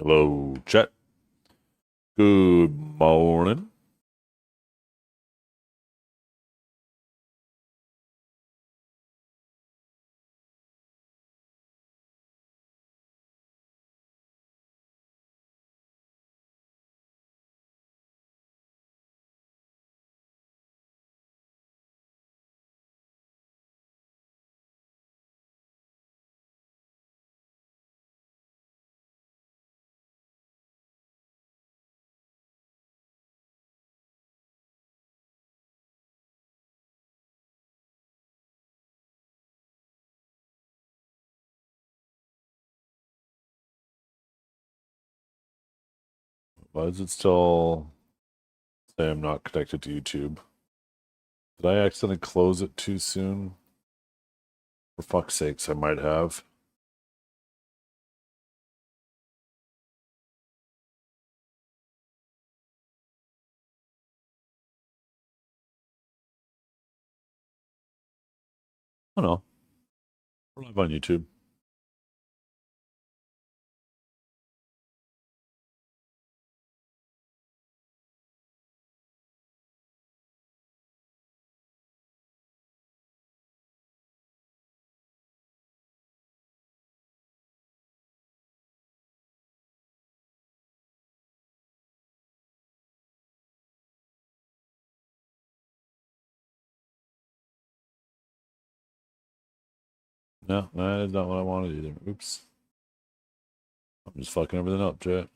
Hello, chat. Good morning. Why does it still say I'm not connected to YouTube? Did I accidentally close it too soon? For fuck's sakes, I might have. Oh no. We're live on YouTube. No, that is not what I wanted either. Oops. I'm just fucking everything up, chat.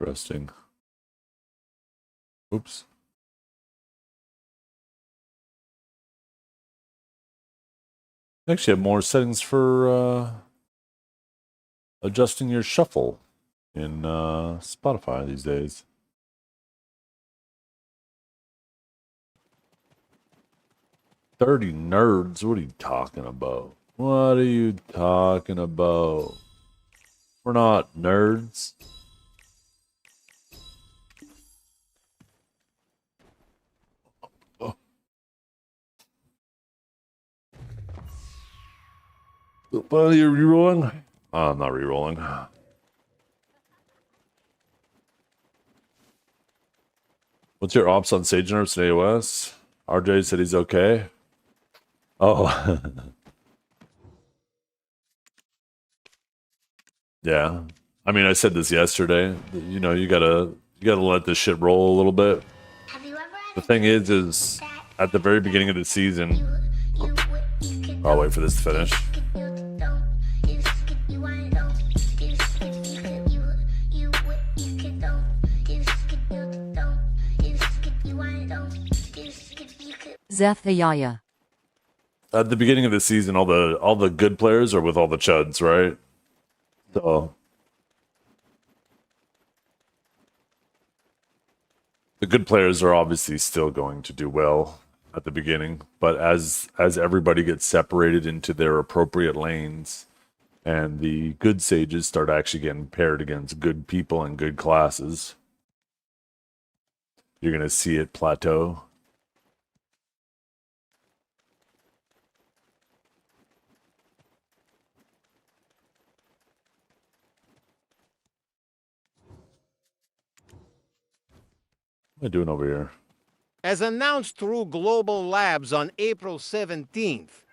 Interesting. Oops. Actually, have more settings for adjusting your shuffle in Spotify these days. "30 nerds? What are you talking about? What are you talking about? We're not nerds." Oh. Are you rerolling? I'm not rerolling. What's your ops on Sage nerfs and AOS? RJ said he's okay. Oh. Yeah. I mean, I said this yesterday. You know, you gotta let this shit roll a little bit. The thing is at the very beginning of the season, I'll wait for this to finish. Zethayaya. At the beginning of the season, all the good players are with all the chuds, right? So the good players are obviously still going to do well at the beginning, but as everybody gets separated into their appropriate lanes, and the good sages start actually getting paired against good people and good classes, you're gonna see it plateau. What am I doing over here? As announced through Global Labs on April 17th,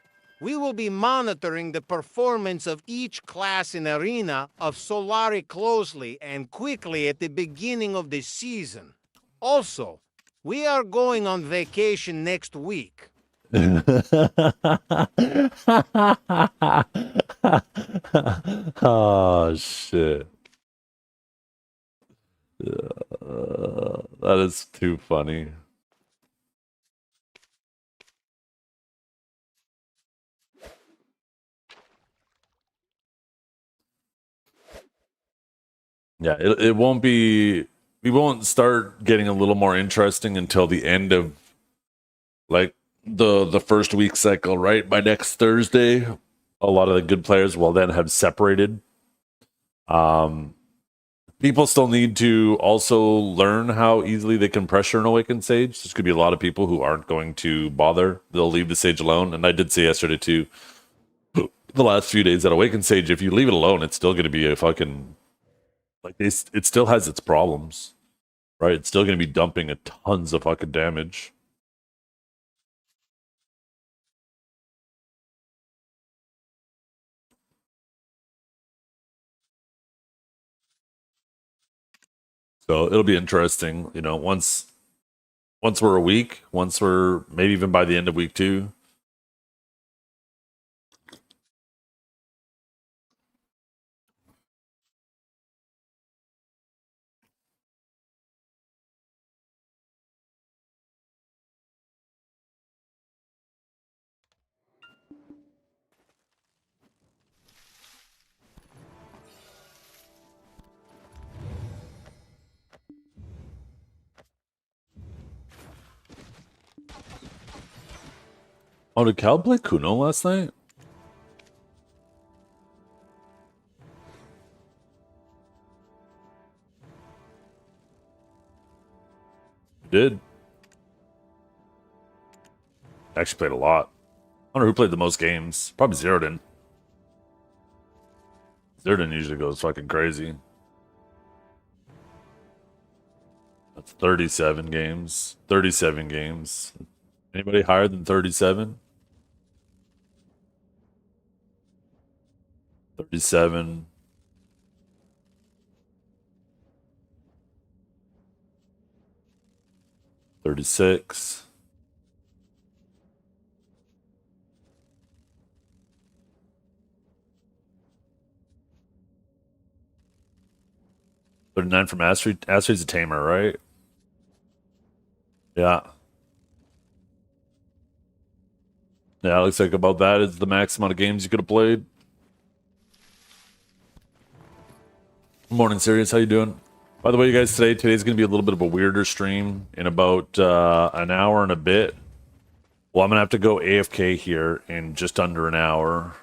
we will be monitoring the performance of each class in Arena of Solari closely and quickly at the beginning of the season. Also, we are going on vacation next week. Oh shit. That is too funny. Yeah, it won't be. We won't start getting a little more interesting until the end of like the first week cycle, right? By next Thursday, a lot of the good players will then have separated. People still need to also learn how easily they can pressure an Awakened Sage. There's going to be a lot of people who aren't going to bother. They'll leave the Sage alone. And I did say yesterday too, the last few days that Awakened Sage, if you leave it alone, it's still going to be a fucking like it still has its problems, right? It's still going to be dumping a tons of fucking damage. So it'll be interesting, you know, once we're a week, once we're maybe even by the end of week 2. Oh, did Cal play Kuno last night? Did. Actually played a lot. I wonder who played the most games. Probably Zeratin. Zeratin usually goes fucking crazy. That's 37 games. 37 games. Anybody higher than 37? 37. $36. 39 from Astrid. Astrid's a tamer, right? Yeah. Yeah, looks like about that is the max amount of games you could have played. Morning, Sirius. How you doing? By the way, you guys, today's going to be a little bit of a weirder stream in about an hour and a bit. Well, I'm going to have to go AFK here in just under an hour.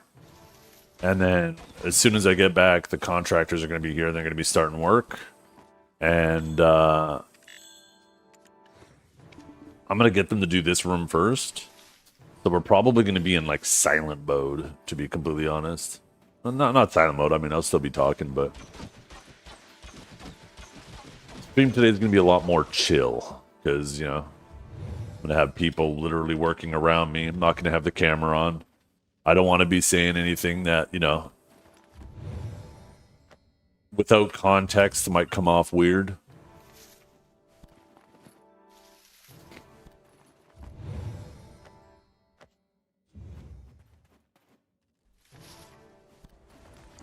And then as soon as I get back, the contractors are going to be here. They're going to be starting work. And I'm going to get them to do this room first. So we're probably going to be in like silent mode, to be completely honest. Well, not silent mode. I mean, I'll still be talking, but stream today is going to be a lot more chill because, you know, I'm going to have people literally working around me. I'm not going to have the camera on. I don't want to be saying anything that, you know, without context might come off weird.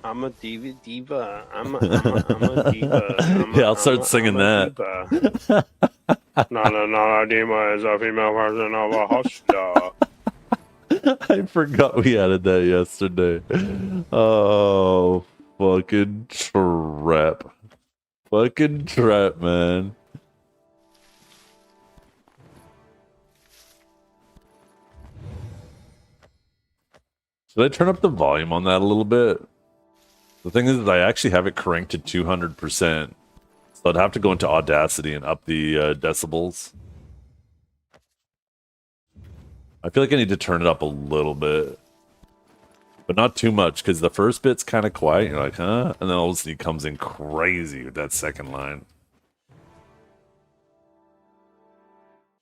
I'm a diva. I'm a diva. Yeah, I'll start singing that. Not a diva is a female version of a hostler. I forgot we added that yesterday. Oh, fucking trap. Fucking trap, man. Should I turn up the volume on that a little bit? The thing is, I actually have it cranked to 200%. So I'd have to go into Audacity and up the decibels. I feel like I need to turn it up a little bit. But not too much, because the first bit's kind of quiet. You're like, huh? And then all of a sudden he comes in crazy with that second line. I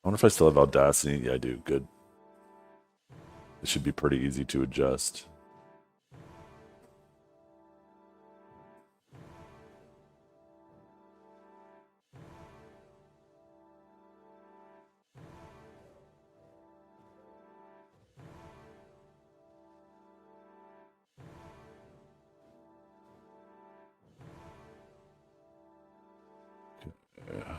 wonder if I still have Audacity. Yeah, I do. Good. It should be pretty easy to adjust. Yeah.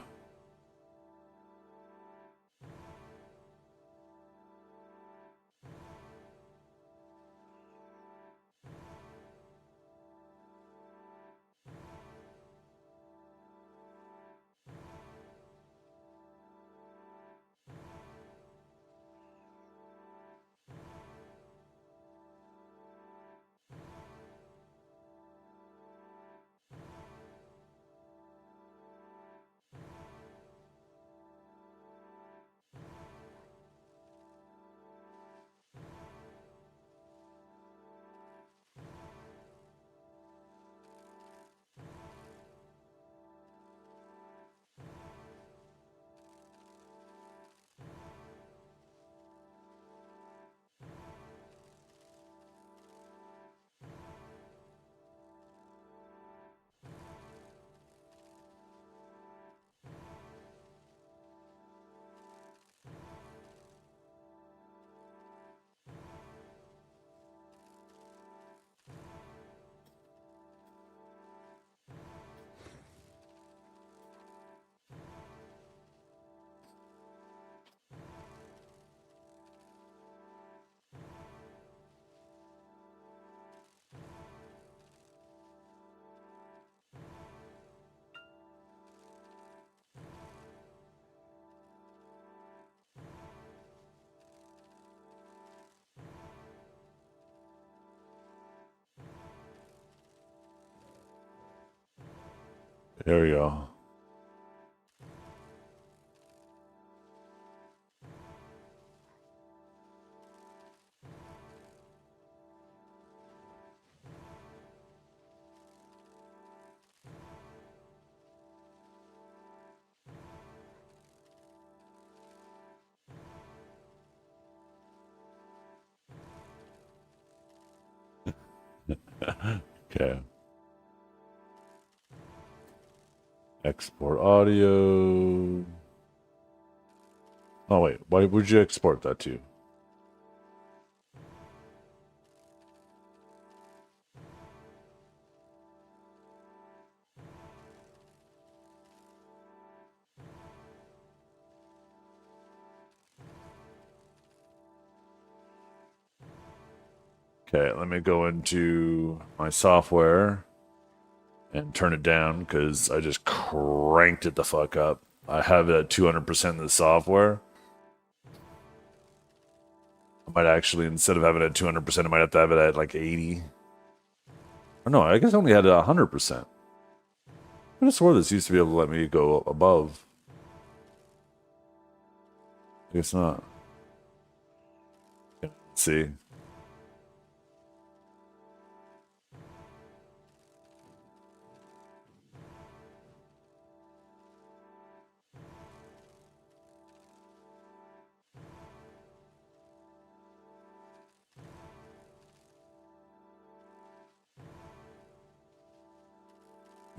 There we go. Okay. Export audio. Oh wait, why would you export that to? Okay, let me go into my software and turn it down because I just cranked it the fuck up. I have it at 200% in the software. I might actually, instead of having it at 200%, I might have to have it at like 80. Or no, I guess I only had it at 100%. I just swore this used to be able to let me go above. I guess not. Let's see.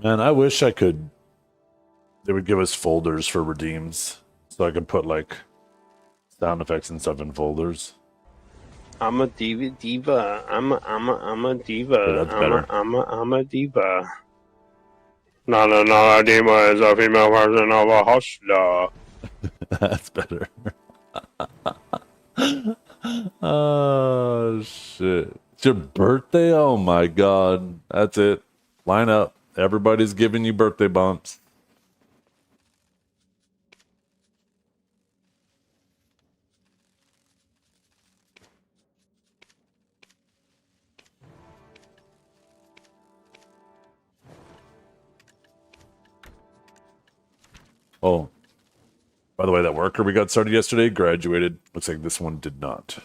Man, I wish I could. They would give us folders for redeems, so I could put like sound effects and stuff in folders. I'm a diva. I'm a diva. Okay, that's better. I'm a diva. No, Dima is a female version of a hustler. That's better. Oh shit! It's your birthday. Oh my god! That's it. Line up. Everybody's giving you birthday bumps. Oh, by the way, that worker we got started yesterday graduated. Looks like this one did not.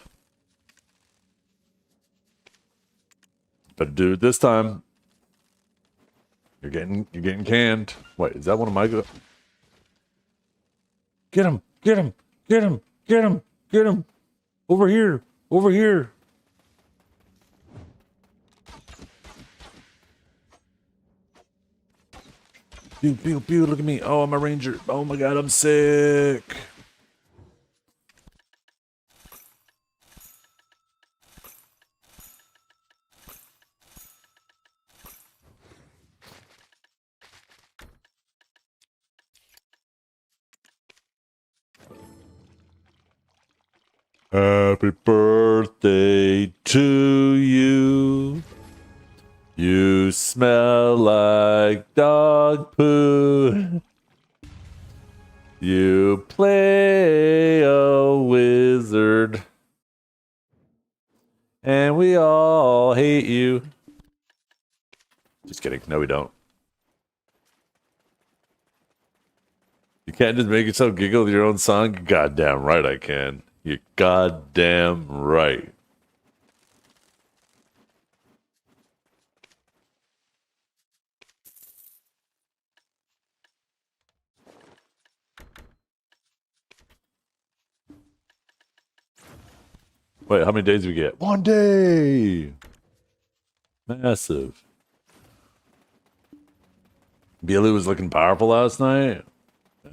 Better do it this time. You're getting canned. Wait, is that one of my go? Get him! Get him! Get him! Get him! Get him! Over here! Over here! Pew, pew, pew, look at me. Oh, I'm a ranger. Oh my god, I'm sick. Happy birthday to you. You smell like dog poo. You play a wizard. And we all hate you. Just kidding. No, we don't. You can't just make yourself giggle with your own song? Goddamn right I can. You're goddamn right. Wait, how many days do we get? 1 day! Massive. Billy was looking powerful last night.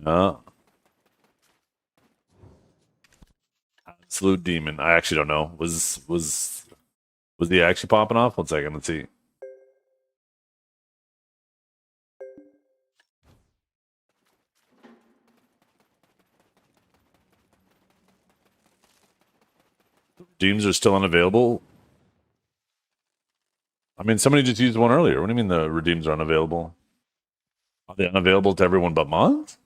Yeah. Absolute demon. I actually don't know. Was he actually popping off? 1 second, let's see. Redeems are still unavailable. I mean, somebody just used one earlier. What do you mean the redeems are unavailable? Are they unavailable to everyone but Mons?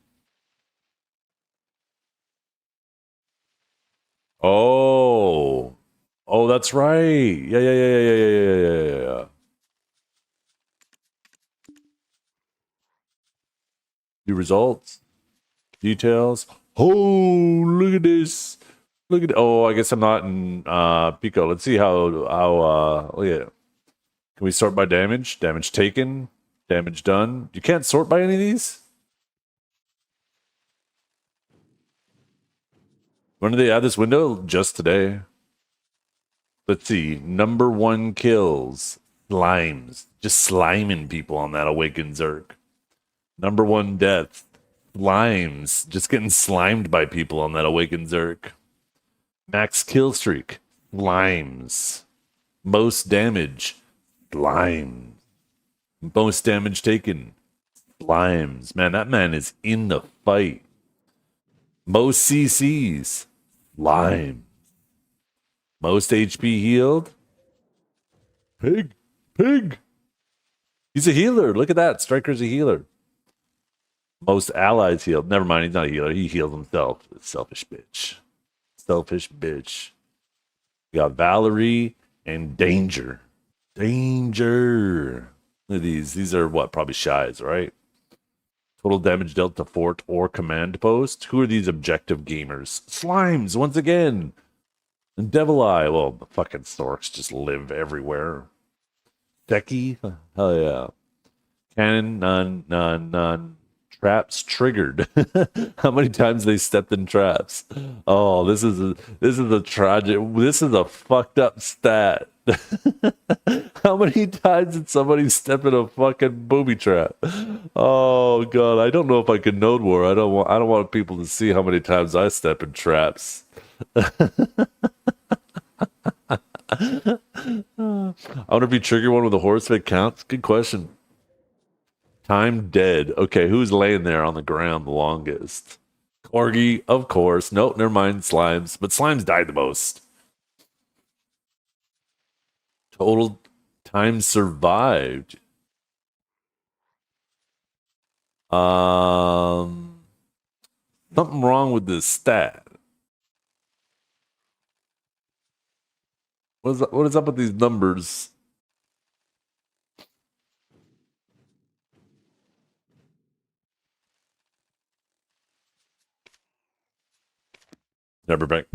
Oh. Oh, that's right. Yeah. View results. Details. Oh, look at this. Look at. Oh, I guess I'm not in Pico. Let's see how look at it. Can we sort by damage? Damage taken, damage done. You can't sort by any of these? When did they add this window? Just today. Let's see. Number 1 kills. Slimes. Just sliming people on that Awakened Zerg. Number 1 death. Slimes. Just getting slimed by people on that Awakened Zerg. Max kill streak. Slimes. Most damage. Slimes. Most damage taken. Slimes. Man, that man is in the fight. Most CCs. Slime. Most HP healed. Pig. Pig. He's a healer. Look at that. Striker's a healer. Most allies healed. Never mind, he's not a healer. He healed himself. Selfish bitch. Selfish bitch. We got Valerie and Danger. Danger. Look at these. These are what? Probably shies, right? Total damage dealt to fort or command post. Who are these objective gamers? Slimes, once again. And Devil Eye. Well, the fucking storks just live everywhere. Becky? Hell yeah. Cannon, none. Traps triggered. How many times they stepped in traps? Oh, this is a tragic. This is a fucked up stat. How many times did somebody step in a fucking booby trap? Oh god, I don't know if I can node war. I don't want people to see how many times I step in traps. I wonder if you trigger one with a horse if it counts. Good question. Time dead. Okay, who's laying there on the ground the longest? Corgi, of course. Nope, never mind. Slimes. But Slimes died the most. Total time survived. Something wrong with this stat. What is up with these numbers? Never back.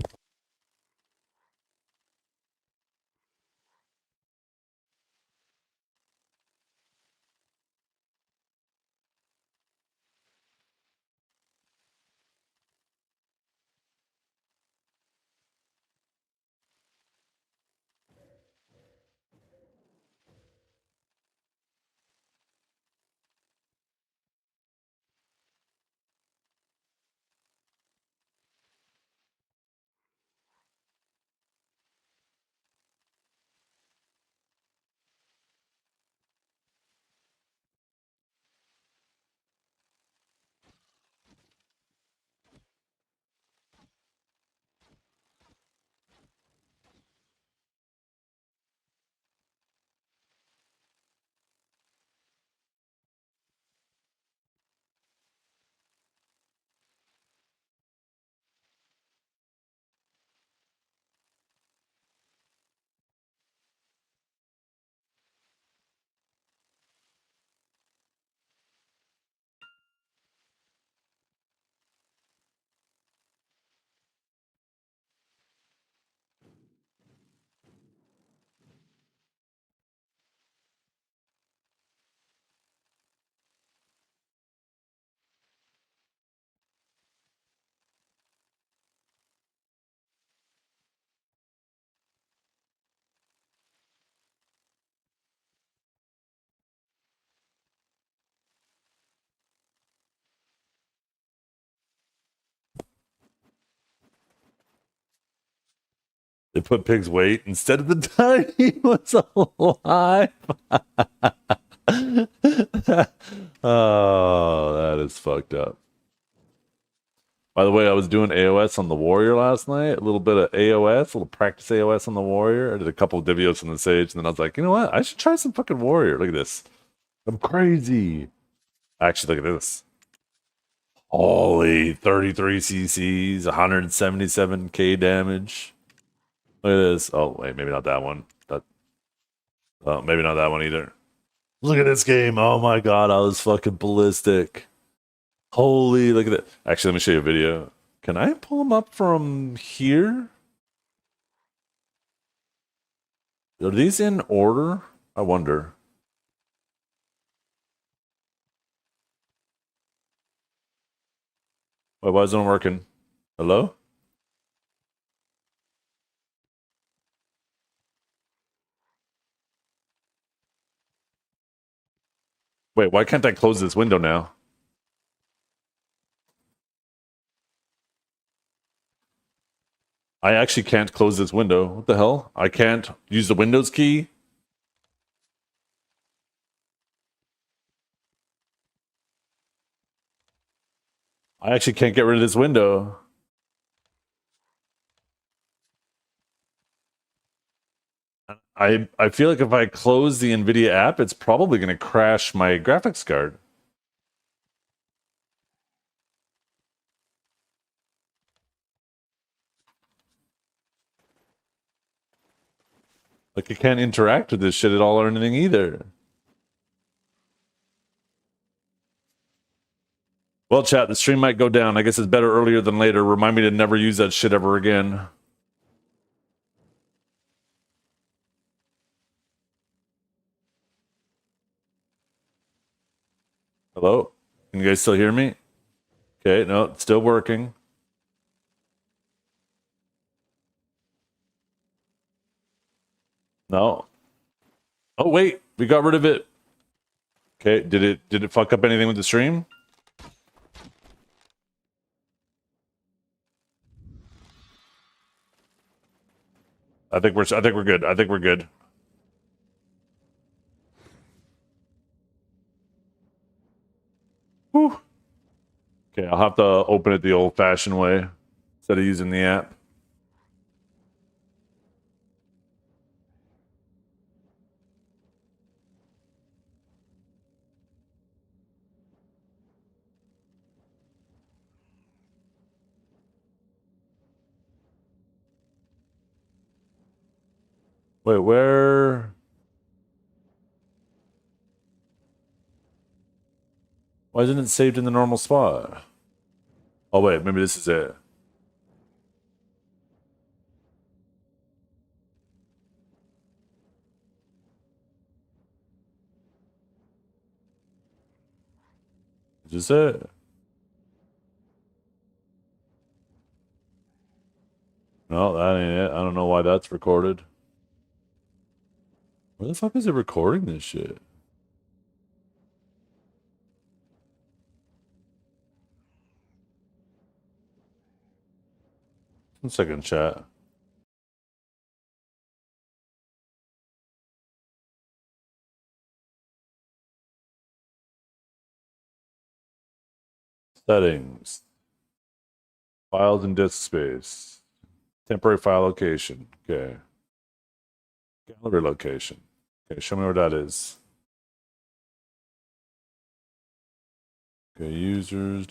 They put Pig's weight instead of the time he was alive. Oh, that is fucked up. By the way, I was doing AOS on the Warrior last night. A little bit of AOS, a little practice AOS on the Warrior. I did a couple of Divios on the Sage, and then I was like, you know what? I should try some fucking Warrior. Look at this. I'm crazy. Actually, look at this. Holy 33 CCs, 177k damage. Look at this. Oh, wait, maybe not that one. Maybe not that one either. Look at this game. Oh my god, I was fucking ballistic. Holy, look at that. Actually, let me show you a video. Can I pull them up from here? Are these in order? I wonder. Wait, why isn't it working? Hello? Wait, why can't I close this window now? I actually can't close this window. What the hell? I can't use the Windows key? I actually can't get rid of this window. I feel like if I close the NVIDIA app, it's probably going to crash my graphics card. Like, I can't interact with this shit at all or anything either. Well, chat, the stream might go down. I guess it's better earlier than later. Remind me to never use that shit ever again. Hello? Can you guys still hear me? Okay, no, it's still working. No. Oh wait, we got rid of it. Okay, did it fuck up anything with the stream? I think we're good. I think we're good. Whew. Okay, I'll have to open it the old-fashioned way instead of using the app. Wait, where? Why isn't it saved in the normal spot? Oh wait, maybe this is it. Is this it? No, that ain't it. I don't know why that's recorded. Where the fuck is it recording this shit? One second, chat. Settings. Files and disk space. Temporary file location. Okay. Gallery location. Okay, show me where that is. Okay, users.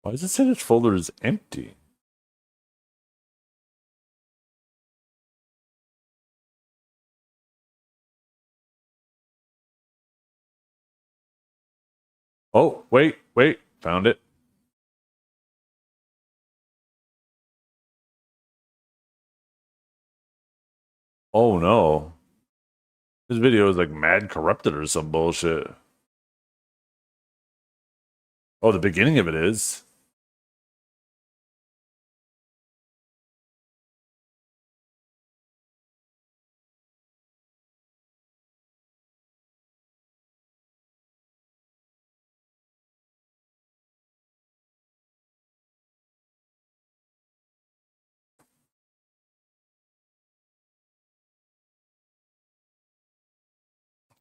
Why does it say this folder is empty? Oh, wait. Found it. Oh no. This video is like mad corrupted or some bullshit. Oh, the beginning of it is.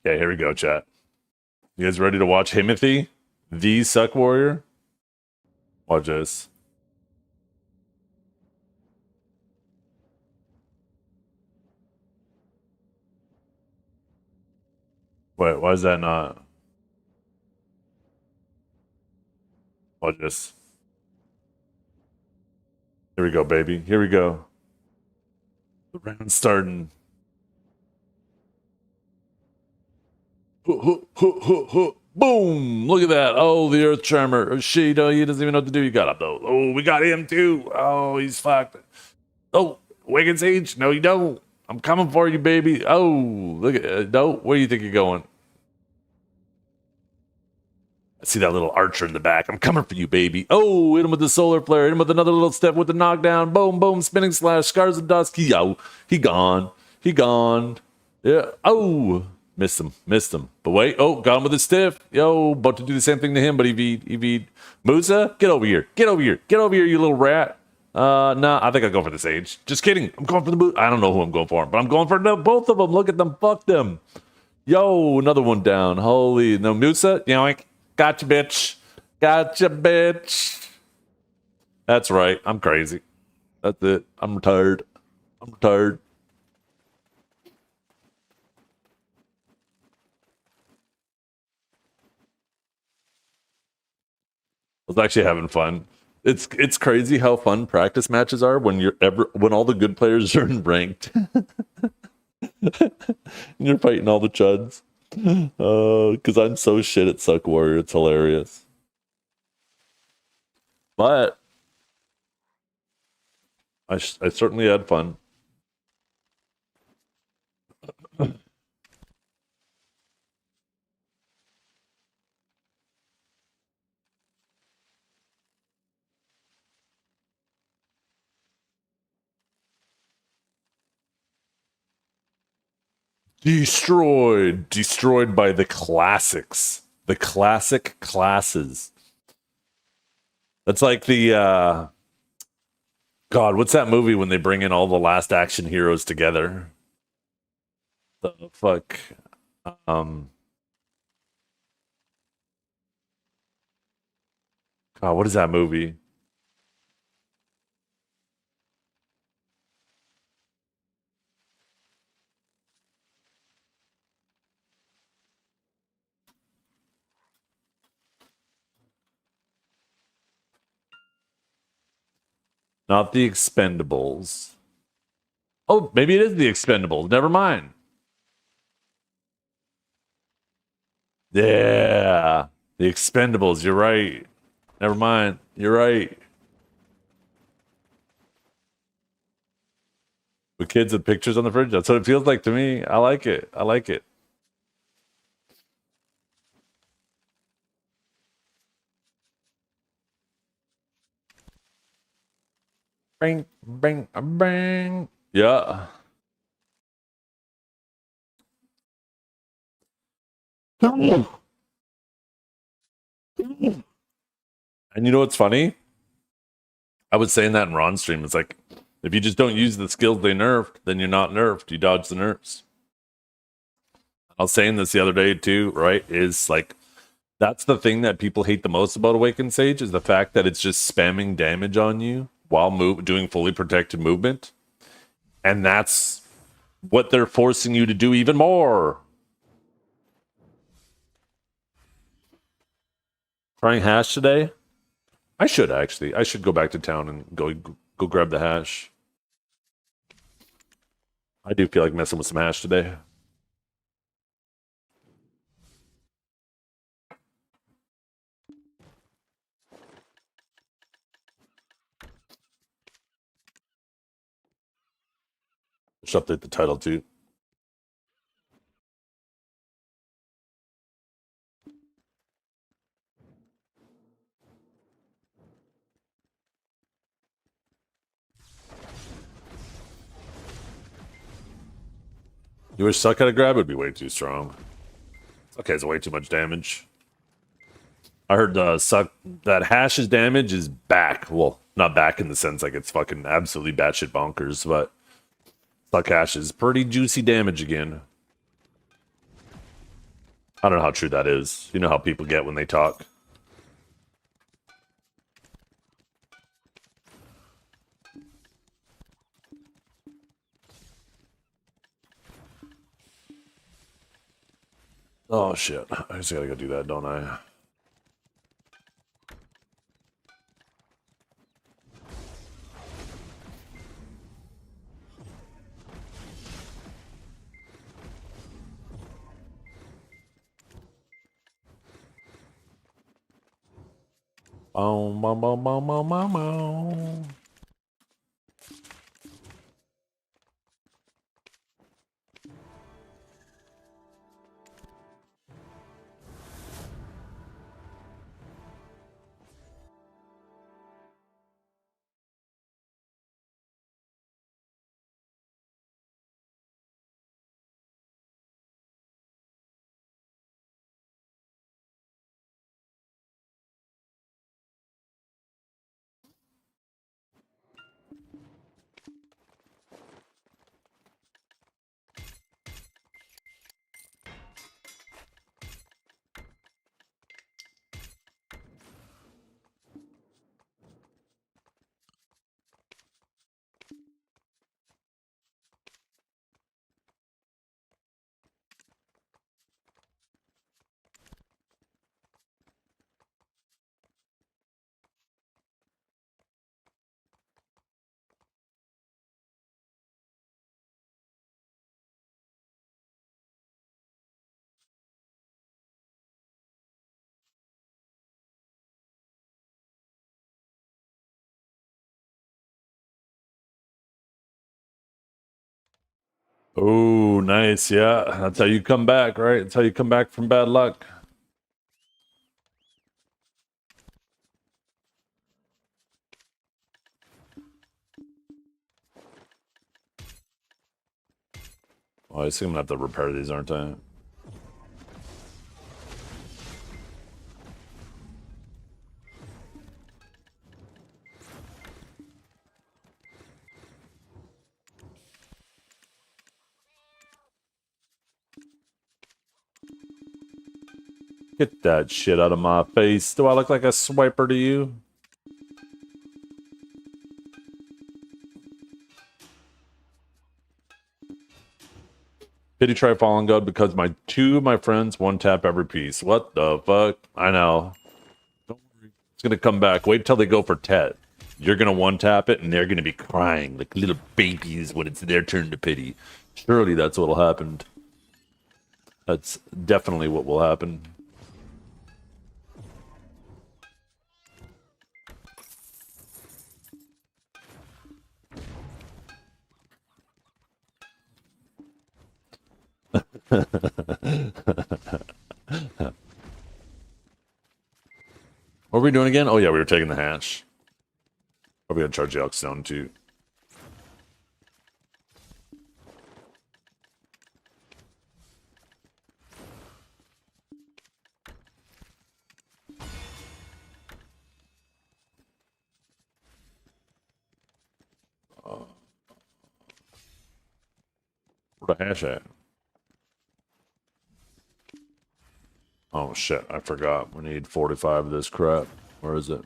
Okay, here we go, chat. You guys ready to watch Himothy, the Suck Warrior? Watch this. Wait, why is that not? Watch this. Here we go, baby. Here we go. The round's starting. Boom! Look at that. Oh, the Earth Charmer. Oh, shit, he doesn't even know what to do. You got him, though. Oh, we got him, too. Oh, he's fucked. Oh, Wicked Sage. No, you don't. I'm coming for you, baby. Oh, look at no. Where do you think you're going? I see that little archer in the back. I'm coming for you, baby. Oh, hit him with the solar flare. Hit him with another little step with the knockdown. Boom, boom, spinning slash. Scars of dust. He gone. He gone. Yeah. Oh. Missed him. Missed him. But wait. Oh, got him with a stiff. Yo, about to do the same thing to him, but he V'd. Musa, get over here. Get over here. Get over here, you little rat. Nah, I think I'll go for the Sage. Just kidding. I'm going for the boot. I don't know who I'm going for, but I'm going for both of them. Look at them. Fuck them. Yo, another one down. Holy. No, Musa. Yoink. Gotcha, bitch. Gotcha, bitch. That's right. I'm crazy. That's it. I'm retired. I'm retired. I was actually having fun. It's crazy how fun practice matches are when when all the good players are in ranked. And you're fighting all the chuds. Because I'm so shit at Suck Warrior. It's hilarious. But I certainly had fun. Destroyed by the classics, the classic classes. That's like the God, what's that movie when they bring in all the last action heroes together? The fuck, um, God, what is that movie? Not the Expendables. Oh, maybe it is the Expendables. Never mind. Yeah, the Expendables. You're right. Never mind. You're right. With kids with pictures on the fridge. That's what it feels like to me. I like it. I like it. Bang, bang, bang. Yeah. And you know what's funny? I was saying that in Ron's stream. It's like, if you just don't use the skills they nerfed, then you're not nerfed. You dodge the nerfs. I was saying this the other day too, right? Is like, that's the thing that people hate the most about Awakened Sage is the fact that it's just spamming damage on you while doing fully protected movement. And that's what they're forcing you to do even more. Trying hash today? I should actually. I should go back to town and go grab the hash. I do feel like messing with some hash today. Should update the title too. You wish Suck had a grab? It would be way too strong. Suck has way too much damage. I heard Suck that hash's damage is back. Well, not back in the sense like it's fucking absolutely batshit bonkers, but Suck hash is pretty juicy damage again. I don't know how true that is. You know how people get when they talk. Oh shit. I just gotta go do that, don't I? Boom, boom, boom, boom, boom, boom, boom. Oh, nice. Yeah, that's how you come back, right? That's how you come back from bad luck. Oh, I see I'm gonna have to repair these, aren't I? Get that shit out of my face. Do I look like a swiper to you? Pity try Fallen God because two of my friends one tap every piece. What the fuck? I know. Don't worry. It's gonna come back. Wait till they go for Tet. You're gonna one tap it and they're gonna be crying like little babies when it's their turn to pity. Surely that's what'll happen. That's definitely what will happen. What were we doing again? Oh yeah, we were taking the hash. Probably gonna charge the Elk Stone too. Where the hash at? Oh shit, I forgot. We need 45 of this crap. Where is it?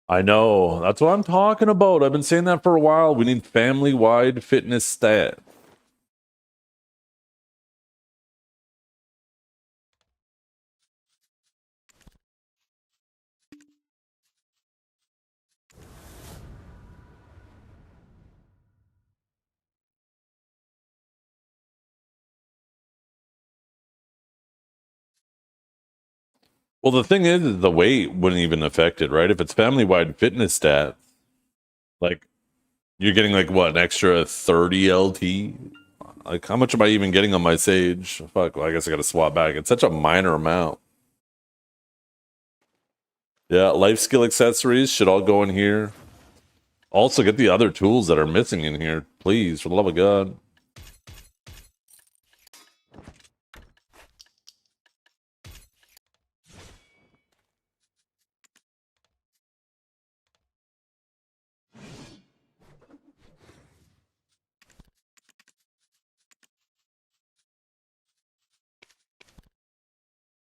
I know. That's what I'm talking about. I've been saying that for a while. We need family-wide fitness stat. Well, the thing is the weight wouldn't even affect it, right? If it's family-wide fitness stat, like you're getting like what, an extra 30 LT? Like how much am I even getting on my Sage? Fuck, well, I guess I gotta swap back. It's such a minor amount. Yeah, life skill accessories should all go in here. Also get the other tools that are missing in here, please, for the love of God.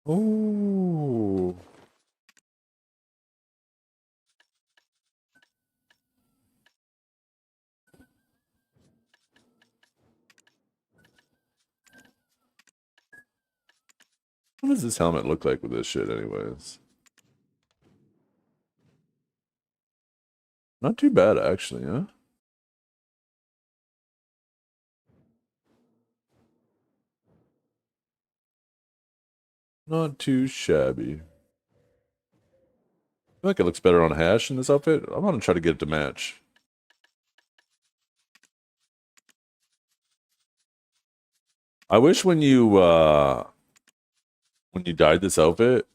Ooh. What does this helmet look like with this shit, anyways? Not too bad, actually, huh? Not too shabby. I feel like it looks better on Hash in this outfit. I'm gonna try to get it to match. I wish when you dyed this outfit,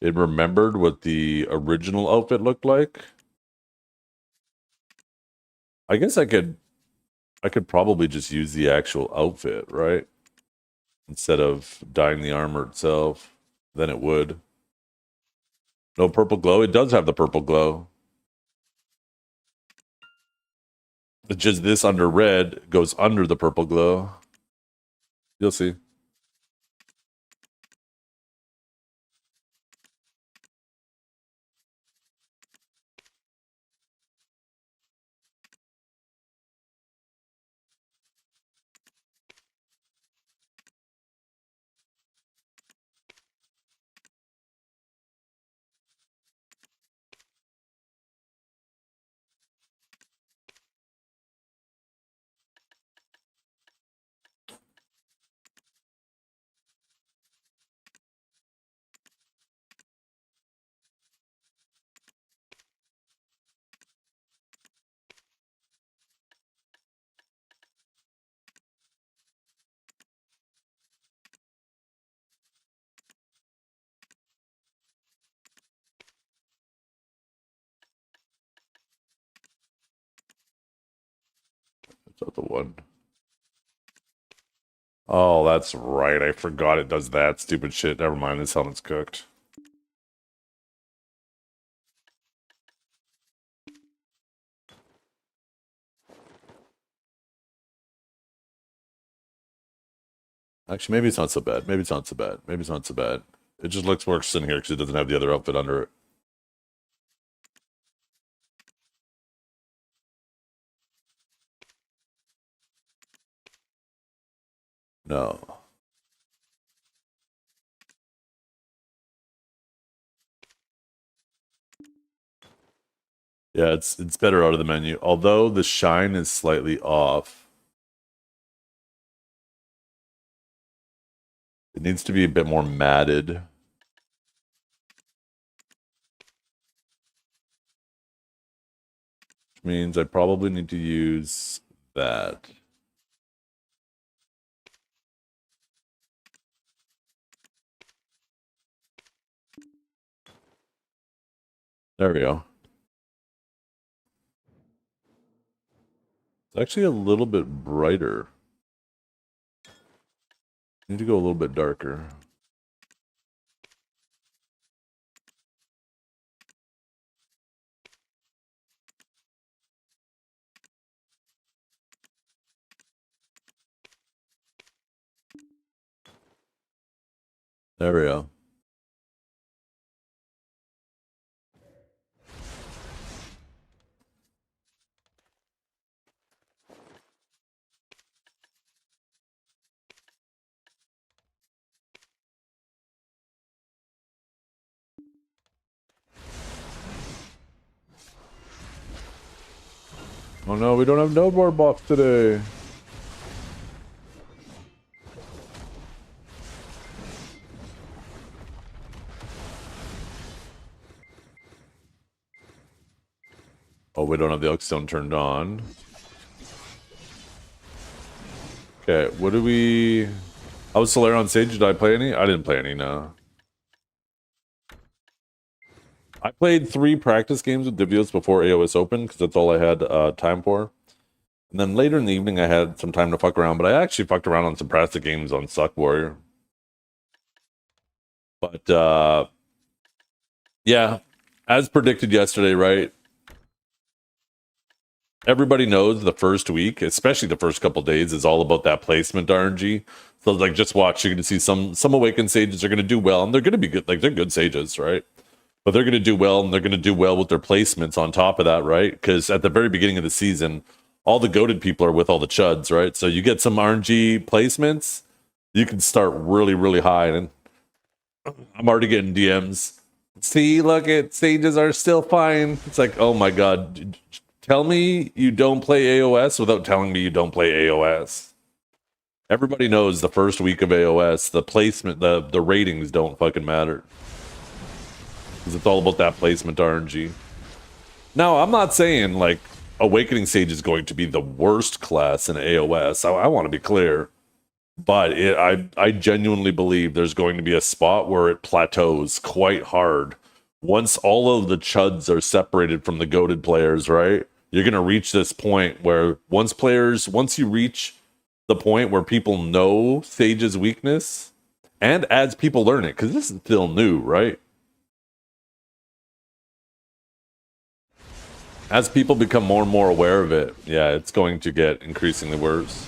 it remembered what the original outfit looked like. I guess I could probably just use the actual outfit, right? Instead of dyeing the armor itself. Then it would. No purple glow. It does have the purple glow. It's just this under red goes under the purple glow. You'll see. That's not the one. Oh, that's right. I forgot it does that stupid shit. Never mind. This helmet's cooked. Actually, maybe it's not so bad. Maybe it's not so bad. Maybe it's not so bad. It just looks worse in here because it doesn't have the other outfit under it. No. Yeah, it's better out of the menu. Although the shine is slightly off. It needs to be a bit more matted. Which means I probably need to use that. There we go. It's actually a little bit brighter. Need to go a little bit darker. There we go. Oh no, we don't have no more buff today. Oh, we don't have the Elkstone turned on. Okay, what do we... How was Solera on Sage? Did I play any? I didn't play any, no. I played 3 practice games with Divios before AOS opened, because that's all I had time for. And then later in the evening, I had some time to fuck around, but I actually fucked around on some practice games on Suck Warrior. But, yeah, as predicted yesterday, right? Everybody knows the first week, especially the first couple days, is all about that placement RNG. So, like, just watch. You're going to see some Awakened Sages are going to do well, and they're going to be good. Like, they're good Sages, right? But they're going to do well, and they're going to do well with their placements on top of that, right? Because at the very beginning of the season, all the goated people are with all the chuds, right? So you get some RNG placements, you can start really, really high. And I'm already getting DMs. See, look, Sages are still fine. It's like, oh my god, tell me you don't play AOS without telling me you don't play AOS. Everybody knows the first week of AOS, the placement, the ratings don't fucking matter. Because it's all about that placement RNG. Now, I'm not saying, like, Awakening Sage is going to be the worst class in AOS. I want to be clear. But I genuinely believe there's going to be a spot where it plateaus quite hard. Once all of the chuds are separated from the goated players, right? You're going to reach this point where once you reach the point where people know Sage's weakness, and as people learn it, because this is still new, right? As people become more and more aware of it, yeah, it's going to get increasingly worse.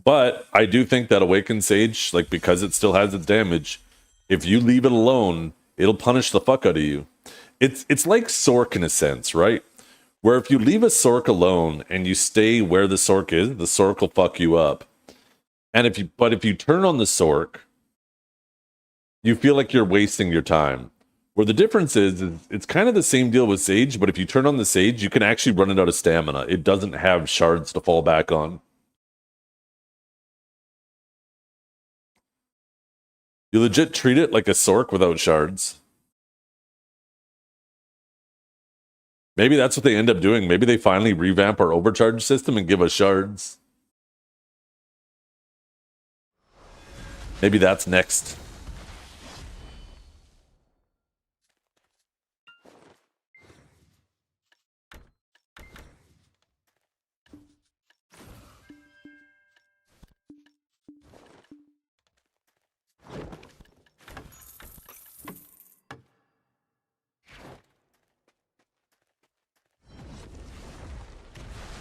But I do think that Awakened Sage, like, because it still has its damage, if you leave it alone, it'll punish the fuck out of you. It's like Sork in a sense, right? Where if you leave a Sork alone and you stay where the Sork is, the Sork will fuck you up. And if you turn on the Sork, you feel like you're wasting your time. Where the difference is it's kind of the same deal with Sage, but if you turn on the Sage, you can actually run it out of stamina. It doesn't have shards to fall back on. You legit treat it like a Sork without shards. Maybe that's what they end up doing. Maybe they finally revamp our overcharge system and give us shards. Maybe that's next.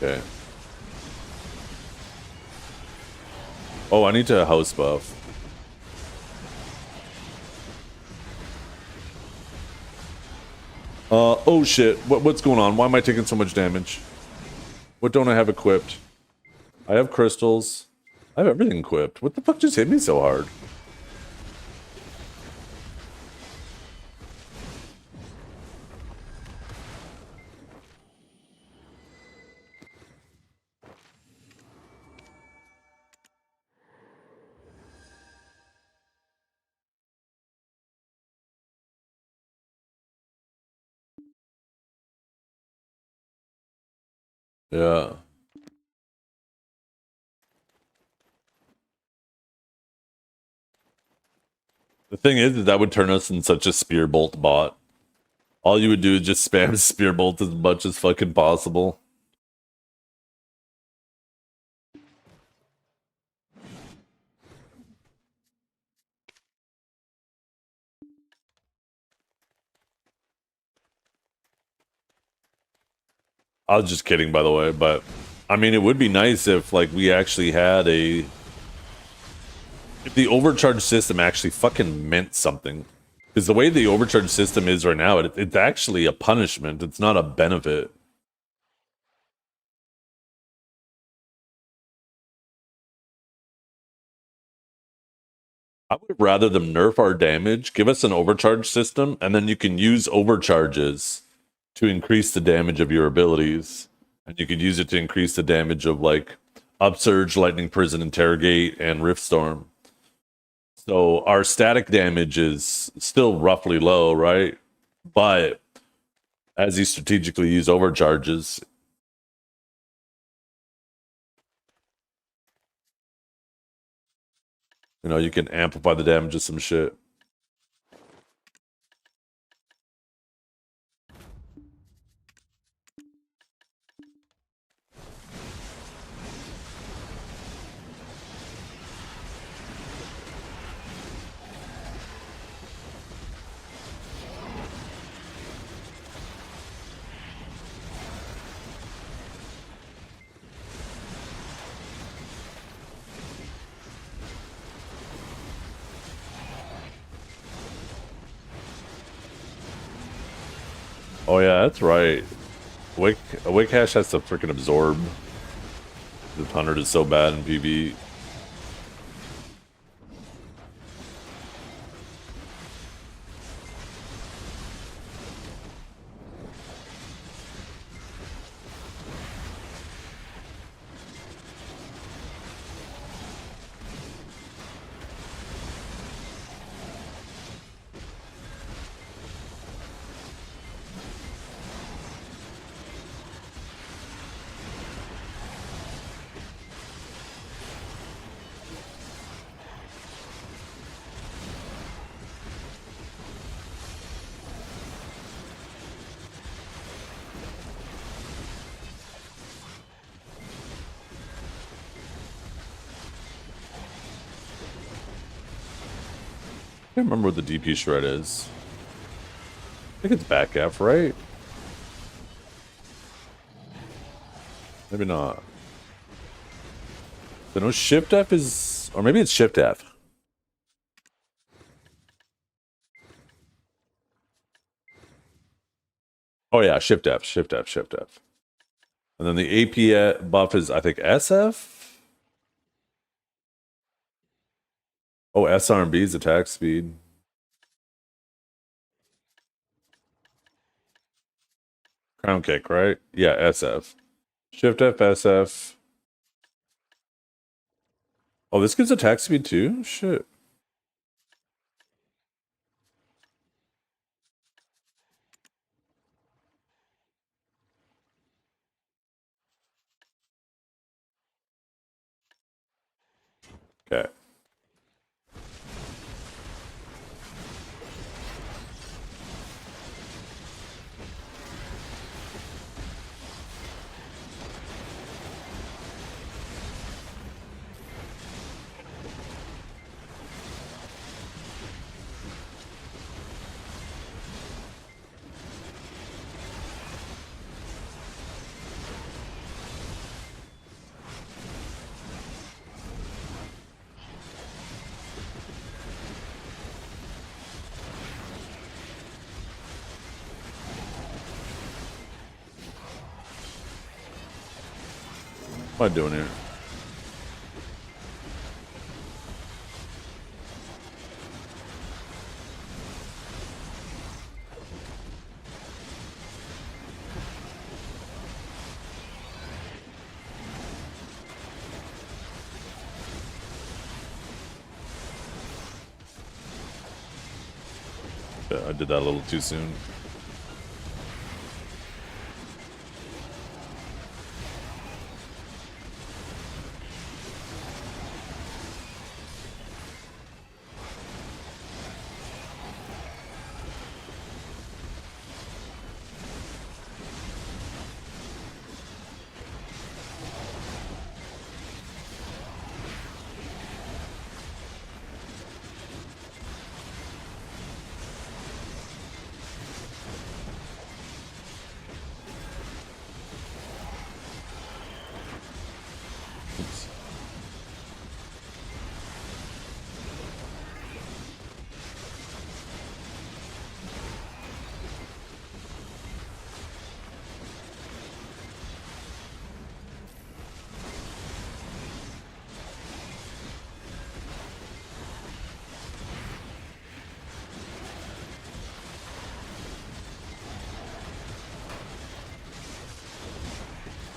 Okay. Oh, I need to house buff. Oh shit. What's going on? Why am I taking so much damage? What don't I have equipped? I have crystals. I have everything equipped. What the fuck just hit me so hard? Yeah. The thing is that would turn us in such a spear bolt bot. All you would do is just spam spear bolt as much as fucking possible. I was just kidding, by the way, but I mean, it would be nice if, like, we actually had if the overcharge system actually fucking meant something. Because the way the overcharge system is right now, it's actually a punishment. It's not a benefit. I would rather them nerf our damage, give us an overcharge system, and then you can use overcharges to increase the damage of your abilities. And you could use it to increase the damage of, like, Upsurge, Lightning Prison, Interrogate, and Riftstorm. So our static damage is still roughly low, right? But as you strategically use overcharges, you know, you can amplify the damage of some shit. Oh yeah, that's right. Awake Hash has to freaking absorb. The 100 is so bad in PvE. I can't remember what the DP shred is. I think it's back F, right? Maybe not. So no, Shift F is, or maybe it's Shift F. Oh yeah, Shift F, Shift F, Shift F. And then the AP buff is, I think, SF. Oh, SRB is attack speed. Crown kick, right? Yeah, SF. Shift F, SF. Oh, this gives attack speed too? Shit. Okay. What am I doing here? Yeah, I did that a little too soon. Oops.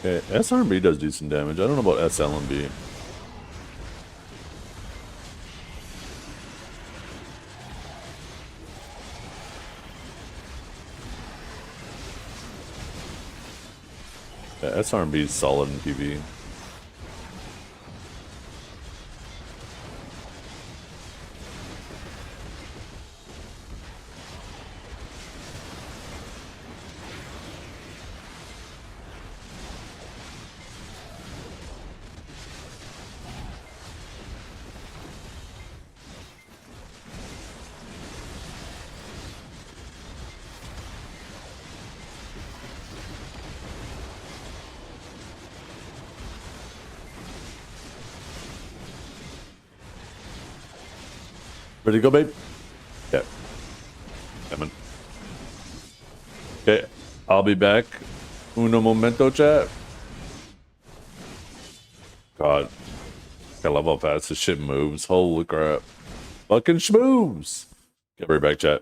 Okay, SRB does decent damage. I don't know about SL and B. Yeah, SRB is solid in PV. Ready to go, babe? Yeah. Coming. Okay, I'll be back. Uno momento, chat. God, I love how fast this shit moves. Holy crap. Fucking schmoves. Get right back, chat.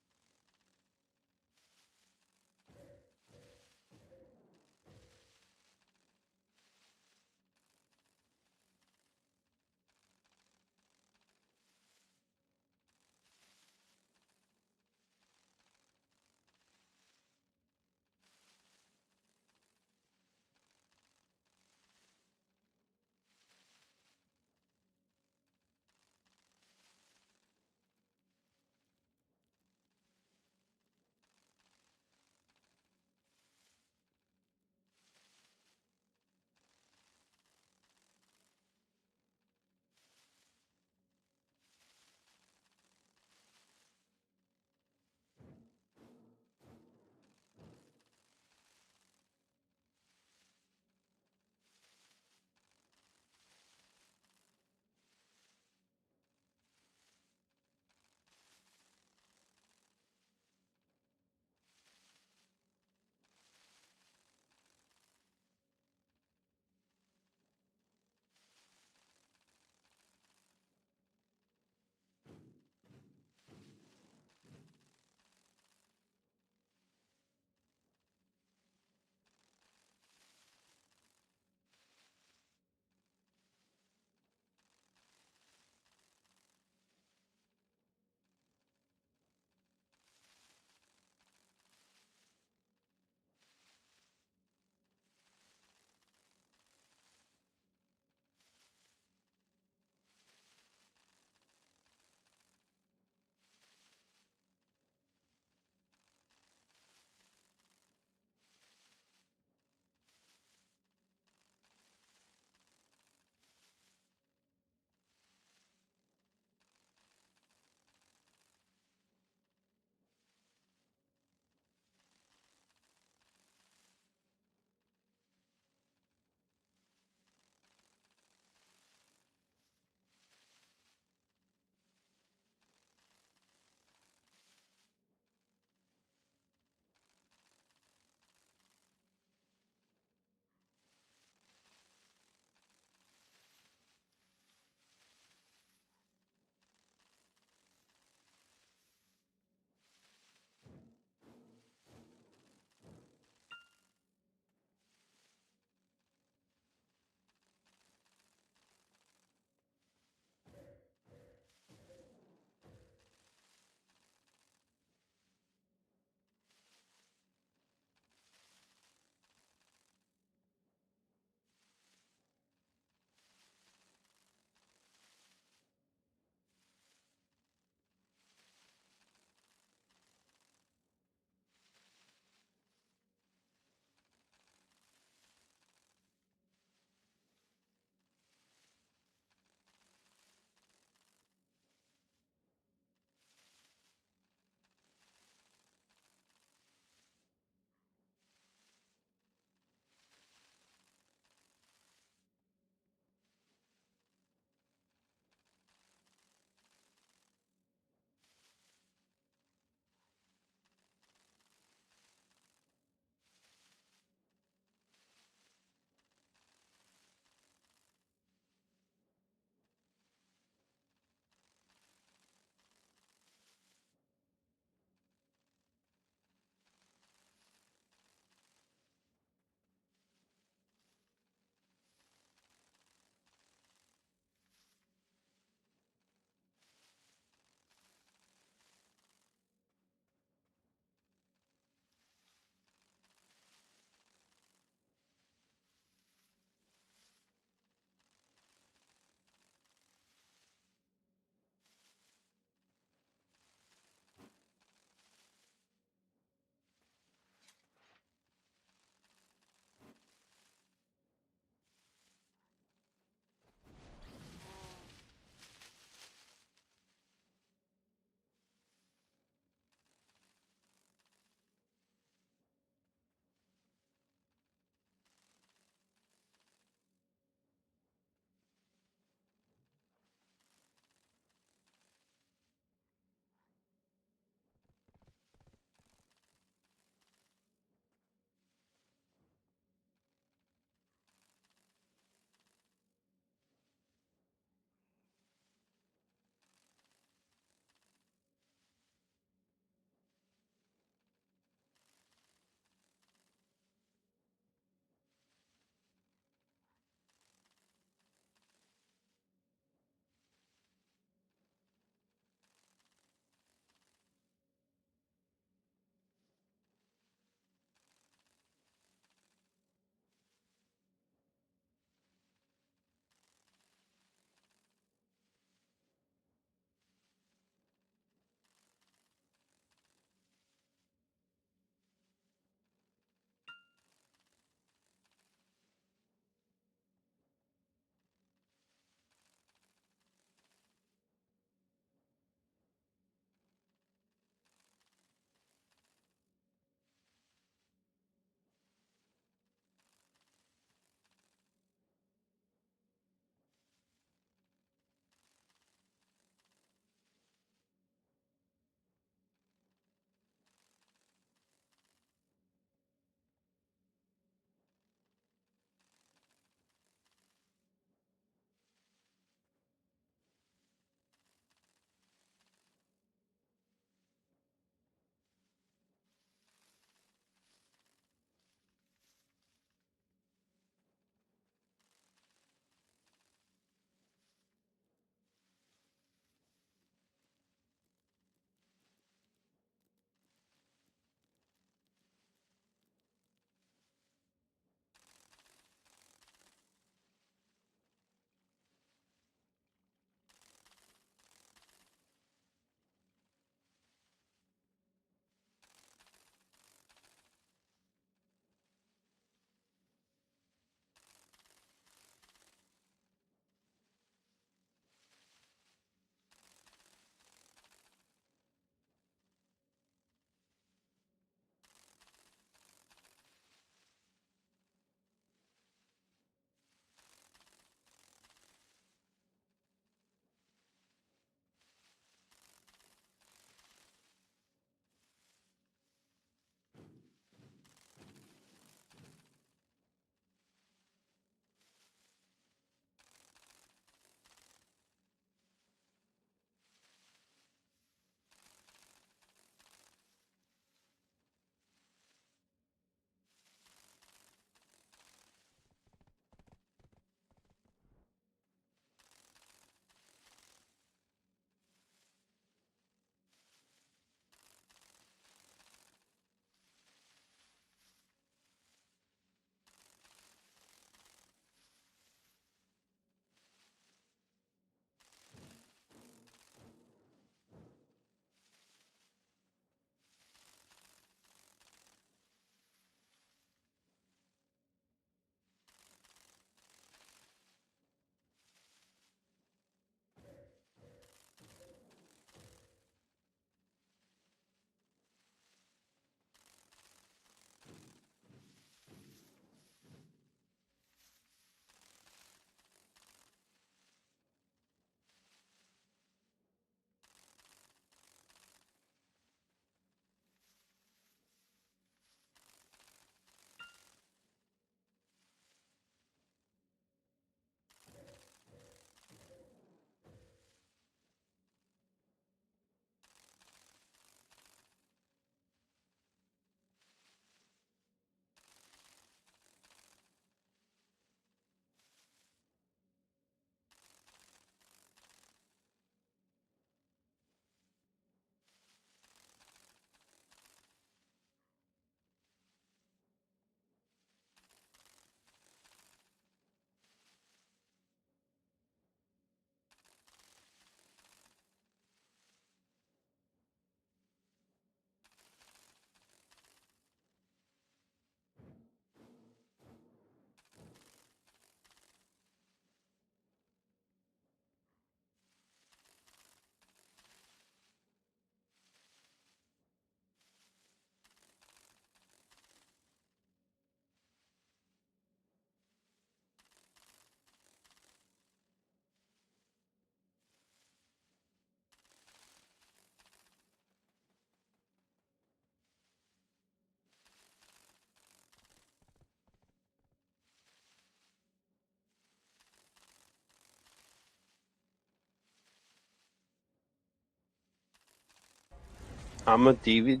I'm a diva.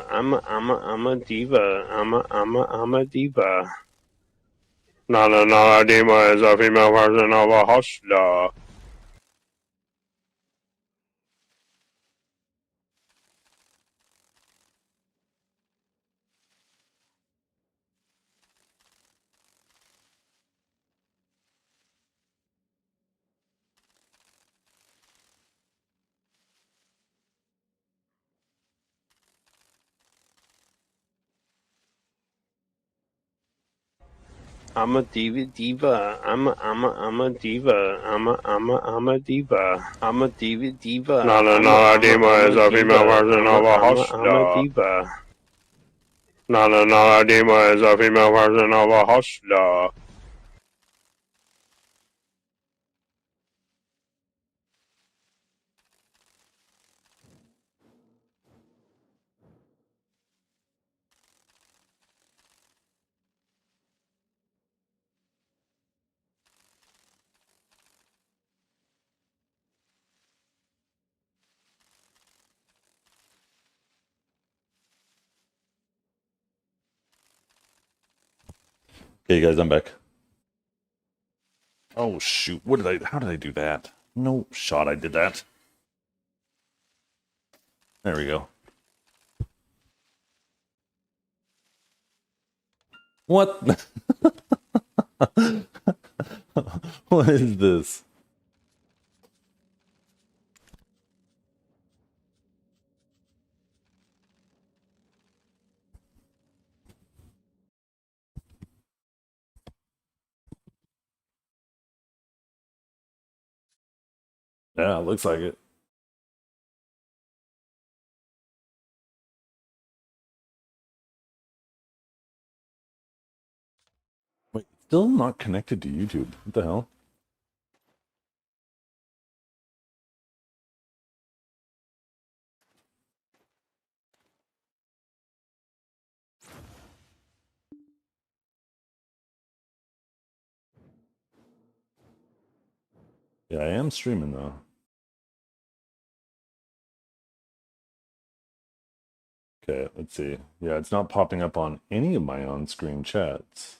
I'm a diva. I'm a diva. A diva is a female version of a hustler. I'm a diva. I'm a diva. I'm a diva. I'm a diva. A diva is a female version of a hustler. I'm a diva. A diva is a female version of a hustler. Okay, guys, I'm back. Oh shoot! How did I do that? No shot, I did that. There we go. What? What is this? Yeah, it looks like it. Wait, still not connected to YouTube. What the hell? Yeah, I am streaming though. Okay, let's see. Yeah, it's not popping up on any of my on-screen chats.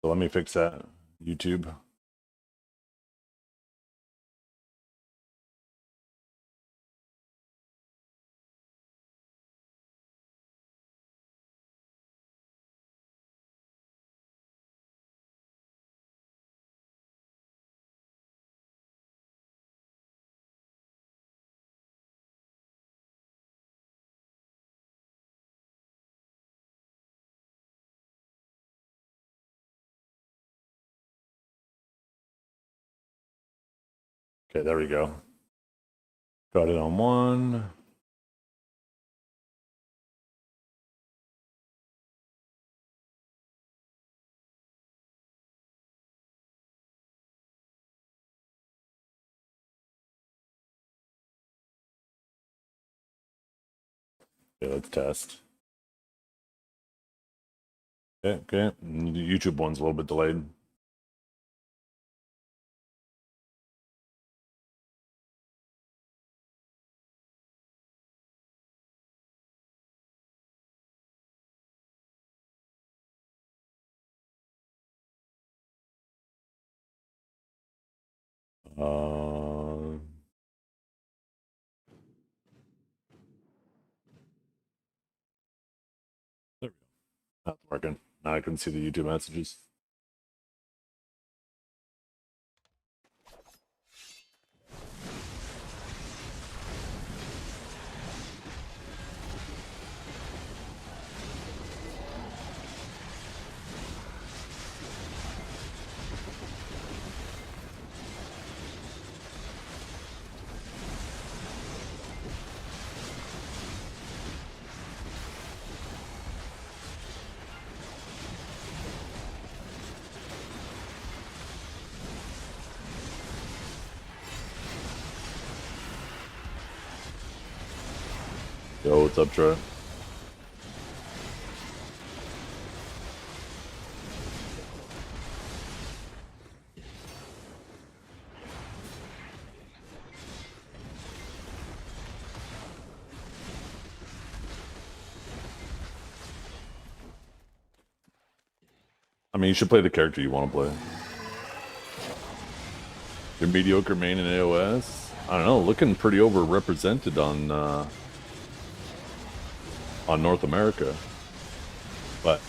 So let me fix that. YouTube. Okay, there we go. Got it on one. Okay, let's test. Okay. The YouTube one's a little bit delayed. Uh, there we go. That's working. Now I can see the YouTube messages. Yo, what's up, Trey? I mean, you should play the character you want to play. Your mediocre main in AOS? I don't know, looking pretty overrepresented on North America. But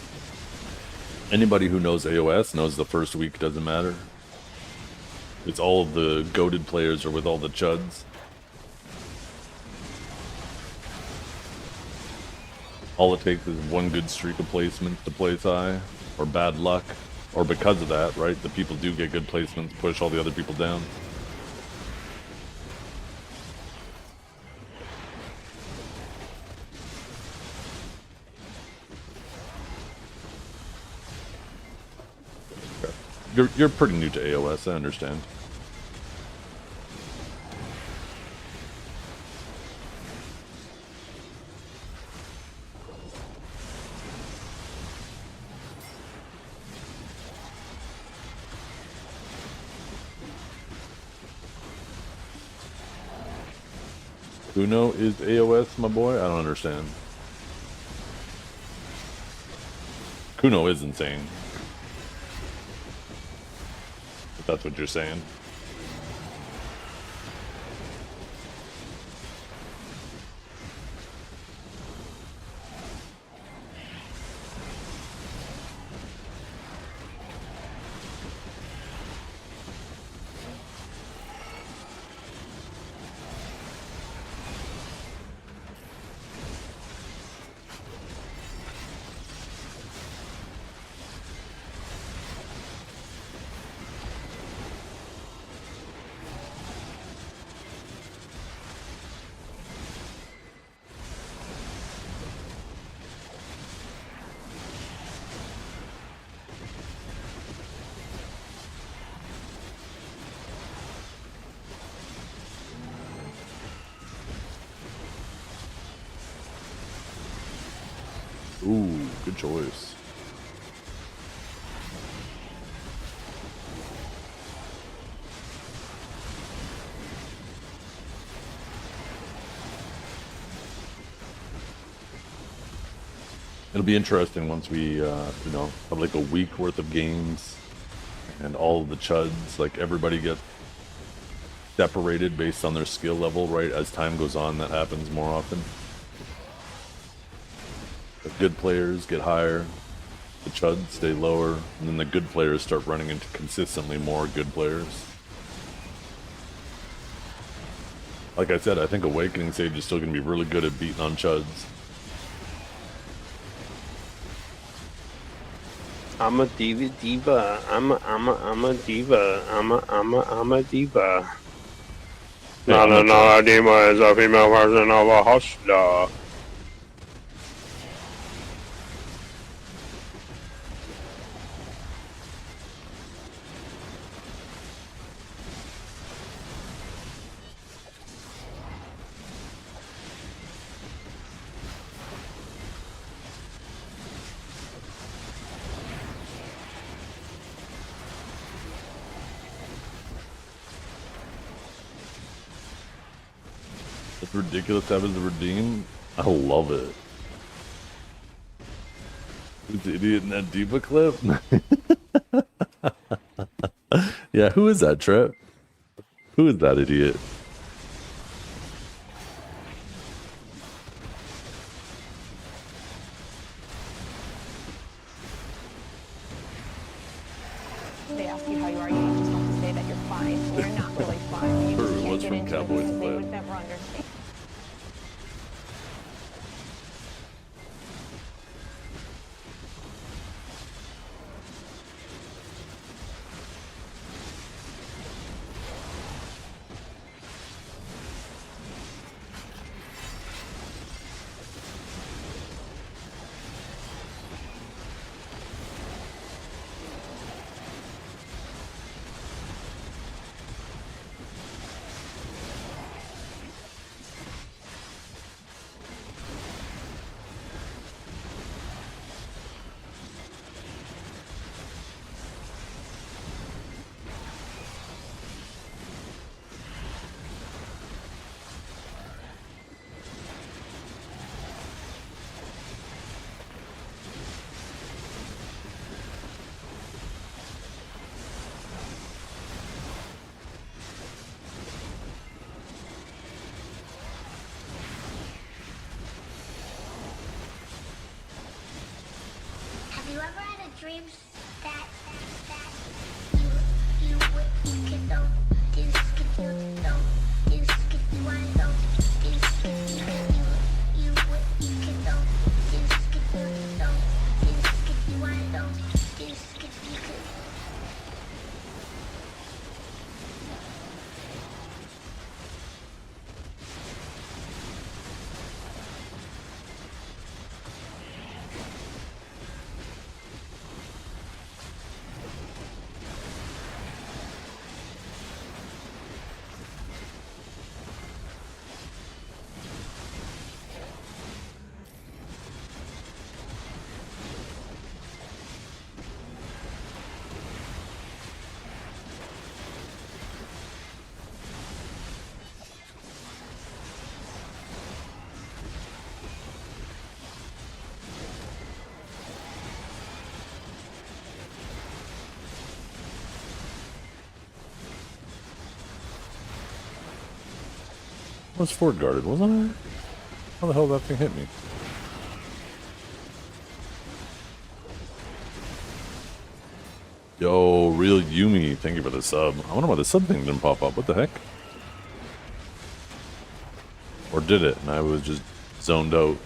anybody who knows AOS knows the first week doesn't matter. It's all of the goated players are with all the chuds. All it takes is one good streak of placements to place high, or bad luck, or because of that, right? The people do get good placements, push all the other people down. You're pretty new to AOS, I understand. Kuno is AOS, my boy? I don't understand. Kuno is insane. If that's what you're saying. Ooh, good choice. It'll be interesting once we, you know, have like a week worth of games and all of the chuds, like everybody gets separated based on their skill level, right? As time goes on, that happens more often. The good players get higher, the chuds stay lower, and then the good players start running into consistently more good players. Like I said, I think Awakening Sage is still going to be really good at beating on chuds. I'm a diva. I'm a diva. I'm a diva. A diva is a female version of a hustler. It's ridiculous to have as a redeem. I love it. Who's the idiot in that diva clip? Yeah, who is that, Trip? Who is that idiot? They ask you how you are, you just have to say that you're fine. You're not really fine. You just can't What's get from into it Cowboys because they Clip? would never understand. dreams that you can know this if you know this if you want to know this if you can know this if you know this if you want to know this if you can. I was forward guarded, wasn't I? How the hell did that thing hit me? Yo, real Yumi, thank you for the sub. I wonder why the sub thing didn't pop up. What the heck? Or did it? And I was just zoned out.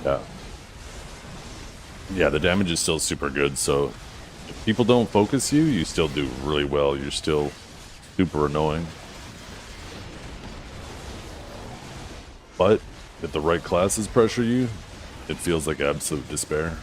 Yeah. Yeah, the damage is still super good, so if people don't focus you, you still do really well. You're still super annoying. But if the right classes pressure you, it feels like absolute despair.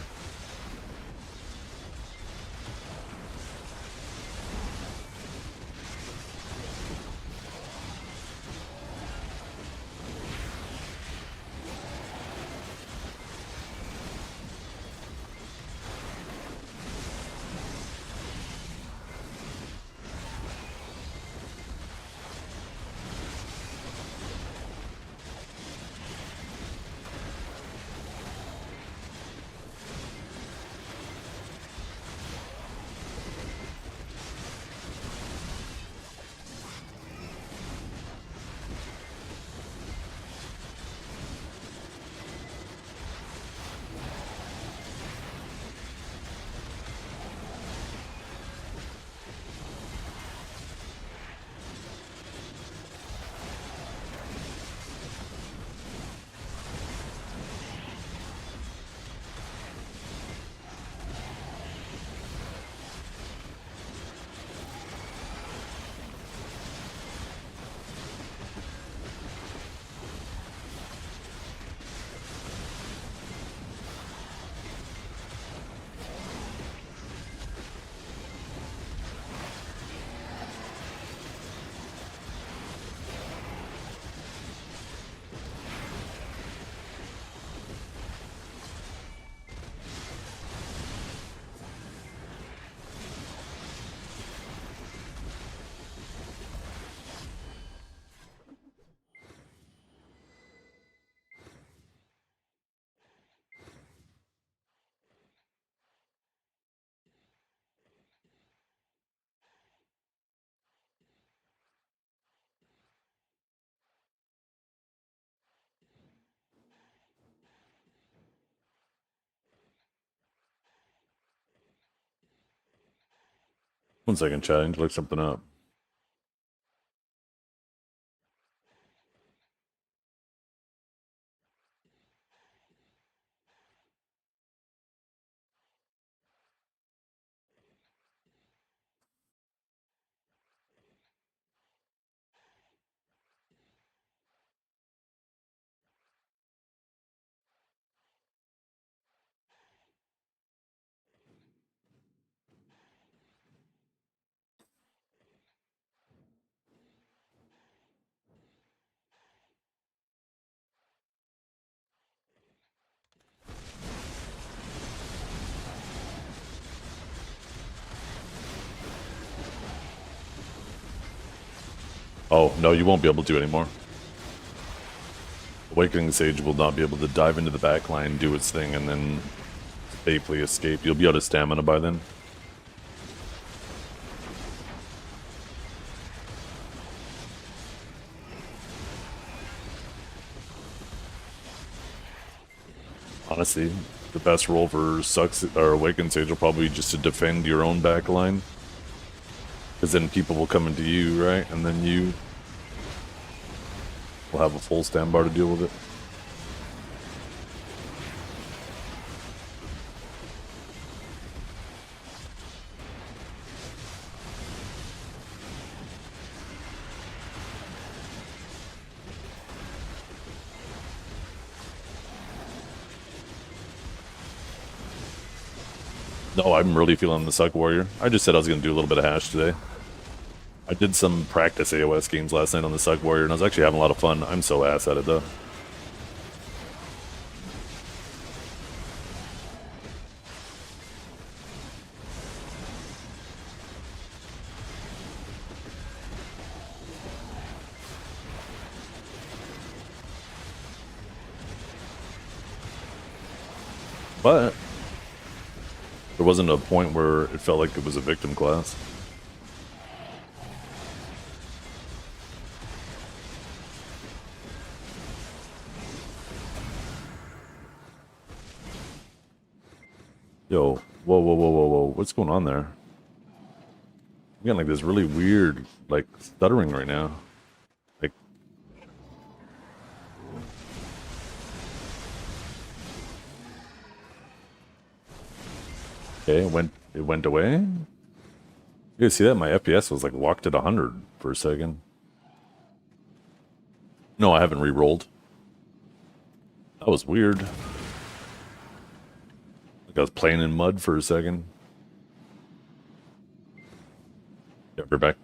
1 second, chat. I need to look something up. Oh, no, you won't be able to do anymore. Awakening Sage will not be able to dive into the backline, do its thing, and then safely escape. You'll be out of stamina by then. Honestly, the best role for Sucks or Awakened Sage will probably be just to defend your own backline. Because then people will come into you, right? And then you will have a full stand bar to deal with it. No, I'm really feeling the Suck Warrior. I just said I was going to do a little bit of hash today. I did some practice AOS games last night on the Suck Warrior, and I was actually having a lot of fun. I'm so ass at it, though. But there wasn't a point where it felt like it was a victim class. Yo, whoa, whoa, whoa, whoa, whoa. What's going on there? I'm getting like this really weird, like, stuttering right now. Like, okay, it went away. You guys see that? My FPS was like locked at 100 for a second. No, I haven't re-rolled. That was weird. Like I was playing in mud for a second. Yeah, we're back.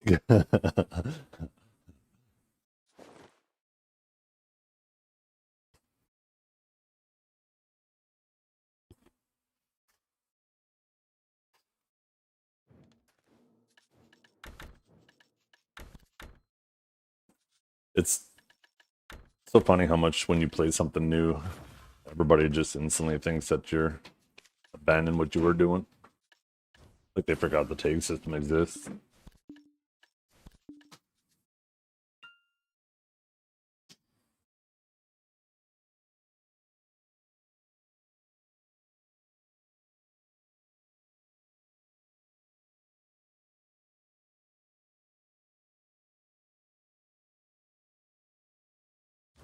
It's so funny how much when you play something new, everybody just instantly thinks that you're abandoning what you were doing. Like they forgot the tag system exists.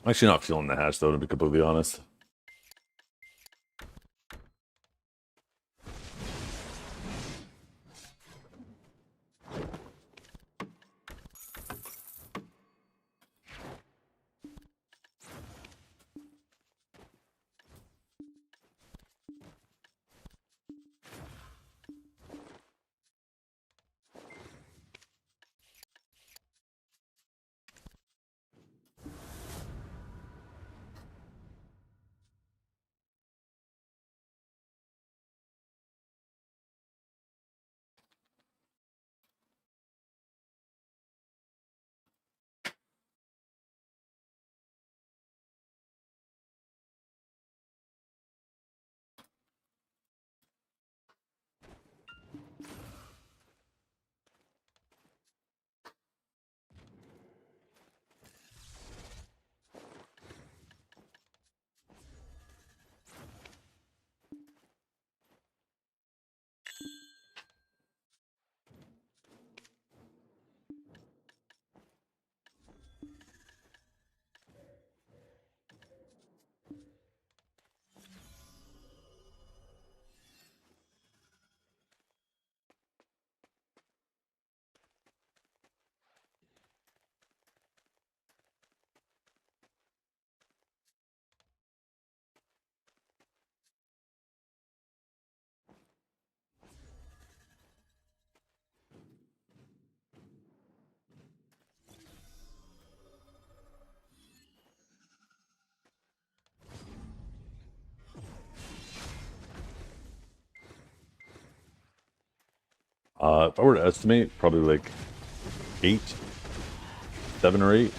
I'm actually not feeling the hash though, to be completely honest. If I were to estimate, probably like 8, 7 or 8.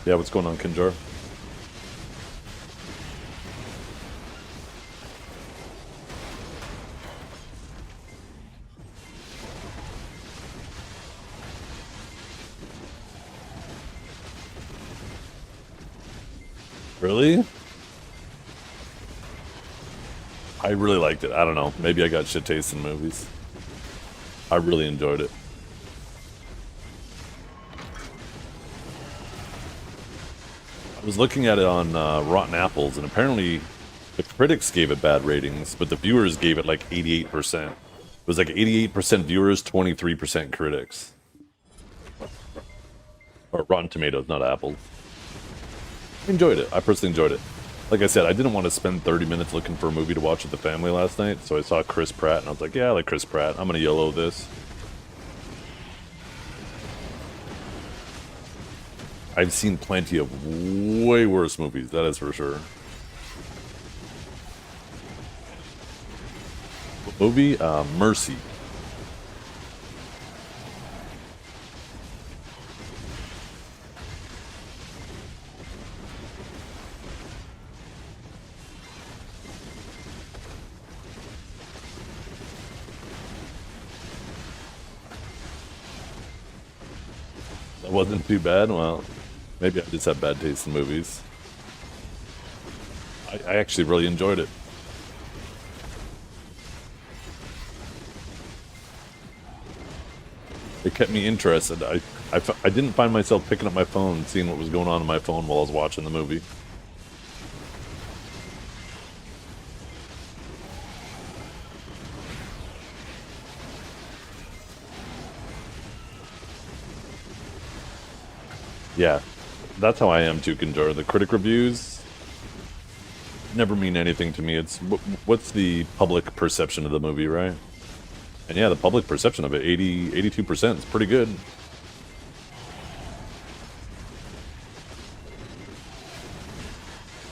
Yeah, what's going on, Kinjar? Really? I really liked it. I don't know. Maybe I got shit taste in movies. I really enjoyed it. I was looking at it on Rotten Apples, and apparently the critics gave it bad ratings, but the viewers gave it like 88%. It was like 88% viewers, 23% critics. Or Rotten Tomatoes, not Apples. I enjoyed it. I personally enjoyed it. Like I said, I didn't want to spend 30 minutes looking for a movie to watch with the family last night, so I saw Chris Pratt, and I was like, yeah, I like Chris Pratt. I'm going to YOLO this. I've seen plenty of way worse movies, that is for sure. What movie? Mercy. That wasn't too bad. Well, maybe I just have bad taste in movies. I actually really enjoyed it. It kept me interested. I didn't find myself picking up my phone, seeing what was going on my phone while I was watching the movie. Yeah, that's how I am too, Kinjar. The critic reviews never mean anything to me. It's what's the public perception of the movie, right? And yeah, the public perception of it, 82% is pretty good.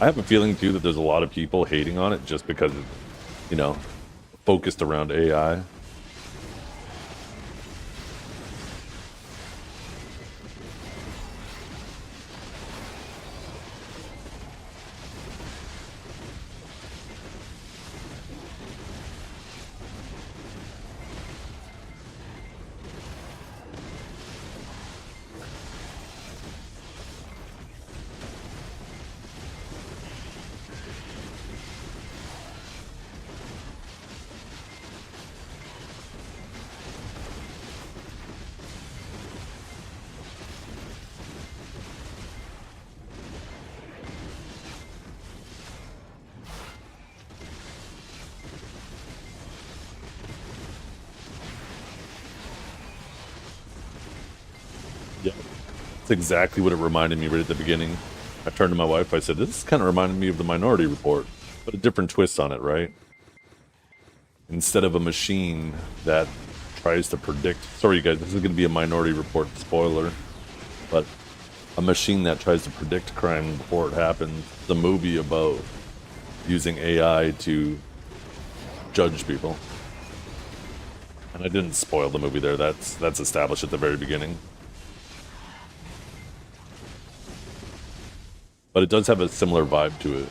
I have a feeling too that there's a lot of people hating on it just because it's, you know, focused around AI. Yeah, that's exactly what it reminded me right at the beginning. I turned to my wife, I said, this kind of reminded me of the Minority Report, but a different twist on it, right? Instead of a machine that tries to predict, sorry you guys, this is going to be a Minority Report spoiler, but a machine that tries to predict crime before it happens. The movie about using AI to judge people. And I didn't spoil the movie there, that's established at the very beginning. But it does have a similar vibe to it.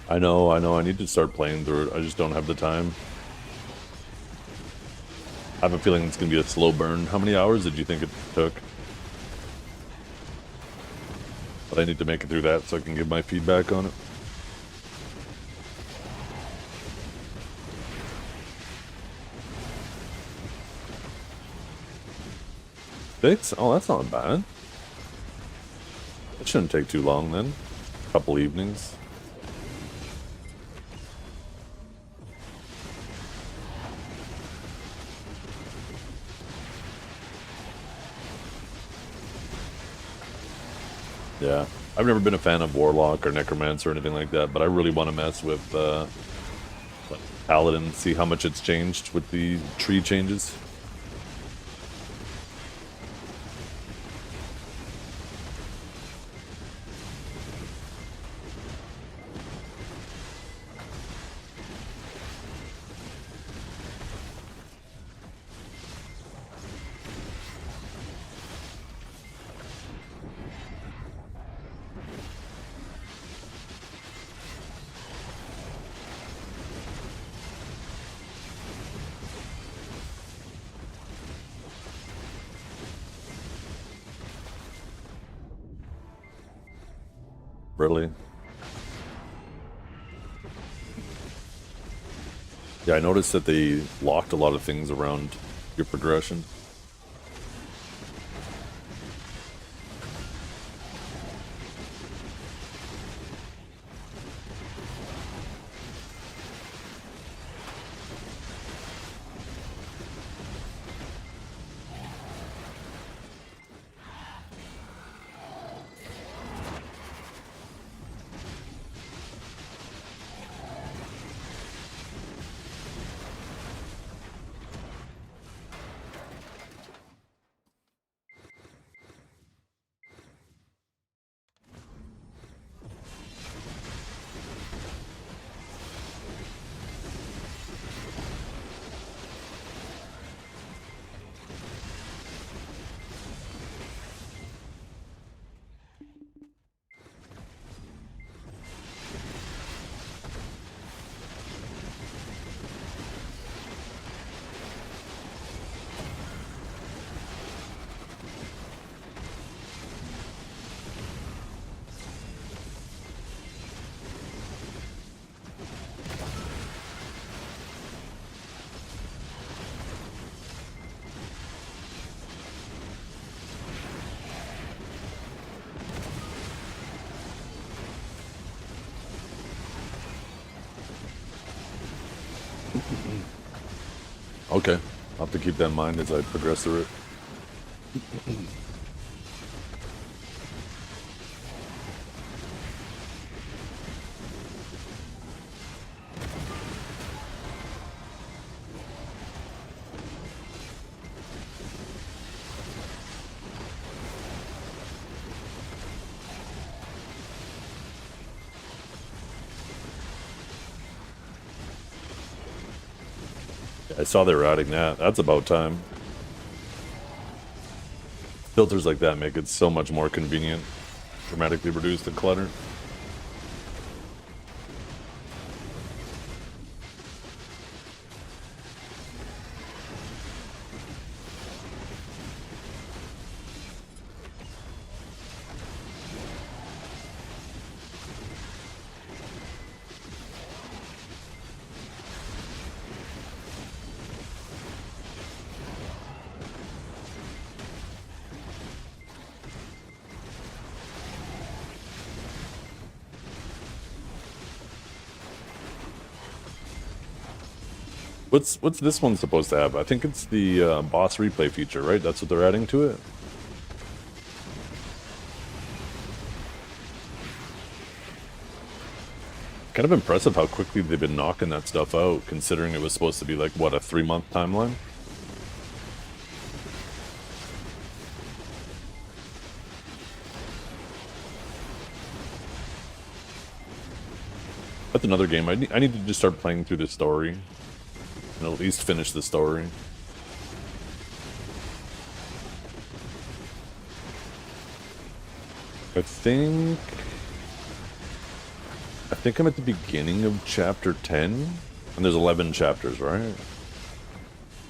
I know, I need to start playing through it. I just don't have the time. I have a feeling it's going to be a slow burn. How many hours did you think it took? But I need to make it through that so I can give my feedback on it. Six? Oh, that's not bad. That shouldn't take too long then. A couple evenings. Yeah, I've never been a fan of Warlock or Necromancer or anything like that, but I really want to mess with like Paladin, see how much it's changed with the tree changes. Really? Yeah, I noticed that they locked a lot of things around your progression. Okay, I'll have to keep that in mind as I progress through it. I saw they were adding that. That's about time. Filters like that make it so much more convenient. Dramatically reduce the clutter. What's this one supposed to have? I think it's the boss replay feature, right? That's what they're adding to it. Kind of impressive how quickly they've been knocking that stuff out, considering it was supposed to be like, what, a 3-month timeline? That's another game. I need to just start playing through the story. And at least finish the story. I think I'm at the beginning of chapter 10, and there's 11 chapters, right?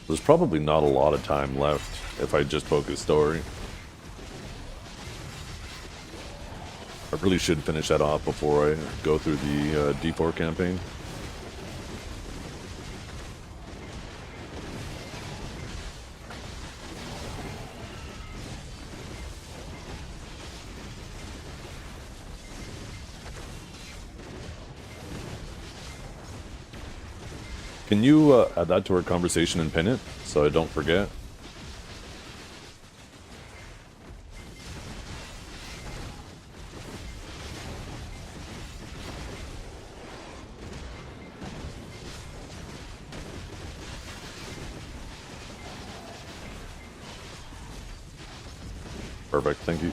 There's probably not a lot of time left if I just focus story. I really should finish that off before I go through the D4 campaign. Can you add that to our conversation and pin it so I don't forget? Perfect. Thank you.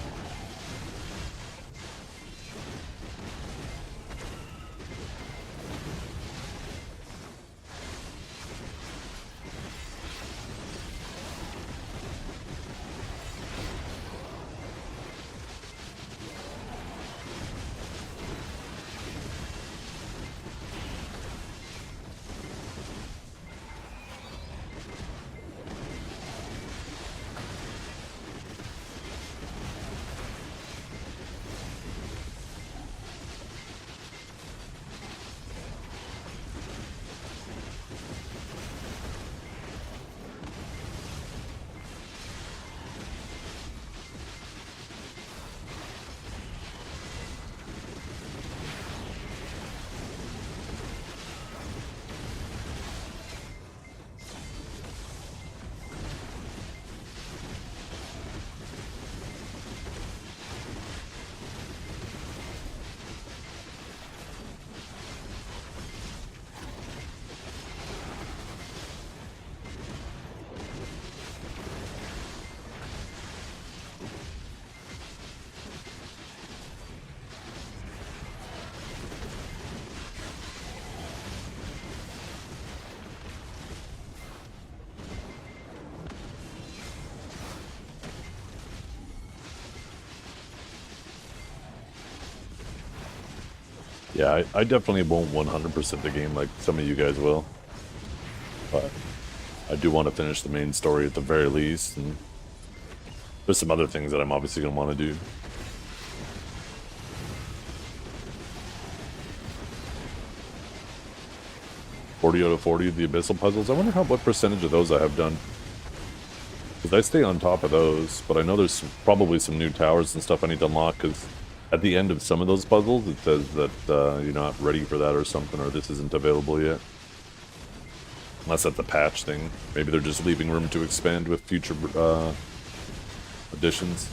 Yeah, I definitely won't 100% the game like some of you guys will. But I do want to finish the main story at the very least, and there's some other things that I'm obviously going to want to do. "40 out of 40 of the Abyssal puzzles." I wonder what percentage of those I have done. Because I stay on top of those, but I know there's probably some new towers and stuff I need to unlock, because at the end of some of those puzzles, it says that you're not ready for that or something, or this isn't available yet. Unless that's a patch thing. Maybe they're just leaving room to expand with future additions.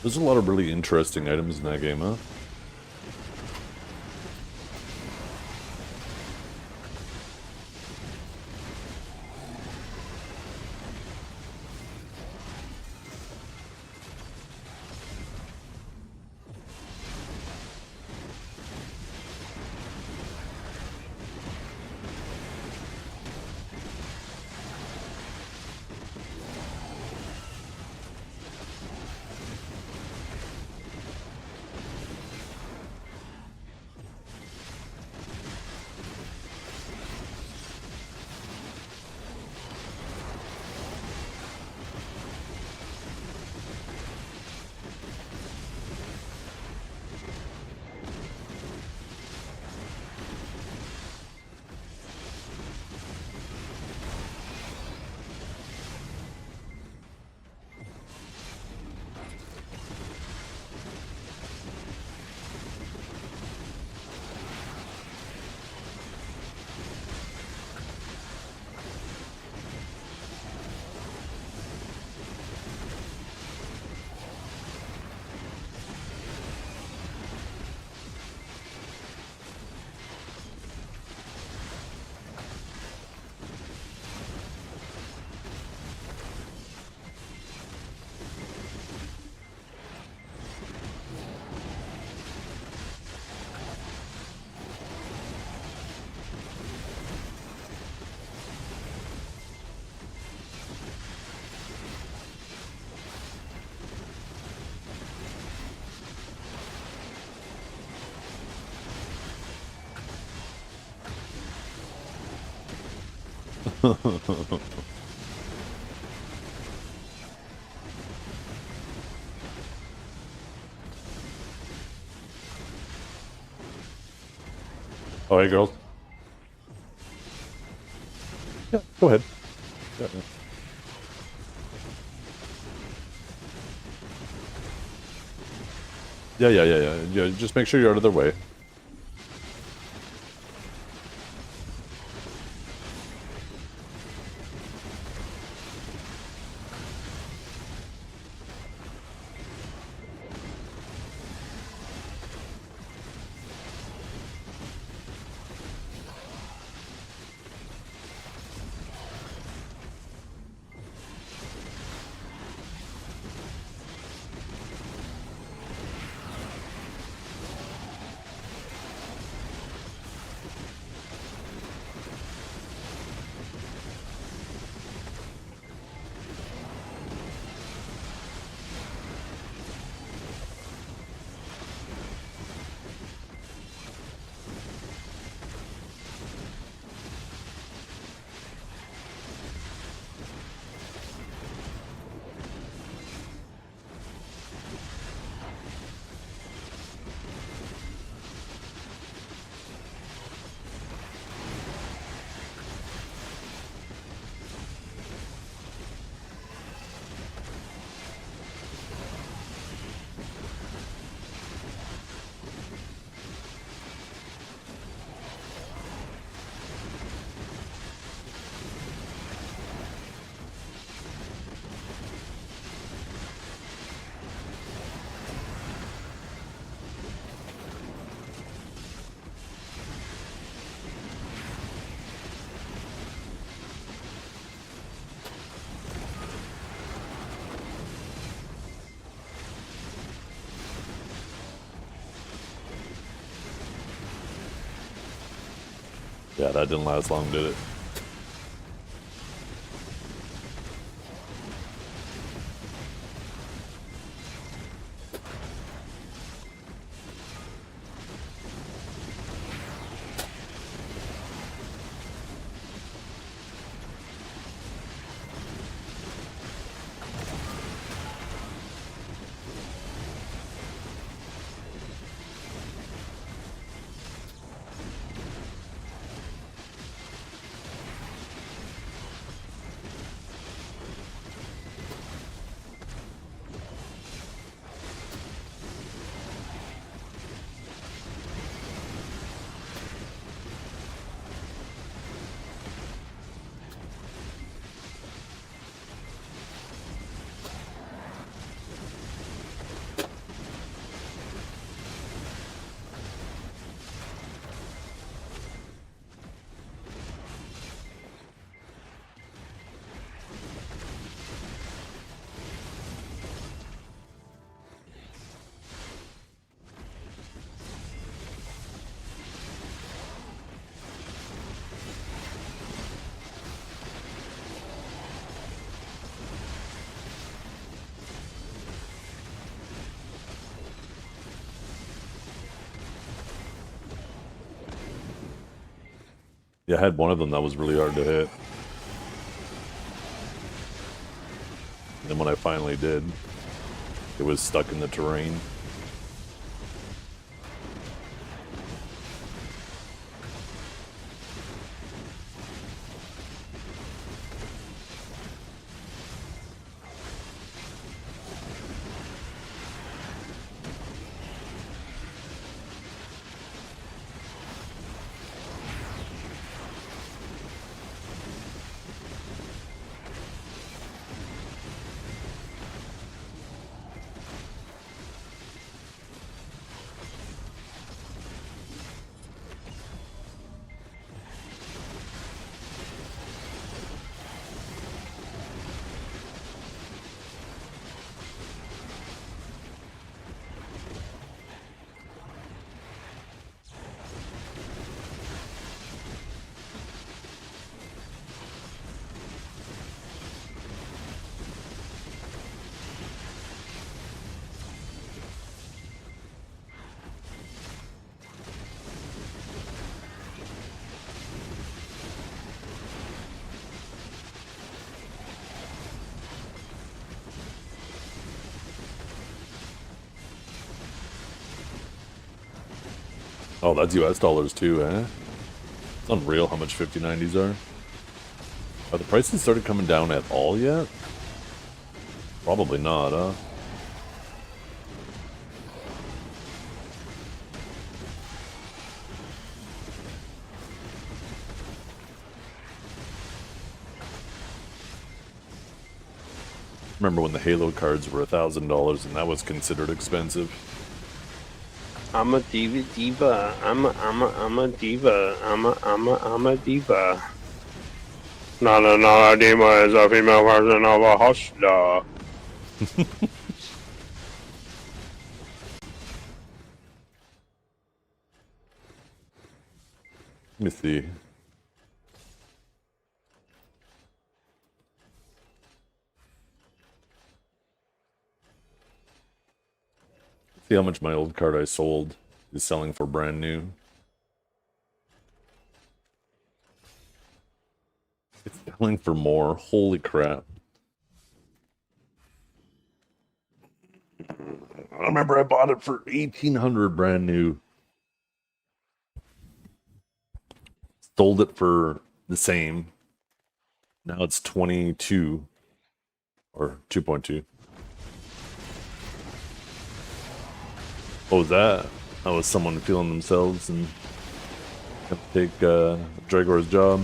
There's a lot of really interesting items in that game, huh? Oh, hey, girls. Yeah, go ahead. Yeah, yeah. Yeah, just make sure you're out of their way. Yeah, that didn't last long, did it? Yeah, I had one of them that was really hard to hit. And then when I finally did, it was stuck in the terrain. Oh, that's US dollars too, eh? It's unreal how much 5090s are. Are the prices started coming down at all yet? Probably not, huh? Remember when the Halo cards were $1,000 and that was considered expensive? I'm a diva. I'm a diva. I'm a diva. Not a diva is a female version of a hustler. Let me see. See how much my old card I sold is selling for brand new. It's selling for more. Holy crap. I remember I bought it for $1,800 brand new. Sold it for the same. Now it's 22 or 2.2. What was that? That was someone feeling themselves and gonna take Dragor's job.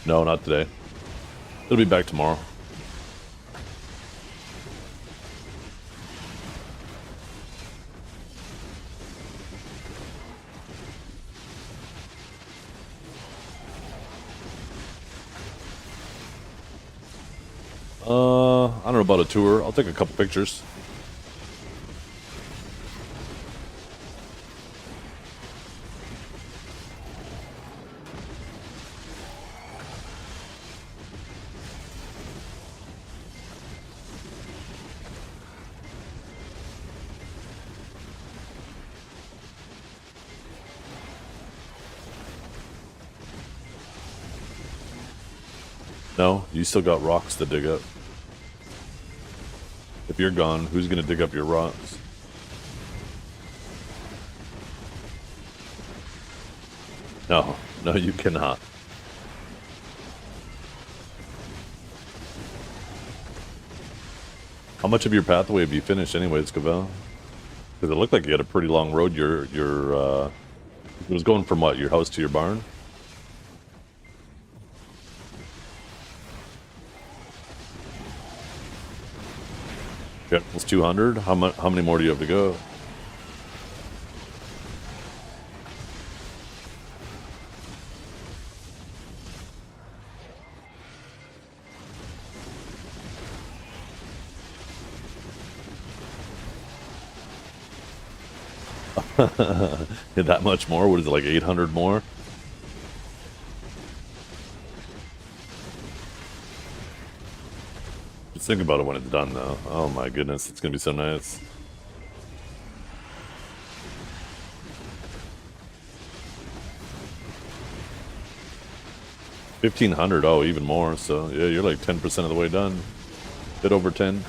No, not today. It'll be back tomorrow. I don't know about a tour. I'll take a couple pictures. No, you still got rocks to dig up. If you're gone, who's gonna dig up your rocks? No, no, you cannot. How much of your pathway have you finished anyways, Cavell? Because it looked like you had a pretty long road. It was going from what, your house to your barn? Yeah, it's 200. How many more do you have to go? That much more? What is it, like 800 more? Just think about it when it's done, though. Oh my goodness, it's gonna be so nice. $1,500. Oh, even more. So yeah, you're like 10% of the way done. Bit over 10.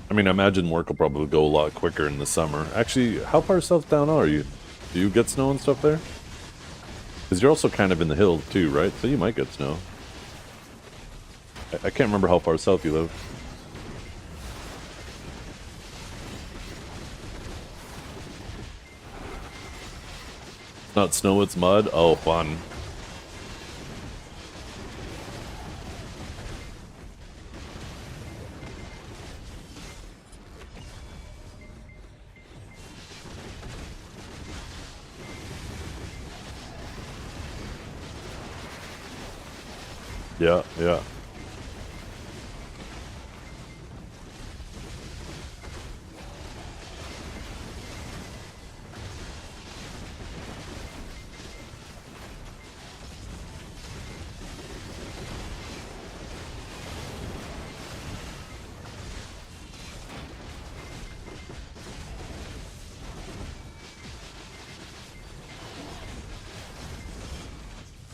I mean, I imagine work will probably go a lot quicker in the summer. Actually, how far south down are you? Do you get snow and stuff there? Because you're also kind of in the hills too, right? So you might get snow. I can't remember how far south you live. It's not snow, it's mud. Oh, fun. Yeah, yeah.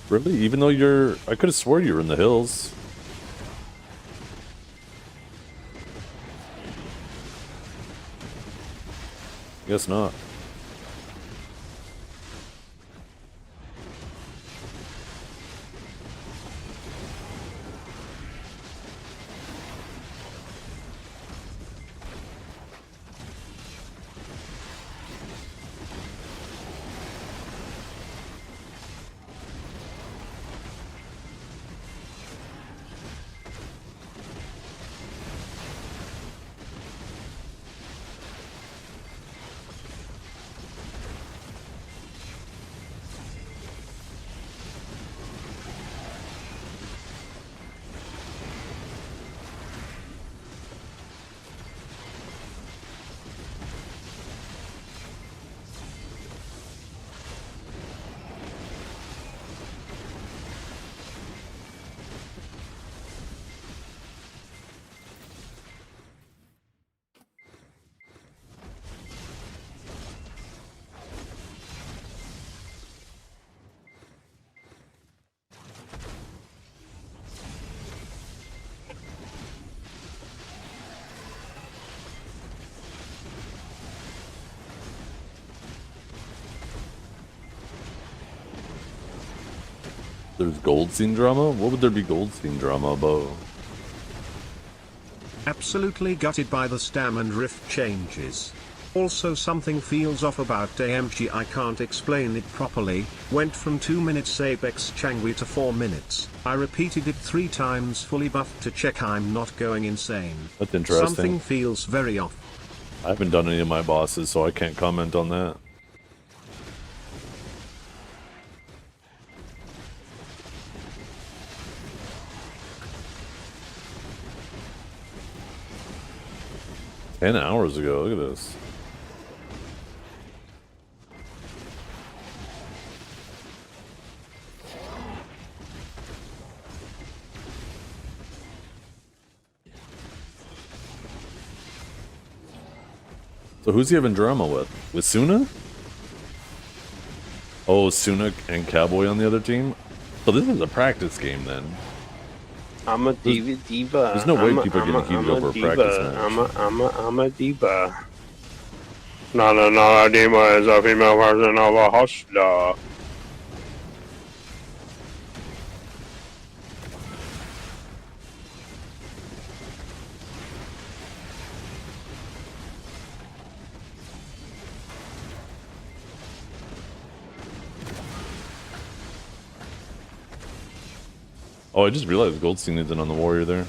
Really? Even though I could have swore you were in the hills. Guess not. There's Goldstein drama? What would there be Goldstein drama about? Absolutely gutted by the stam and rift changes. Also something feels off about AMG, I can't explain it properly, went from 2 minutes Apex Changui to 4 minutes. I repeated it 3 times fully buffed to check I'm not going insane. That's interesting. Something feels very off. I haven't done any of my bosses, so I can't comment on that. Ten hours ago, look at this. So who's he having drama with? With Suna? Oh, Suna and Cowboy on the other team? So this is a practice game then. I'm a diva. There's no way people are getting heated over a practice match. I'm a diva. Not a diva is a female version of a hustler. Oh, I just realized Goldstein isn't on the warrior there.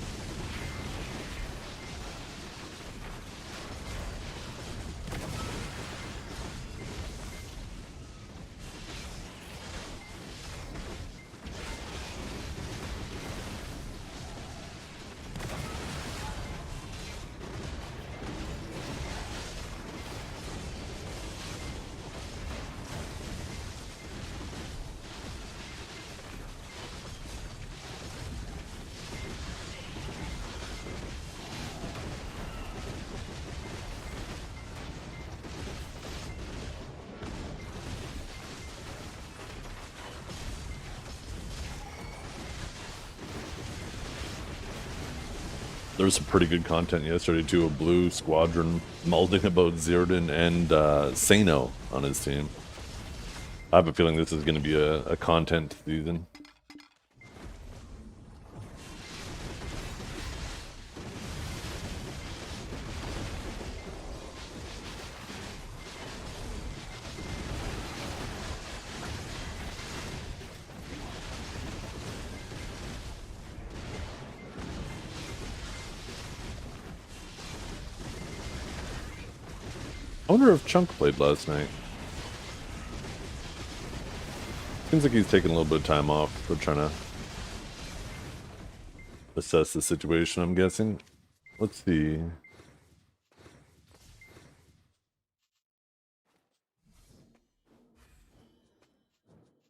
There was some pretty good content yesterday too. A Blue Squadron molding about Zirdan and Sano on his team. I have a feeling this is going to be a content season. I wonder if Chunk played last night. Seems like he's taking a little bit of time off for trying to assess the situation, I'm guessing. Let's see.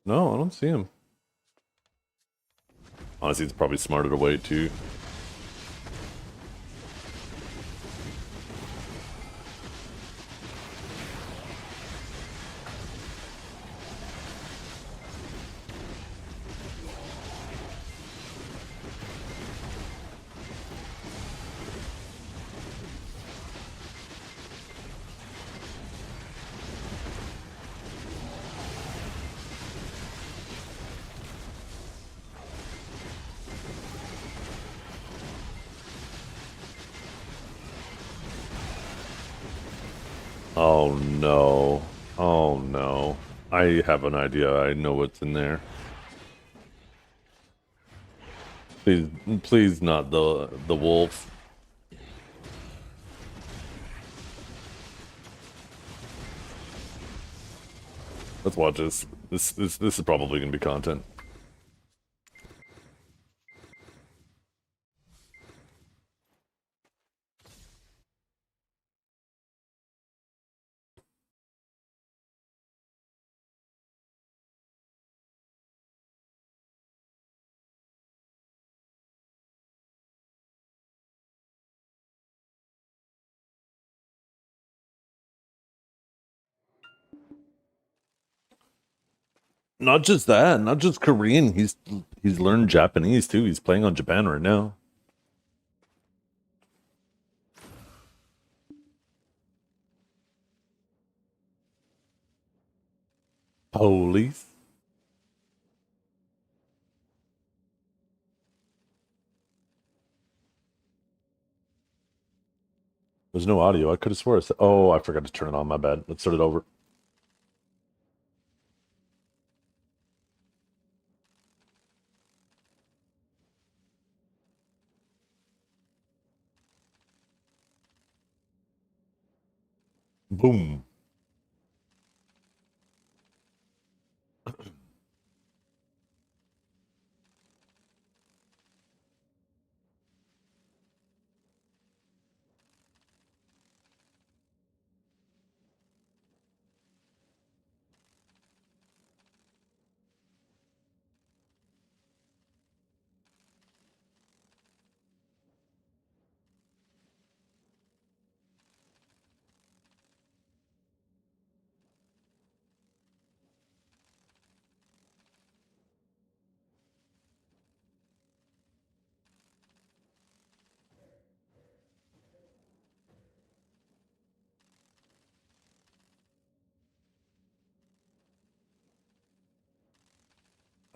No, I don't see him. Honestly, it's probably smarter to wait too. Oh no. Oh no. I have an idea. I know what's in there. Please, please not the wolf. Let's watch this. This is probably gonna be content. Not just that, not just Korean. He's learned Japanese too. He's playing on Japan right now. Police. There's no audio. I could have swore I said, oh, I forgot to turn it on. My bad. Let's start it over. Boom.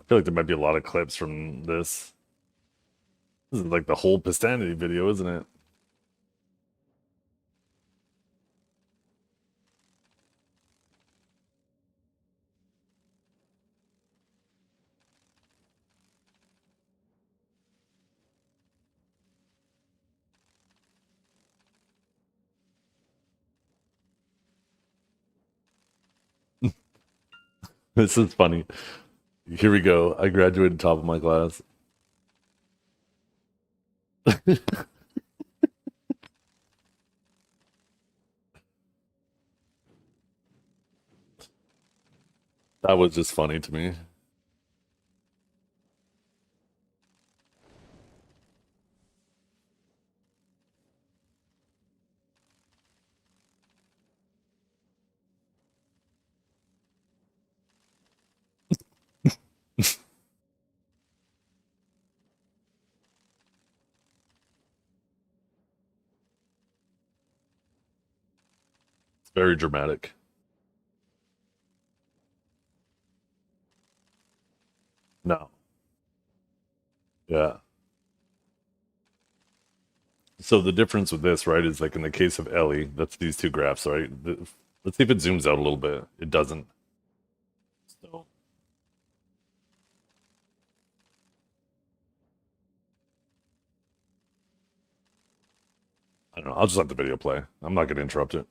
I feel like there might be a lot of clips from this. This is like the whole Pistanity video, isn't it? This is funny. Here we go. I graduated top of my class. That was just funny to me. It's very dramatic. No. Yeah. So the difference with this, right, is like in the case of Ellie, that's these two graphs, right? Let's see if it zooms out a little bit. It doesn't. So I don't know. I'll just let the video play. I'm not going to interrupt it.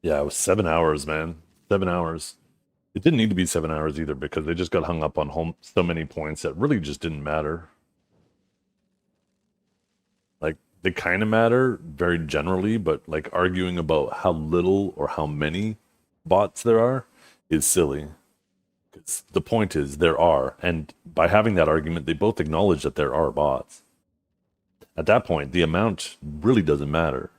Yeah, it was 7 hours, man. 7 hours. It didn't need to be 7 hours either because they just got hung up on so many points that really just didn't matter. Like they kind of matter very generally, but like arguing about how little or how many bots there are is silly. Because the point is there are, and by having that argument, they both acknowledge that there are bots. At that point, the amount really doesn't matter.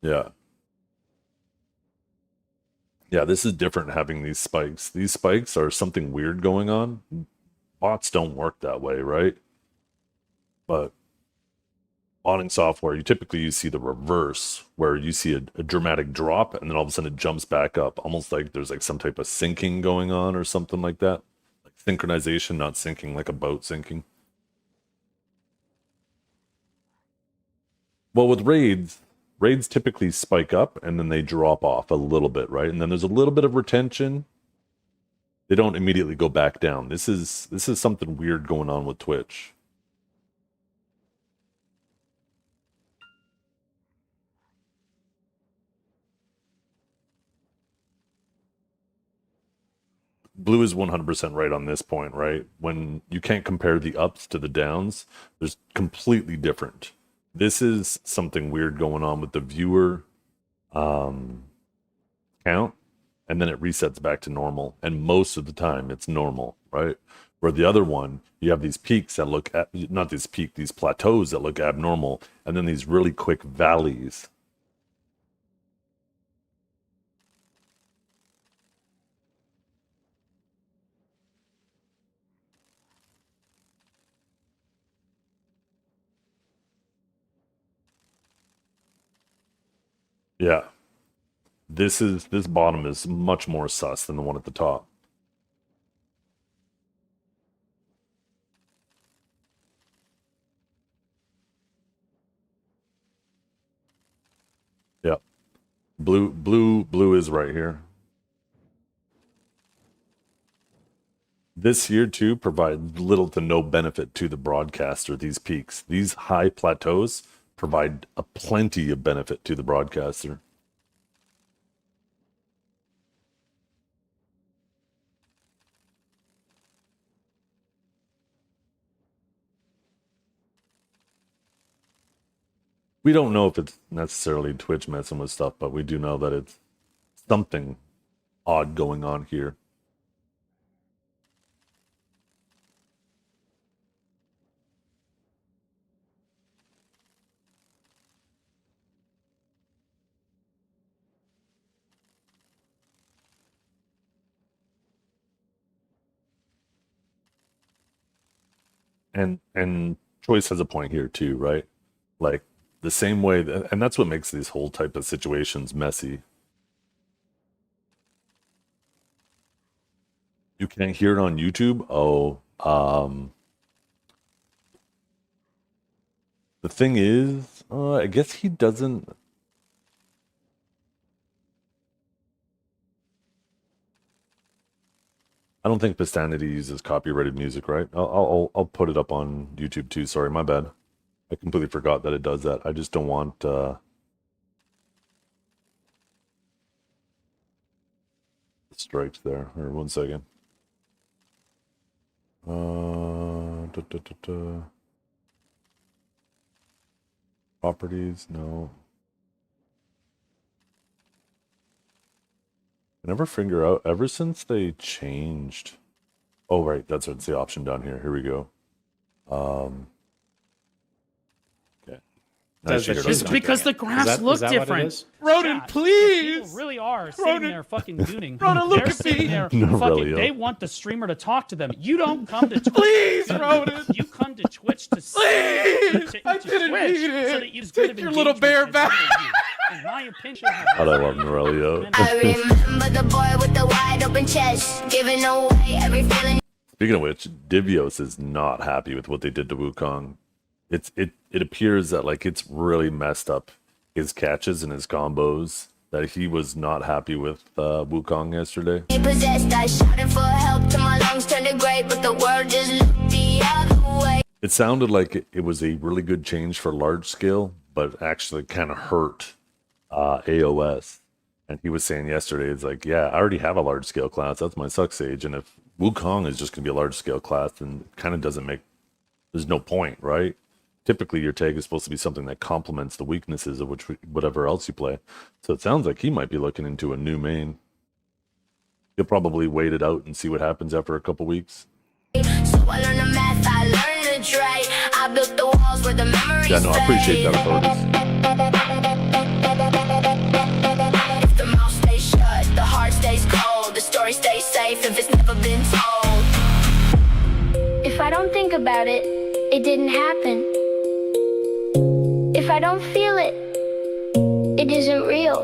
Yeah. Yeah, this is different having these spikes. These spikes are something weird going on. Bots don't work that way, right? But botting software, you see the reverse, where you see a dramatic drop and then all of a sudden it jumps back up, almost like there's like some type of syncing going on or something like that. Like synchronization, not syncing, like a boat sinking. Well, with raids typically spike up and then they drop off a little bit, right? And then there's a little bit of retention. They don't immediately go back down. This is something weird going on with Twitch. Blue is 100% right on this point, right? When you can't compare the ups to the downs, there's completely different. This is something weird going on with the viewer count, and then it resets back to normal. And most of the time, it's normal, right? Where the other one, you have these peaks that look at, not this peak, these plateaus that look abnormal, and then these really quick valleys. Yeah. This bottom is much more sus than the one at the top. Yeah. Blue is right here. This here too provides little to no benefit to the broadcaster, these peaks. These high plateaus provide a plenty of benefit to the broadcaster. We don't know if it's necessarily Twitch messing with stuff, but we do know that it's something odd going on here. And Choice has a point here too, right? Like the same way that, and that's what makes these whole type of situations messy. You can't hear it on YouTube. Oh, the thing is, I guess he doesn't. I don't think Pistanity uses copyrighted music, right? I'll put it up on YouTube too. Sorry, my bad. I completely forgot that it does that. I just don't want strikes there. Or 1 second. Properties, no. I never figure out ever since they changed. Oh right, that's what's the option down here. Here we go. Okay. It's because the graphs look different. Ronan, please! People really are sitting there fucking gooning. Ronan, look They're at sitting me! there No, fucking, really, they want the streamer to talk to them. You don't come to Twitch. Please, Ronan! You come to Twitch to Please! I didn't Twitch mean it! so that you Take your little bear back! In my opinion, God, I love Norelio. I remember the boy with the wide open chest, giving away every feeling. Speaking of which, Divios is not happy with what they did to Wukong. It appears that like it's really messed up his catches and his combos. That he was not happy with Wukong yesterday. Possessed, I shouted for help till my lungs turned to gray, but the world just looked the other way. It sounded like it was a really good change for large scale, but actually kind of hurt AOS. And he was saying yesterday, it's like, yeah, I already have a large scale class. That's my Suck Sage. And if Wukong is just going to be a large scale class, then it kind of doesn't make, there's no point, right? Typically, your tag is supposed to be something that complements the weaknesses of whatever else you play. So it sounds like he might be looking into a new main. He'll probably wait it out and see what happens after a couple weeks. So I learned the math, I learned the trade. I built the walls where the memories Yeah, no, I appreciate that, Authorities. If the mouth stays shut, the heart stays cold. The story stays safe if it's never been told. If I don't think about it, it didn't happen. If I don't feel it, it isn't real.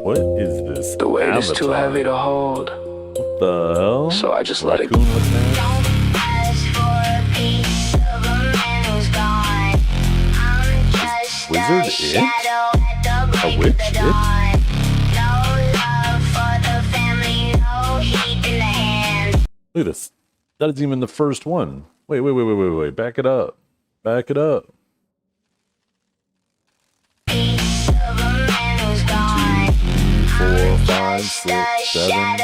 What is this? The weight is too avatar? heavy to hold, What the hell? so I just let it Raccoon looking at? Don't ask for a piece of a man who's gone. I'm just Wizard a it? shadow at the break witch of the it? dawn. No love for the family, no heat in the hand. Look at this. That isn't even the first one. Wait. Back it up. Back it up. Piece of a man who's gone. 2, 3, 4, 5, 6, 7.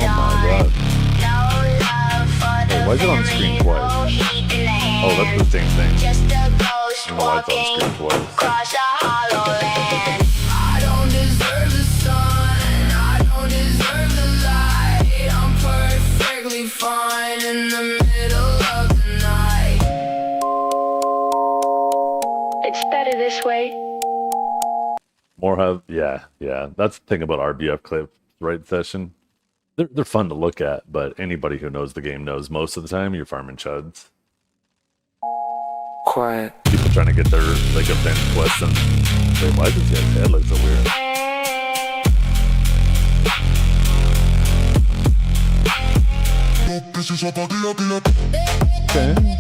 Oh my god. Why is it on screen twice? Oh, that's the same thing. I don't know why it's on screen twice. Across a hollow land. I don't deserve the sun. I don't deserve the light. I'm perfectly fine. in the middle of the night. It's better this way. More have, yeah. That's the thing about RBF clips, right? Session. They're fun to look at, but anybody who knows the game knows most of the time you're farming chuds. Quiet. People trying to get their like event quests and wait, why does his head look so weird? Okay.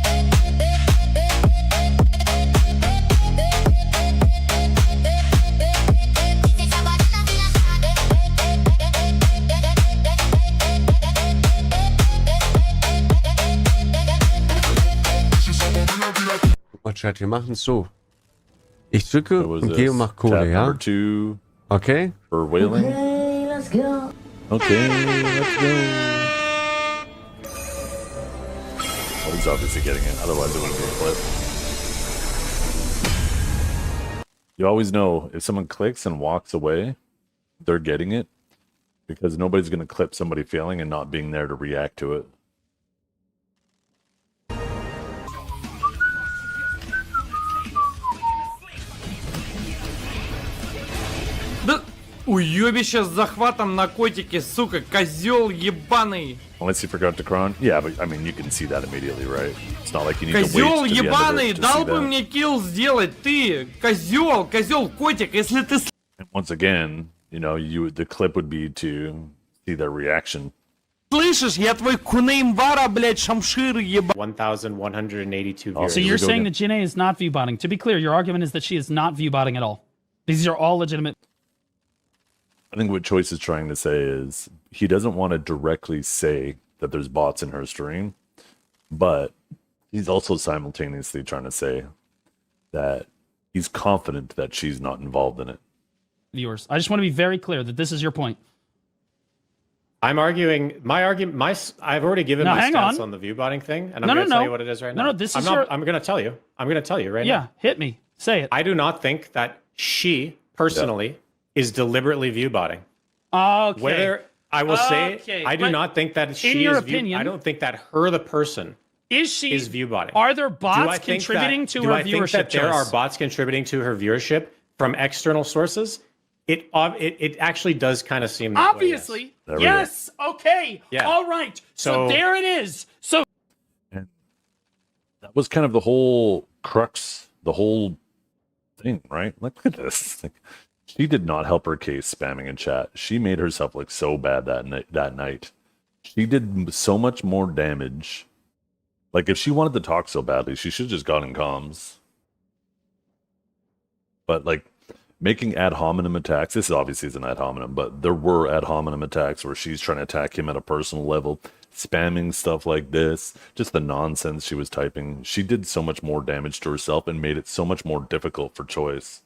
Oh, Chat, wir machen es so. Ich drücke What was und gehe und this? mach Kohle, Tab ja? number 2 Okay? for whaling. Hey, let's go. Okay, let's go. Well, he's obviously getting it, otherwise it wouldn't be a clip. You always know if someone clicks and walks away, they're getting it, because nobody's going to clip somebody failing and not being there to react to it. Да уебище с захватом на котике, сука, козел ебаный. Unless you forgot to cron. Yeah, but I mean, you can see that immediately, right? It's not like you need to Козел wait to the end of ебаный, it to дал see бы that. мне килл сделать, ты, козел, котик, если ты And once again, you know, the clip would be to see their reaction. слышишь, я твой кунеймвара, блядь, шамшир ебаный. 1,182 Oh, viewers. So Here you're we go saying again. that Janae is not view botting. To be clear, your argument is that she is not view botting at all. These are all legitimate. I think what Choice is trying to say is he doesn't want to directly say that there's bots in her stream, but he's also simultaneously trying to say that he's confident that she's not involved in it. Viewers, I just want to be very clear that this is your point. I'm arguing my argument. I've already given Now, my hang stance on. on the view botting thing, and No, I'm going to no, tell no. you what it is right No, now. no, this I'm is not. your- I'm going to tell you. I'm going to tell you right Yeah, now. hit me. Say it. I do not think that she personally is deliberately view botting. Okay. Whether I will Okay, say, I do but not think that she your is. opinion- I don't think that her, the person, is she is view botting. Are there Do I bots think contributing that, to do her I think viewership? that there Choice? are bots contributing to her viewership from external sources? It actually does kind of seem that way, yes. Obviously. There we Yes. Okay. Yeah. All right. So So- there it is. So That was kind of the whole crux, the whole thing, right? Like, look at this. Like, she did not help her case spamming in chat. She made herself look so bad that night. She did so much more damage. Like, if she wanted to talk so badly, she should have just gotten comms. But, like, making ad hominem attacks, this obviously is an ad hominem, but there were ad hominem attacks where she's trying to attack him at a personal level, spamming stuff like this, just the nonsense she was typing. She did so much more damage to herself and made it so much more difficult for Choice.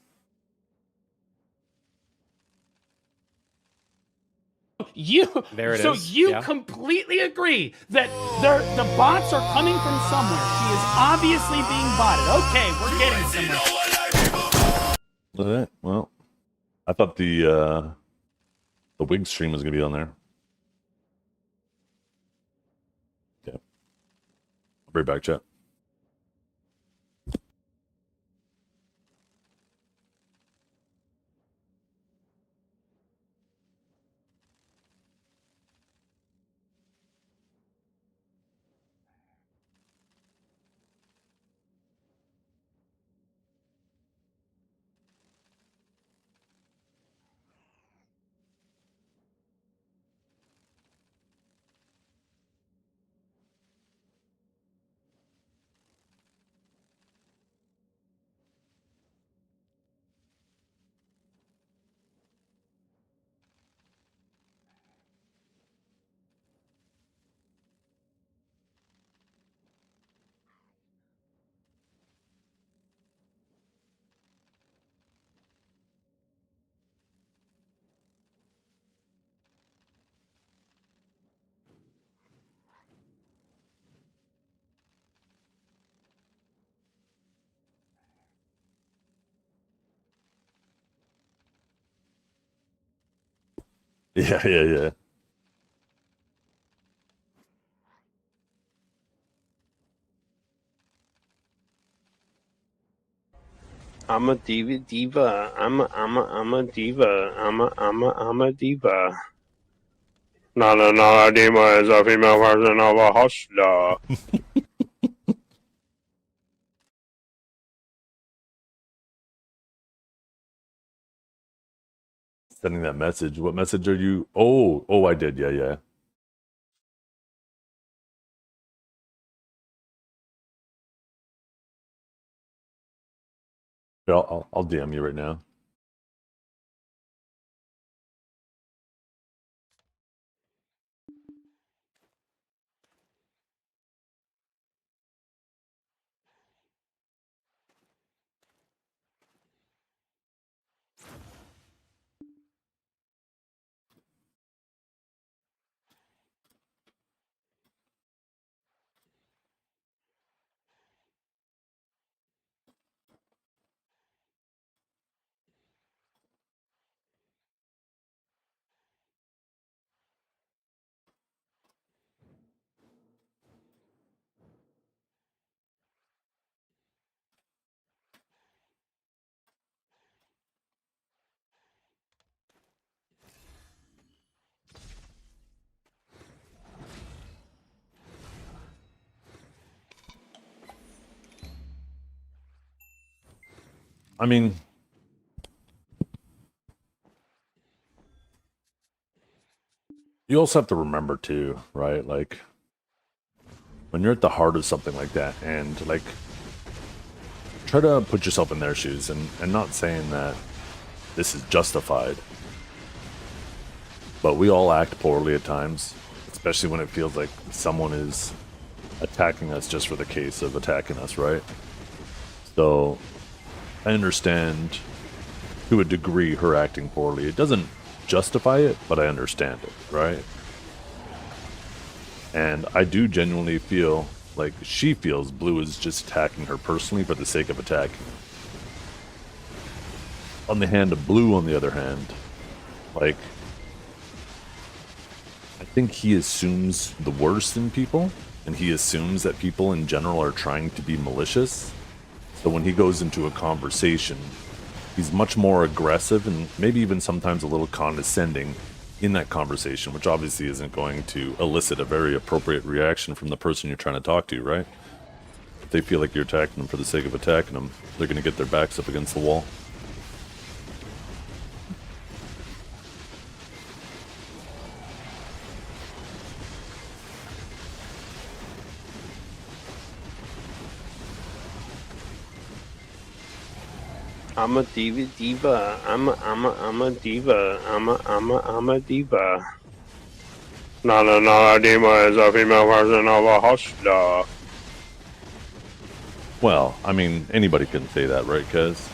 There it so is, you yeah. completely agree that the bots are coming from somewhere. She is obviously being botted. Okay, we're getting somewhere. Okay, well, I thought the wig stream was gonna be on there. Okay, I'll be right back, chat. Yeah. I'm a diva. I'm a diva. I'm a diva. Not a diva is a female version of a hustler. Sending that message. What message are you? Oh, I did. Yeah. Yeah, I'll DM you right now. I mean, you also have to remember too, right? Like when you're at the heart of something like that, and like try to put yourself in their shoes, and not saying that this is justified, but we all act poorly at times, especially when it feels like someone is attacking us just for the case of attacking us, right? So I understand to a degree her acting poorly. It doesn't justify it, but I understand it, right? And I do genuinely feel like she feels Blue is just attacking her personally for the sake of attacking. On the hand of Blue, on the other hand, like, I think he assumes the worst in people, and he assumes that people in general are trying to be malicious. So when he goes into a conversation, he's much more aggressive and maybe even sometimes a little condescending in that conversation, which obviously isn't going to elicit a very appropriate reaction from the person you're trying to talk to, right? If they feel like you're attacking them for the sake of attacking them, they're going to get their backs up against the wall. I'm a diva. I'm a diva. I'm a diva. Not a diva is a female version of a hustler. Well, I mean, anybody can say that, right? Because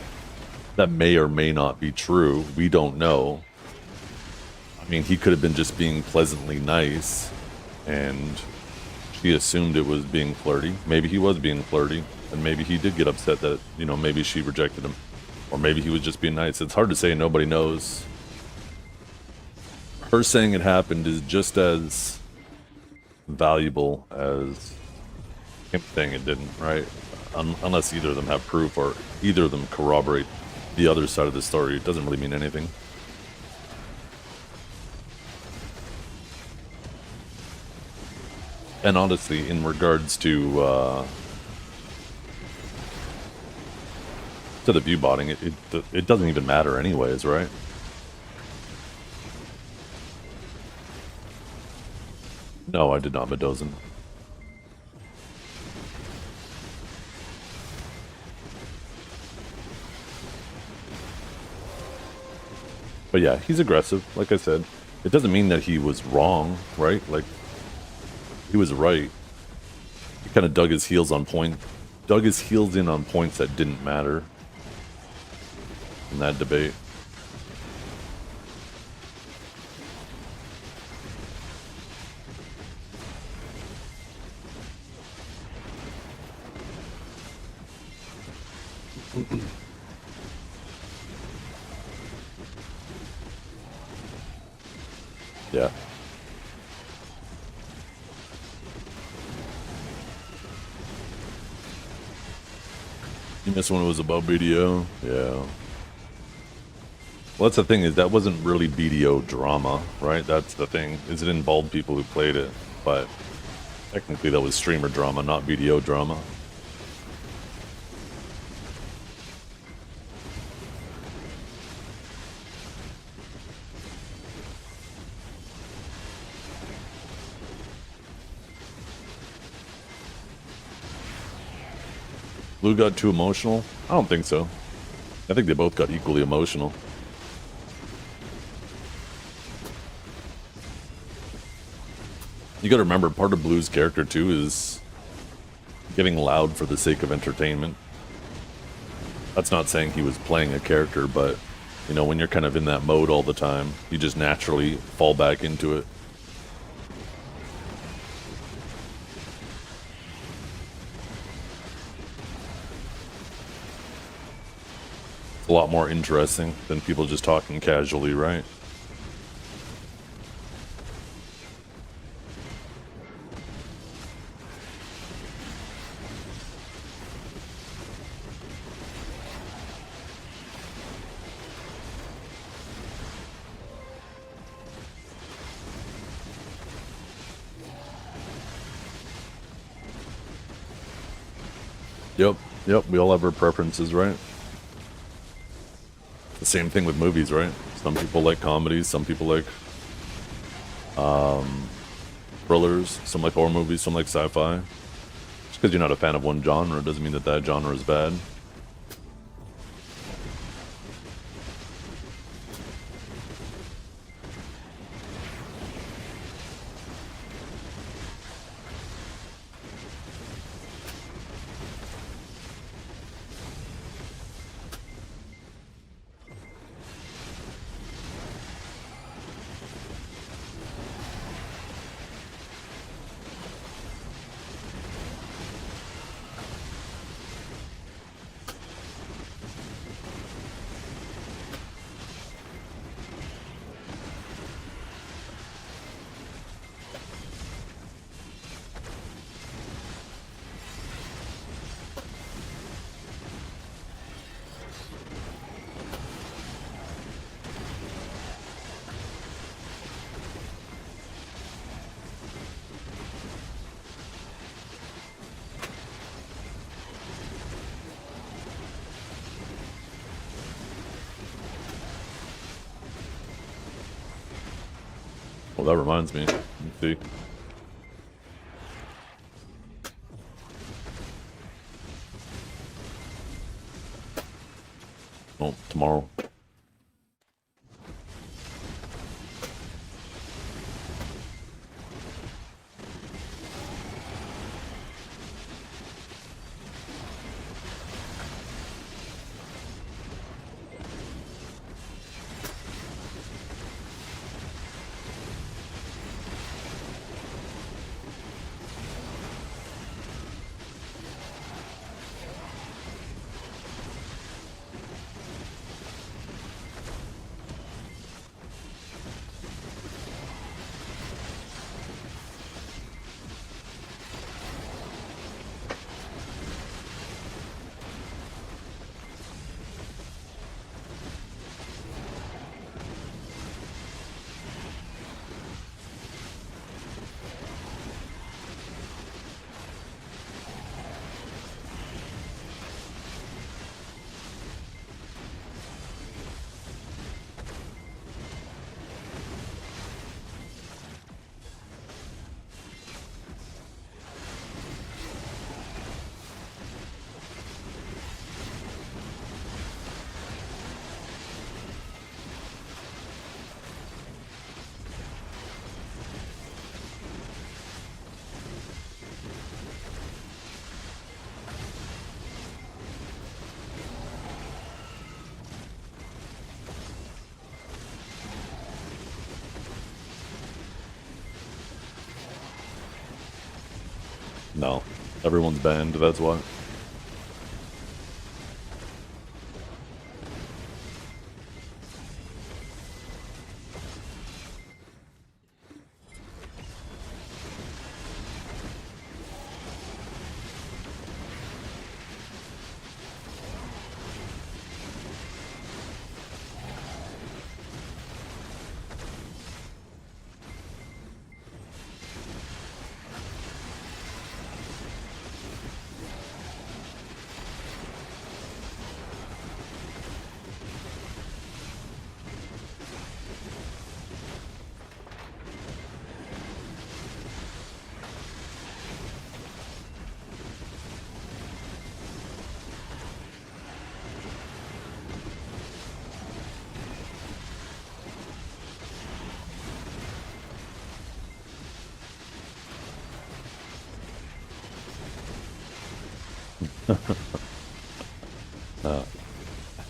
that may or may not be true. We don't know. I mean, he could have been just being pleasantly nice, and she assumed it was being flirty. Maybe he was being flirty, and maybe he did get upset that, you know, maybe she rejected him. Or maybe he was just being nice. It's hard to say. Nobody knows. Her saying it happened is just as valuable as him saying it didn't, right? Unless either of them have proof or either of them corroborate the other side of the story. It doesn't really mean anything. And honestly, in regards to the view botting, it doesn't even matter anyways, right? No, I did not Medozen. But yeah, he's aggressive, like I said. It doesn't mean that he was wrong, right? Like, he was right. He kind of dug his heels in on points that didn't matter in that debate. Yeah. You missed when it was about BDO? Yeah. Well, that's the thing, is that wasn't really BDO drama, right? That's the thing, is it involved people who played it, but technically that was streamer drama, not BDO drama. Blue got too emotional? I don't think so. I think they both got equally emotional. You gotta remember, part of Blue's character too is getting loud for the sake of entertainment. That's not saying he was playing a character, but, you know, when you're kind of in that mode all the time, you just naturally fall back into it. A lot more interesting than people just talking casually, right? Yep, we all have our preferences, right? The same thing with movies, right? Some people like comedies, some people like thrillers, some like horror movies, some like sci-fi. Just because you're not a fan of one genre doesn't mean that that genre is bad. Well, that reminds me. Let me see. Oh, tomorrow. No, everyone's banned, that's why.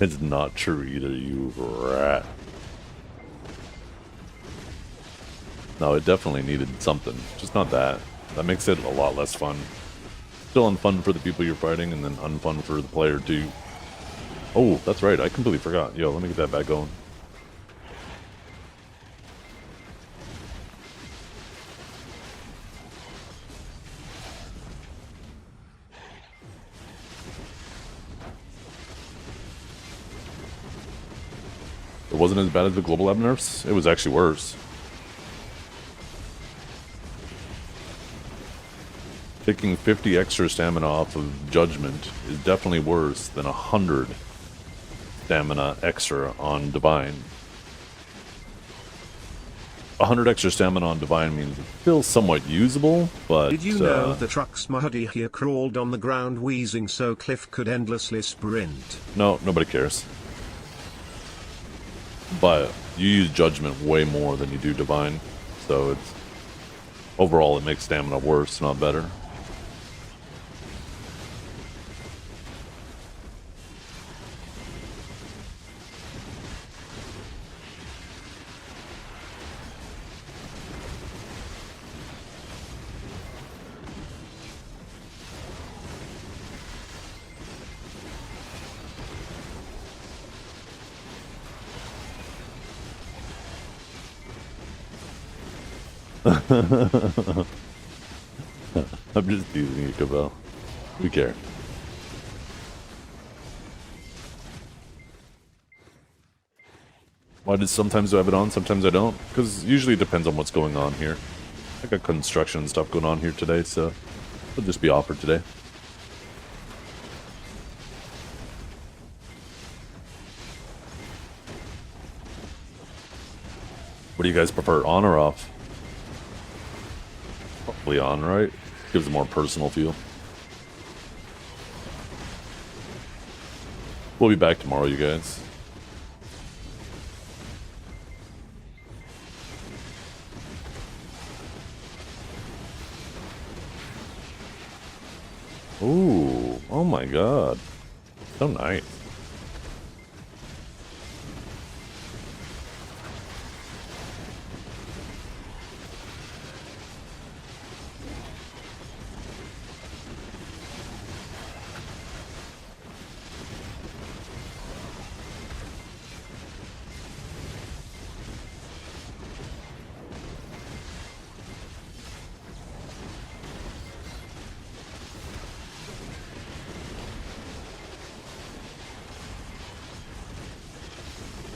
It's not true either, you rat. No, it definitely needed something. Just not that. That makes it a lot less fun. Still unfun for the people you're fighting, and then unfun for the player too. Oh, that's right. I completely forgot. Yo, let me get that back going. It wasn't as bad as the global lab nerfs. It was actually worse. Taking 50 extra stamina off of Judgment is definitely worse than 100 stamina extra on Divine. 100 extra stamina on Divine means it's still somewhat usable, but... Did you know the truck's Mahdi here crawled on the ground wheezing so Cliff could endlessly sprint? No, nobody cares. But you use Judgment way more than you do Divine, so it's... Overall, it makes stamina worse, not better. I'm just teasing you, Cabell. We care. Why does sometimes I have it on, sometimes I don't? Because usually it depends on what's going on here. I got construction and stuff going on here today, so it'll just be offered today. What do you guys prefer, on or off? Probably on, right? Gives a more personal feel. We'll be back tomorrow, you guys. Ooh, oh my god. So nice.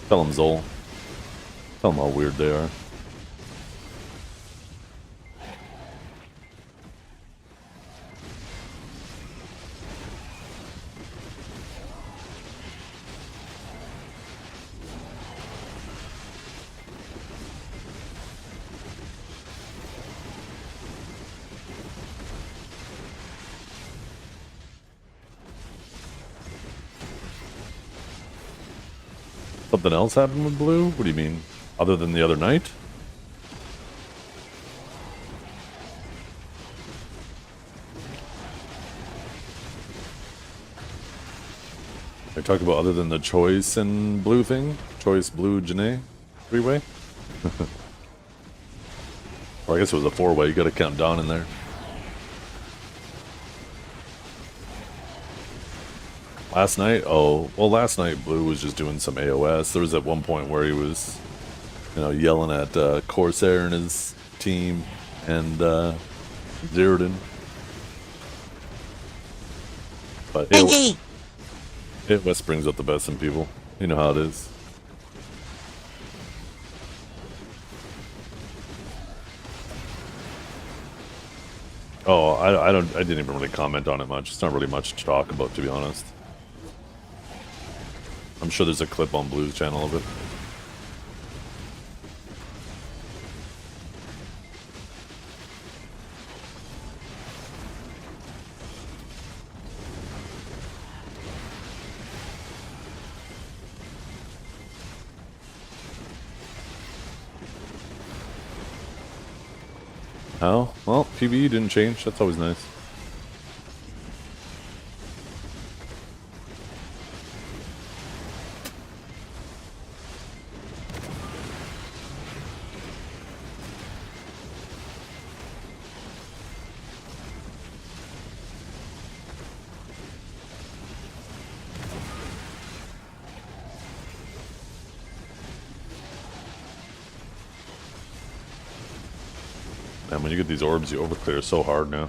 Tell them, Zol. Tell them how weird they are. Something else happened with Blue? What do you mean? Other than the other night? Are you talking about other than the Choice and Blue thing? Choice, Blue, Janae? Three-way? Or I guess it was a four-way. You gotta count Dawn in there. Last night? Oh, well, last night Blue was just doing some AOS. There was at one point where he was, you know, yelling at Corsair and his team and Zeratin. But AOS brings out the best in people. You know how it is. Oh, I didn't even really comment on it much. It's not really much to talk about, to be honest. I'm sure there's a clip on Blue's channel of it. How? Well, PvE didn't change. That's always nice. And when you get these orbs, you overclear so hard now.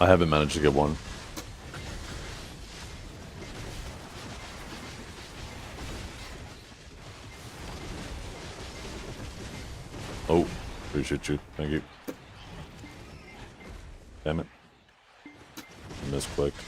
I haven't managed to get one. Oh, appreciate you. Thank you. Damn it. I misclicked.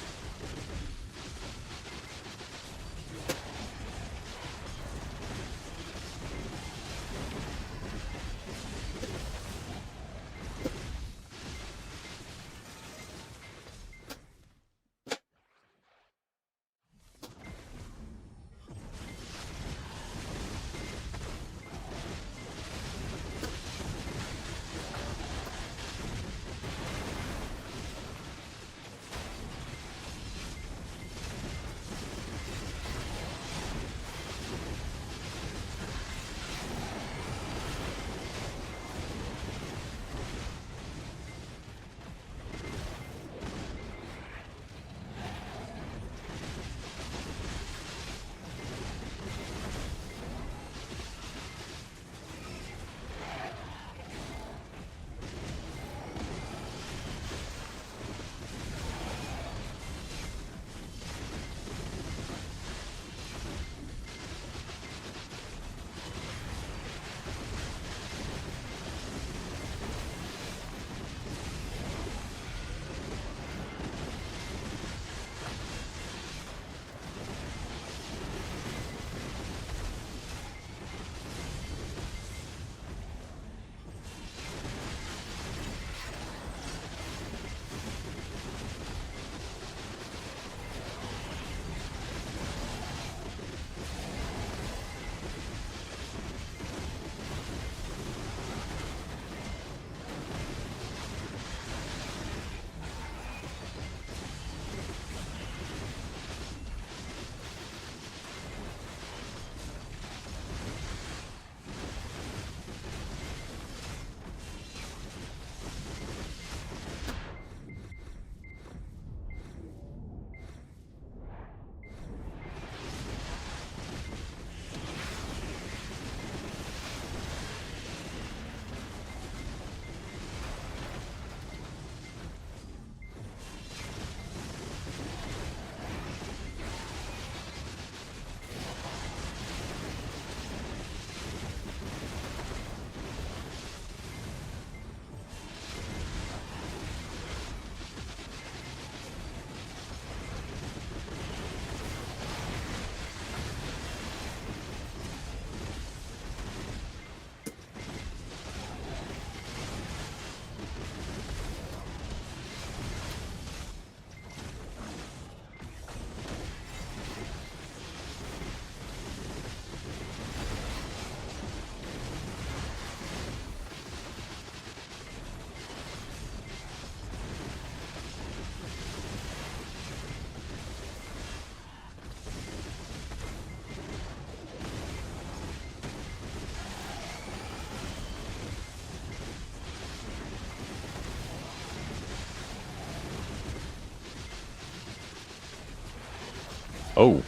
Oh,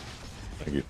thank you.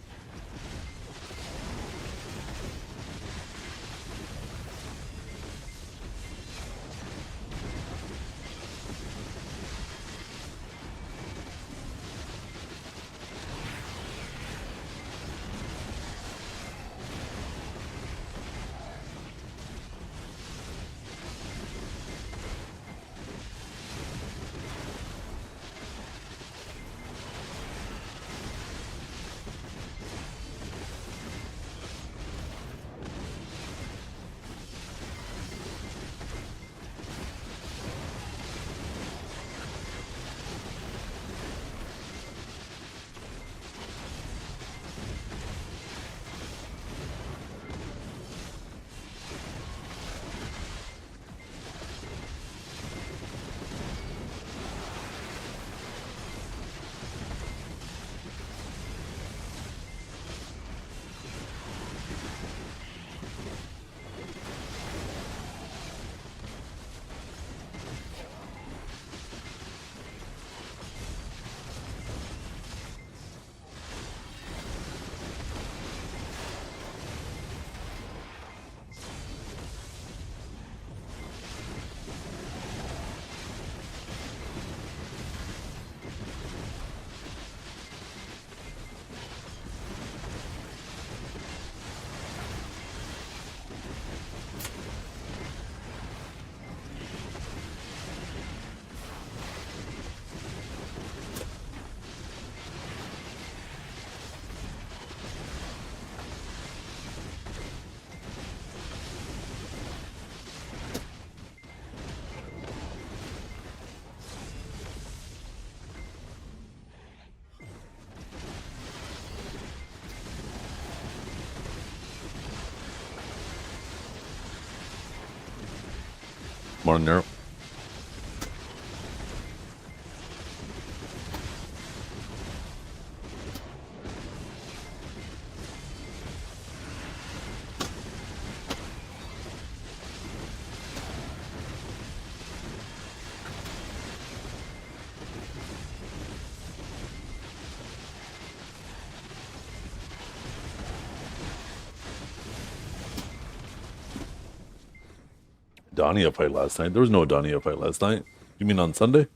Morning, Nero. Dania fight last night. There was no Dania fight last night. You mean on Sunday?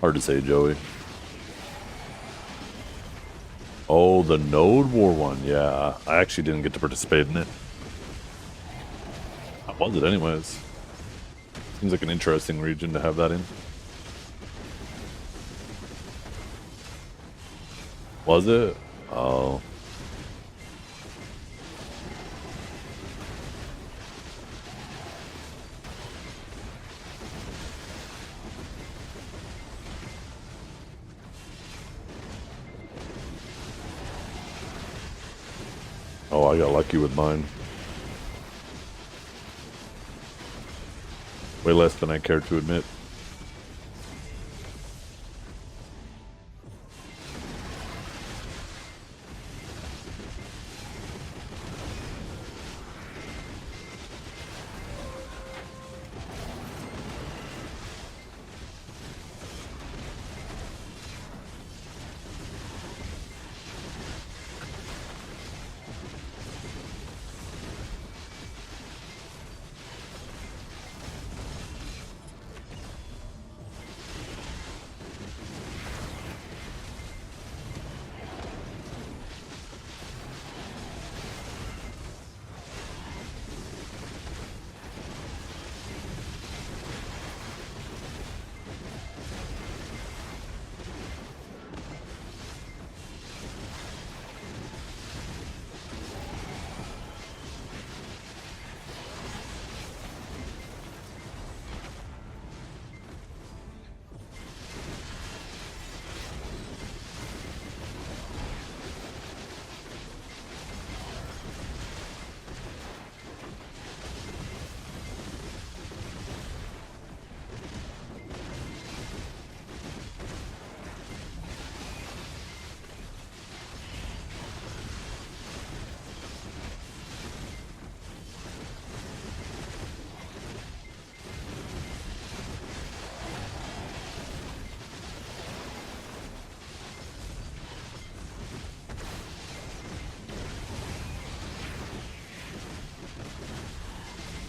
Hard to say, Joey. Oh, the Node War one. Yeah, I actually didn't get to participate in it. How was it anyways? Seems like an interesting region to have that in. Was it? Oh. Oh, I got lucky with mine. Way less than I care to admit.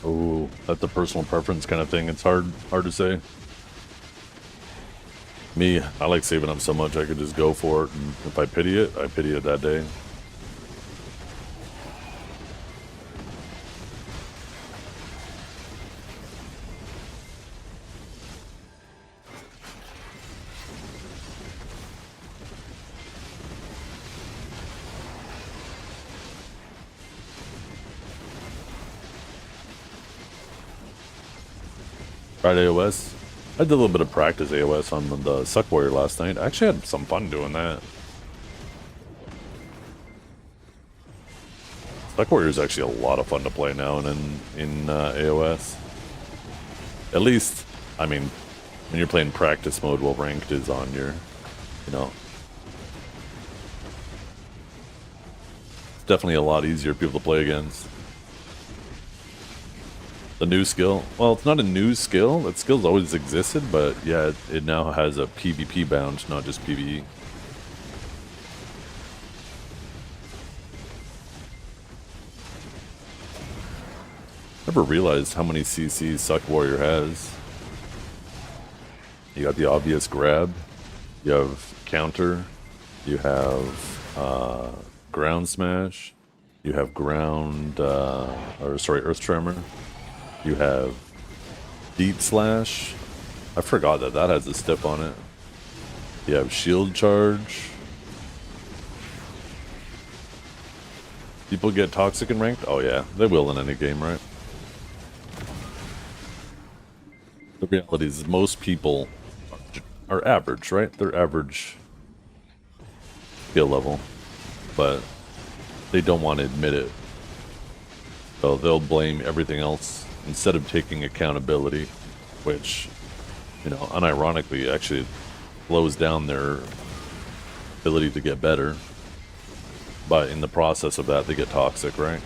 Oh, that's a personal preference kind of thing. It's hard to say. Me, I like saving up so much I could just go for it, and if I pity it that day. Tried AOS. I did a little bit of practice AOS on the Suck Warrior last night. I actually had some fun doing that. Suck Warrior is actually a lot of fun to play now and in AOS. At least, I mean, when you're playing practice mode while ranked is on your, you know. It's definitely a lot easier people to play against. The new skill, well, it's not a new skill. That skill's always existed, but yeah, it now has a PvP bound, not just PvE. Never realized how many CCs Suck Warrior has. You got the obvious grab, you have counter, you have ground smash, you have ground, earth tremor. You have Deep Slash. I forgot that has a step on it. You have Shield Charge. People get toxic in ranked? Oh yeah, they will in any game, right? The reality is most people are average, right? They're average skill level, but they don't want to admit it. So they'll blame everything else instead of taking accountability, which, you know, unironically actually slows down their ability to get better. But in the process of that, they get toxic, right?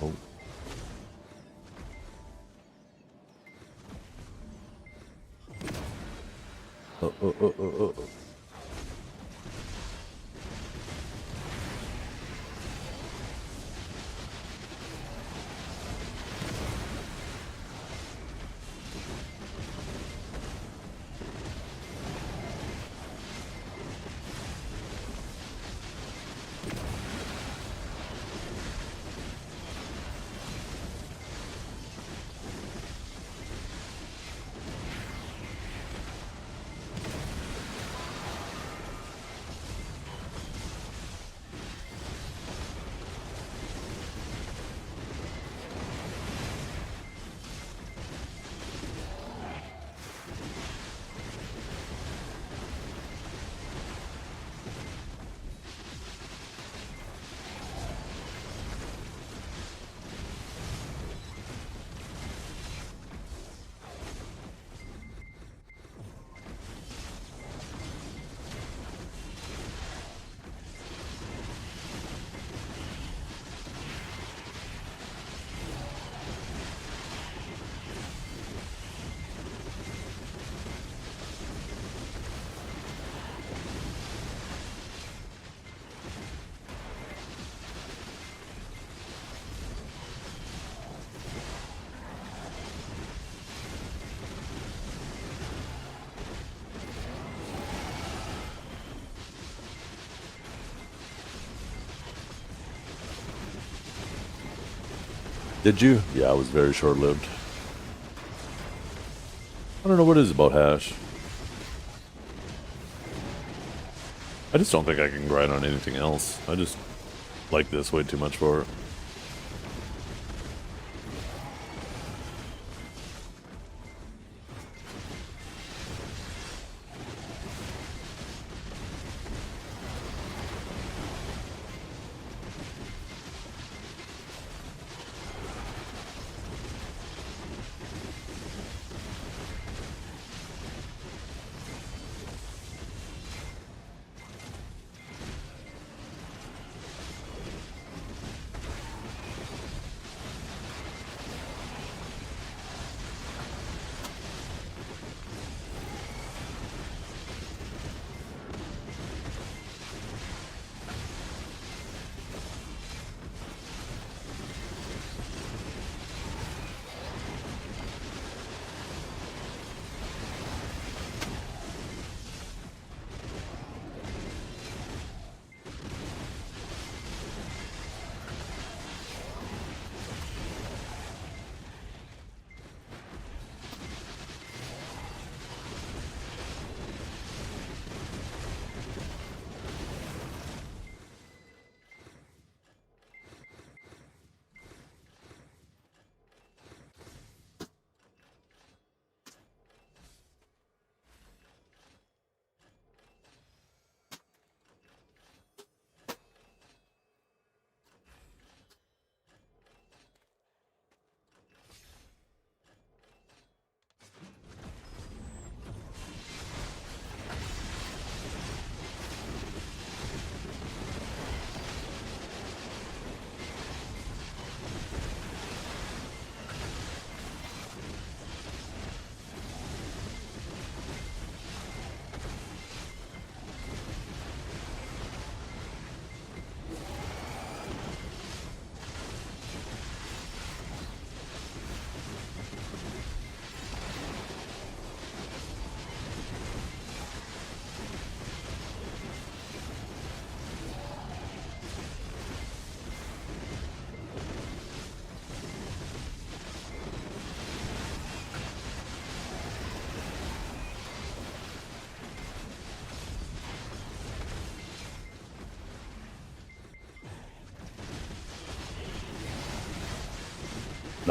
Oh. Did you? Yeah, it was very short-lived. I don't know what it is about Hash. I just don't think I can grind on anything else. I just like this way too much for it.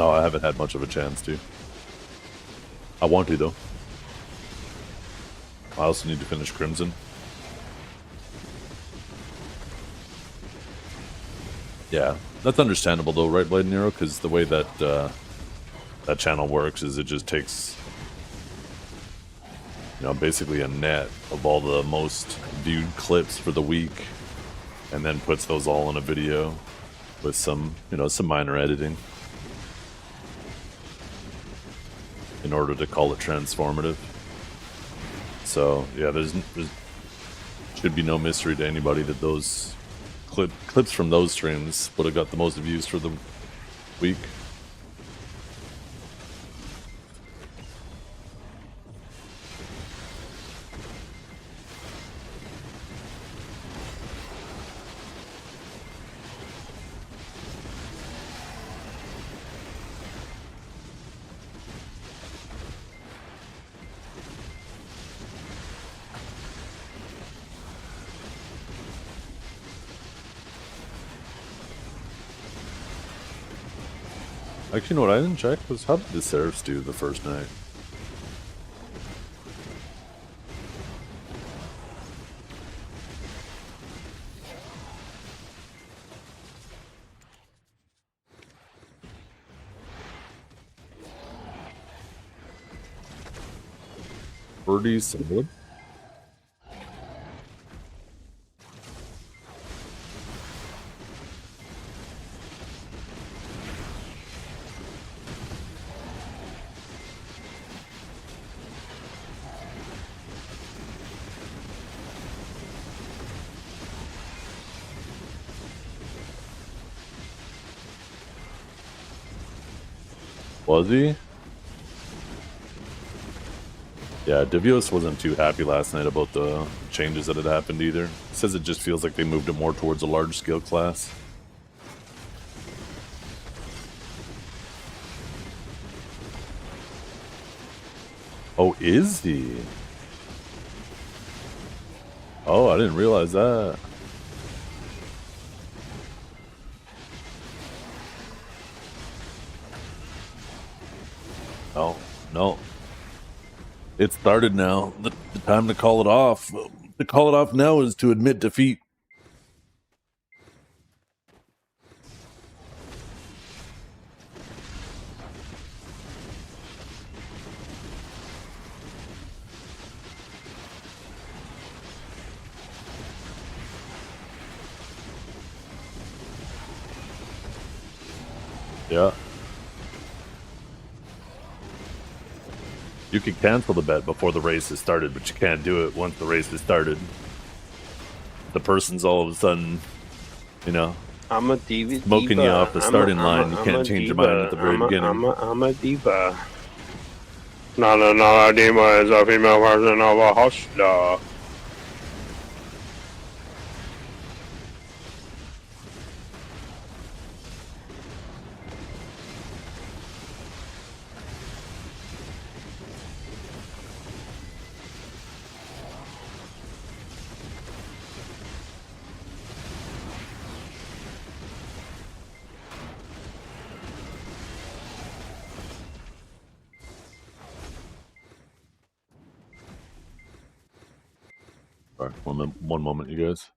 No, I haven't had much of a chance to. I want to though. I also need to finish Crimson. Yeah, that's understandable though, right, Blade Nero? Because the way that that channel works is it just takes, you know, basically a net of all the most viewed clips for the week, and then puts those all in a video with some, you know, some minor editing in order to call it transformative. So yeah, there's should be no mystery to anybody that those clips from those streams would have got the most views for the week. Actually, you know what I didn't check was how did the Seraphs do the first night? Birdie solid. Was he? Yeah, Divios wasn't too happy last night about the changes that had happened either. He says it just feels like they moved it more towards a large scale class. Oh, is he? Oh, I didn't realize that. Oh, no. It started now. The time to call it off. To call it off now is to admit defeat. Yeah. You can cancel the bet before the race has started, but you can't do it once the race has started. The person's all of a sudden, you know, I'm a diva. smoking you off the starting line. You can't change your mind at the very beginning. I'm a diva. Not a diva is a female version of a hustler. All right, one moment, you guys.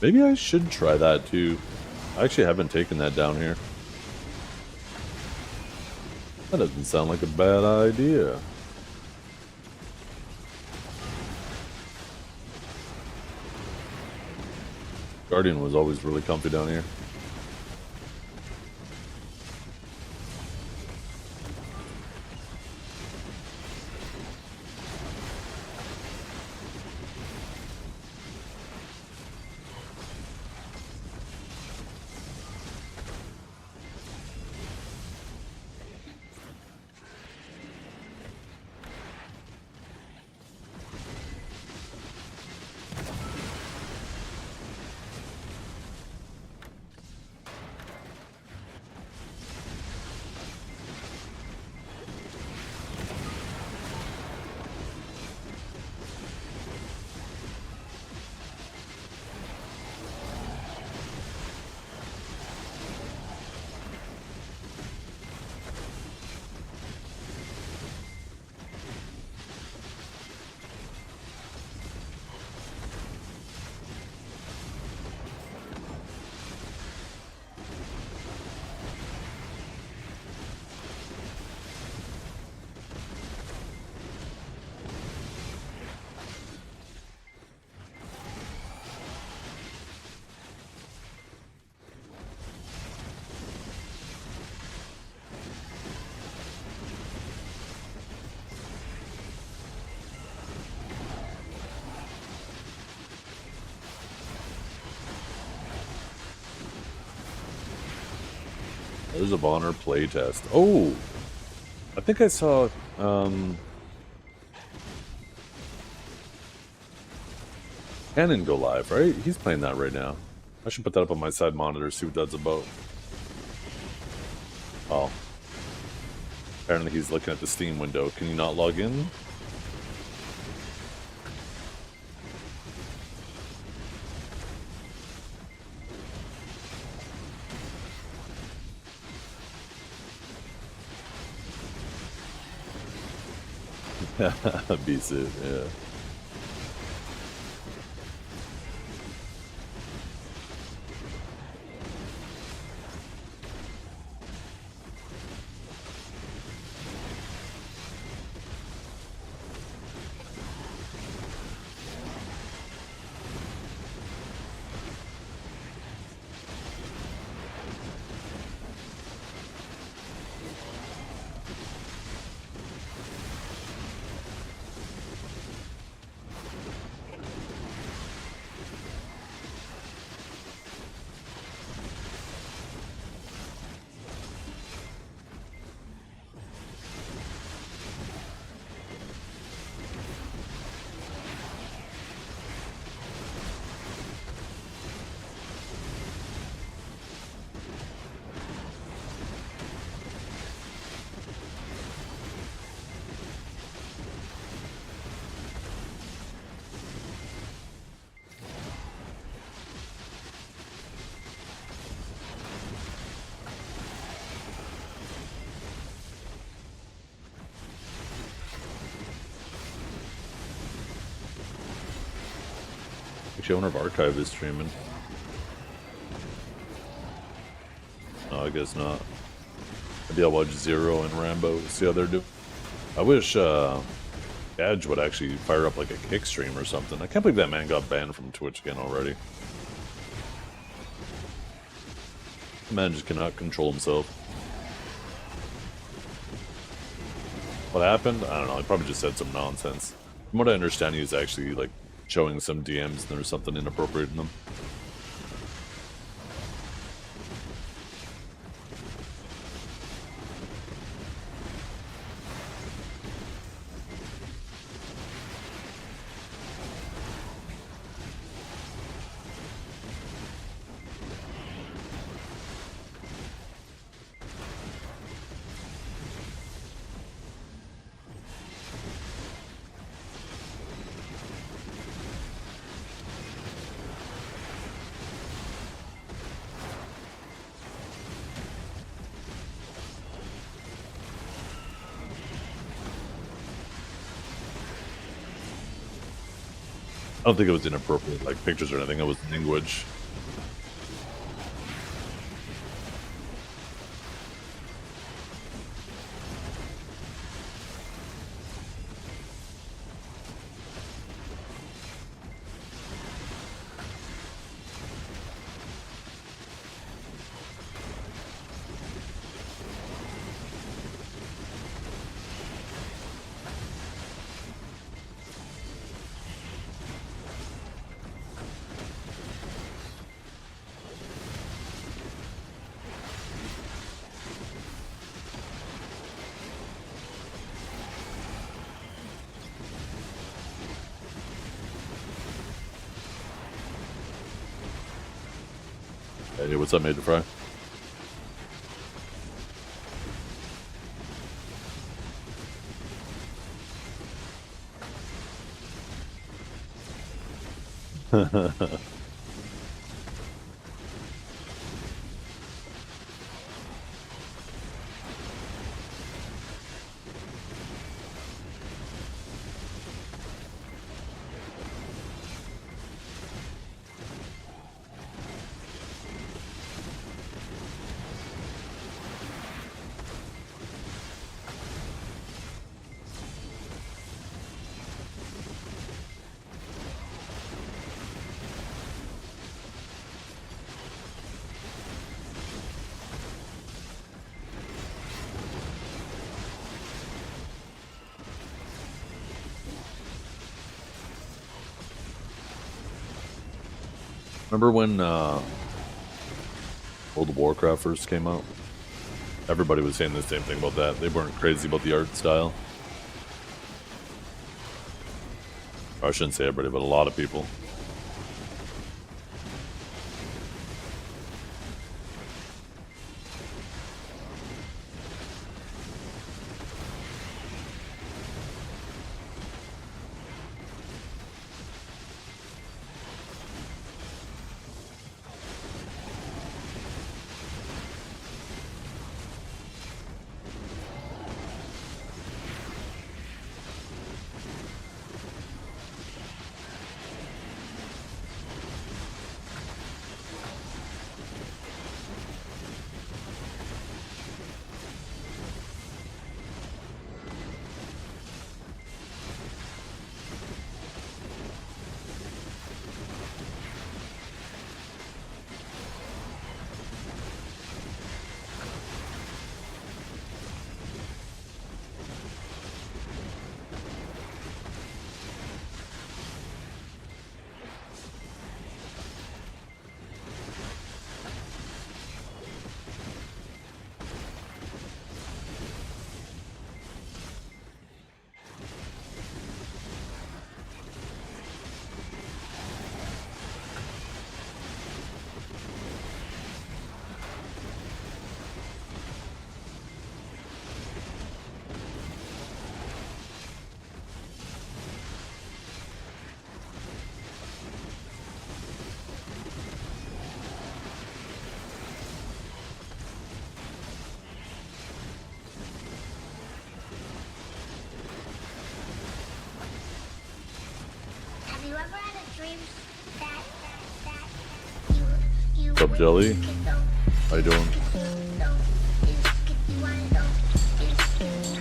Maybe I should try that too. I actually haven't taken that down here. That doesn't sound like a bad idea. Guardian was always really comfy down here. There's a Bonner playtest. Oh! I think I saw, Cannon go live, right? He's playing that right now. I should put that up on my side monitor, see what that's about. Oh. Apparently he's looking at the Steam window. Can you not log in? Beats it, yeah. Actually, I wonder if Archive is streaming. No, I guess not. Maybe I'll watch Zero and Rambo, see how they're doing. I wish Edge would actually fire up like a kick stream or something. I can't believe that man got banned from Twitch again already. The man just cannot control himself. What happened? I don't know. He probably just said some nonsense. From what I understand, he was actually like showing some DMs and there was something inappropriate in them. I don't think it was inappropriate, like pictures or anything. It was language. Hey, what's up, Major Fry? Remember when World of Warcraft first came out? Everybody was saying the same thing about that. They weren't crazy about the art style. Or I shouldn't say everybody, but a lot of people. Have you ever had a dream that you What's up, Jelly? How you doing?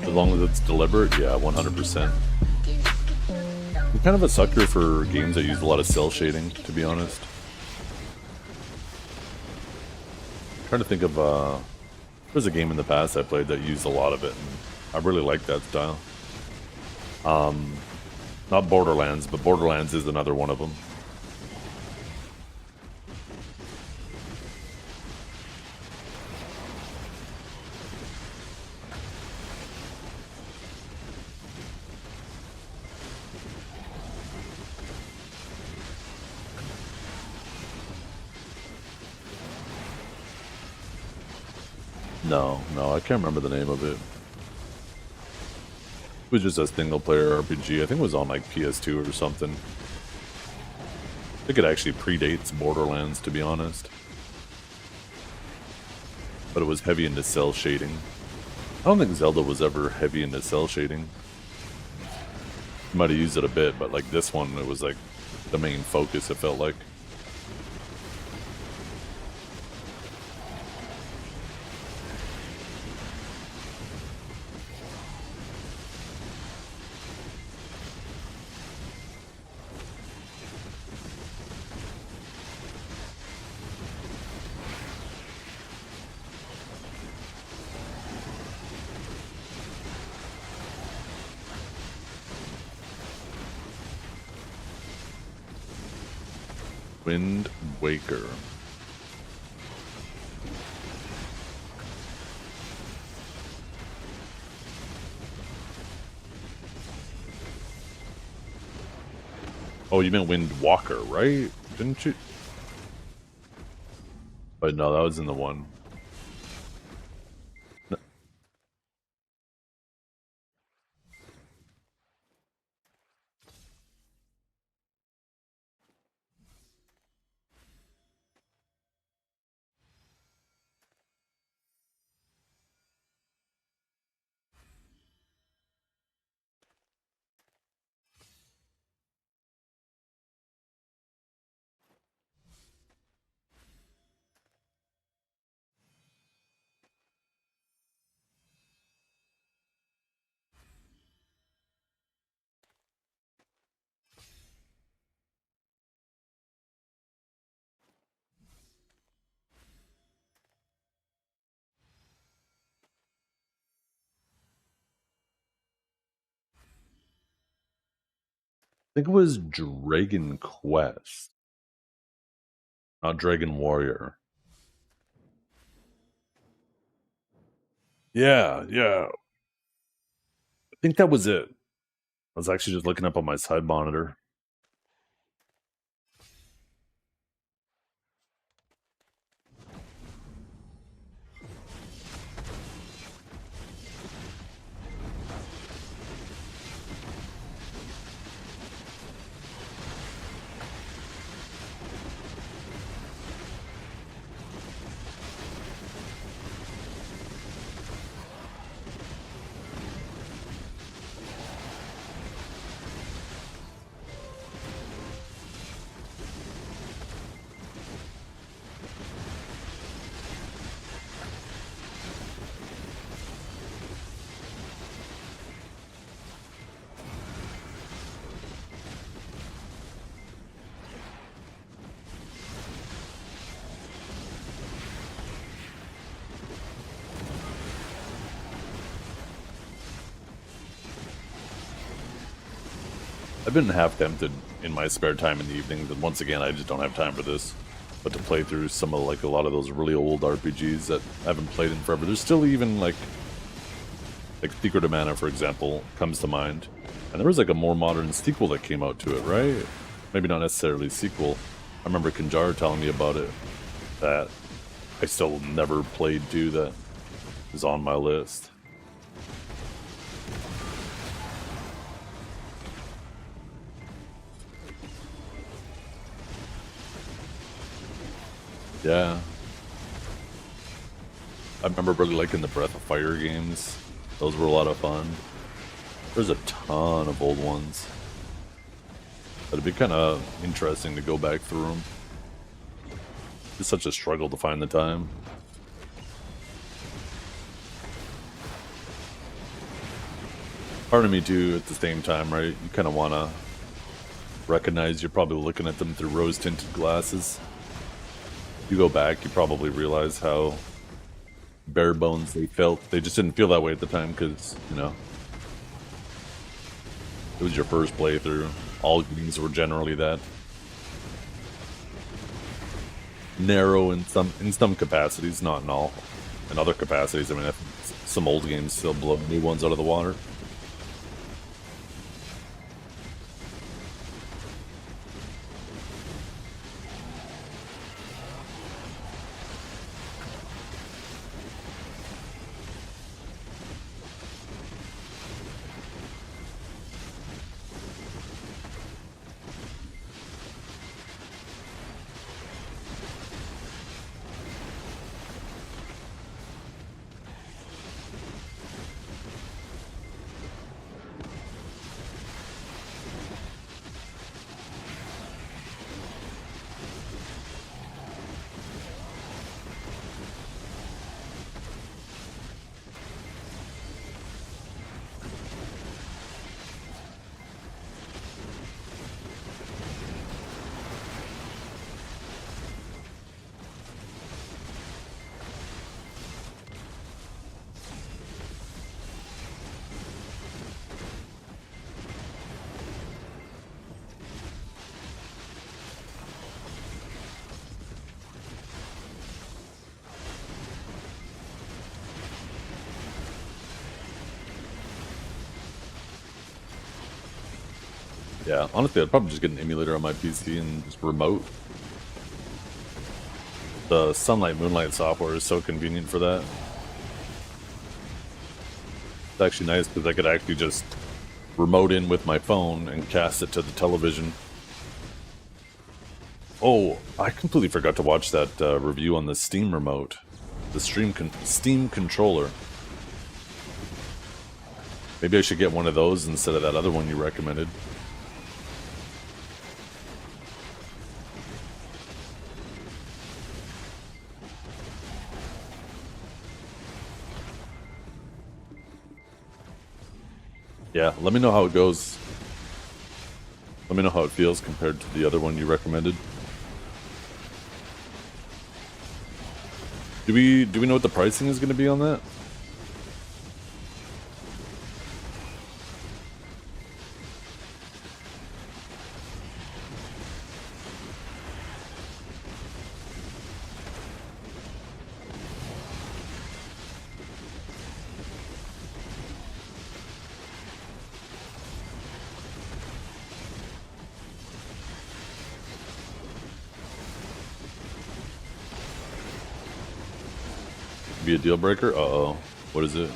As long as it's deliberate, yeah, 100%. I'm kind of a sucker for games that use a lot of cell shading, to be honest. I'm trying to think of, there's a game in the past I played that used a lot of it, and I really like that style. Not Borderlands, but Borderlands is another one of them. No, I can't remember the name of it. It was just a single player RPG. I think it was on like PS2 or something. I think it actually predates Borderlands, to be honest. But it was heavy into cell shading. I don't think Zelda was ever heavy into cell shading. You might have used it a bit, but like this one, it was like the main focus, it felt like. Wind Waker. Oh, you meant Wind Walker, right? Didn't you? But no, that was in the one. No. I think it was Dragon Quest, not Dragon Warrior. Yeah, yeah. I think that was it. I was actually just looking up on my side monitor. I've been half tempted in my spare time in the evenings, and once again, I just don't have time for this. But to play through some of like a lot of those really old RPGs that I haven't played in forever. There's still even like Secret of Mana, for example, comes to mind. And there was like a more modern sequel that came out to it, right? Maybe not necessarily sequel. I remember Kanjar telling me about it. That I still never played too. That is on my list. Yeah. I remember really liking the Breath of Fire games. Those were a lot of fun. There's a ton of old ones. It'd be kind of interesting to go back through them. It's such a struggle to find the time. Part of me too, at the same time, right? You kind of want to recognize you're probably looking at them through rose-tinted glasses. You go back, you probably realize how bare bones they felt. They just didn't feel that way at the time because, you know, it was your first playthrough. All games were generally that narrow in some capacities, not in all. In other capacities, I mean, some old games still blow new ones out of the water. Yeah, honestly, I'd probably just get an emulator on my PC and just remote. The Sunlight Moonlight software is so convenient for that. It's actually nice because I could actually just remote in with my phone and cast it to the television. Oh, I completely forgot to watch that review on the Steam remote. The Steam controller. Maybe I should get one of those instead of that other one you recommended. Yeah, let me know how it goes. Let me know how it feels compared to the other one you recommended. Do we know what the pricing is going to be on that? Be a deal breaker? Uh-oh. What is it?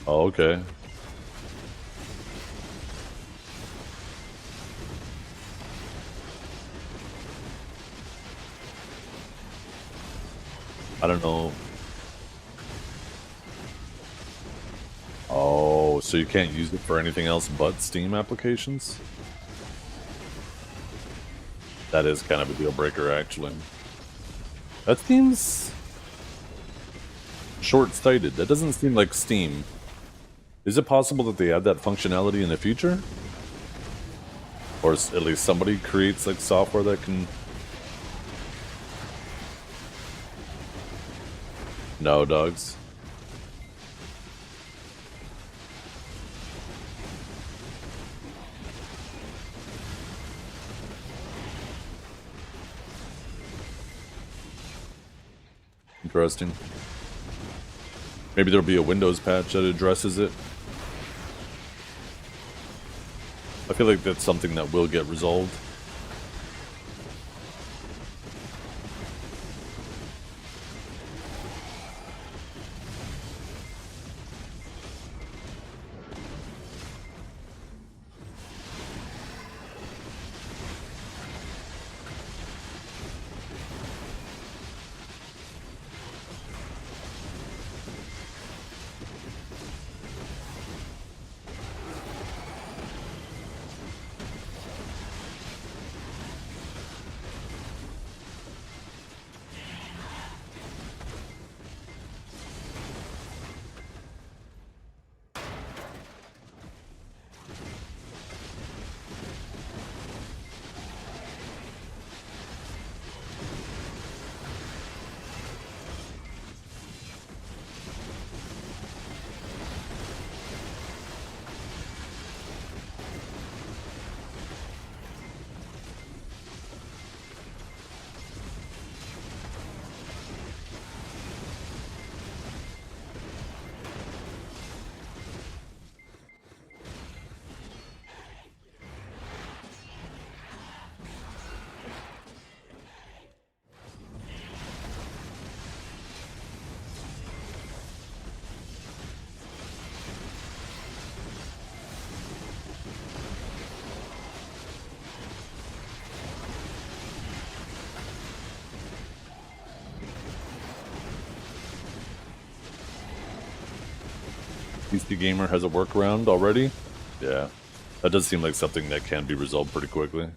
Oh, okay. I don't know. Oh, so you can't use it for anything else but Steam applications? That is kind of a deal breaker, actually. That seems short-sighted. That doesn't seem like Steam. Is it possible that they add that functionality in the future? Or at least somebody creates like software that can... No, dogs. Interesting. Maybe there'll be a Windows patch that addresses it. I feel like that's something that will get resolved. PC Gamer has a workaround already? Yeah. That does seem like something that can be resolved pretty quickly.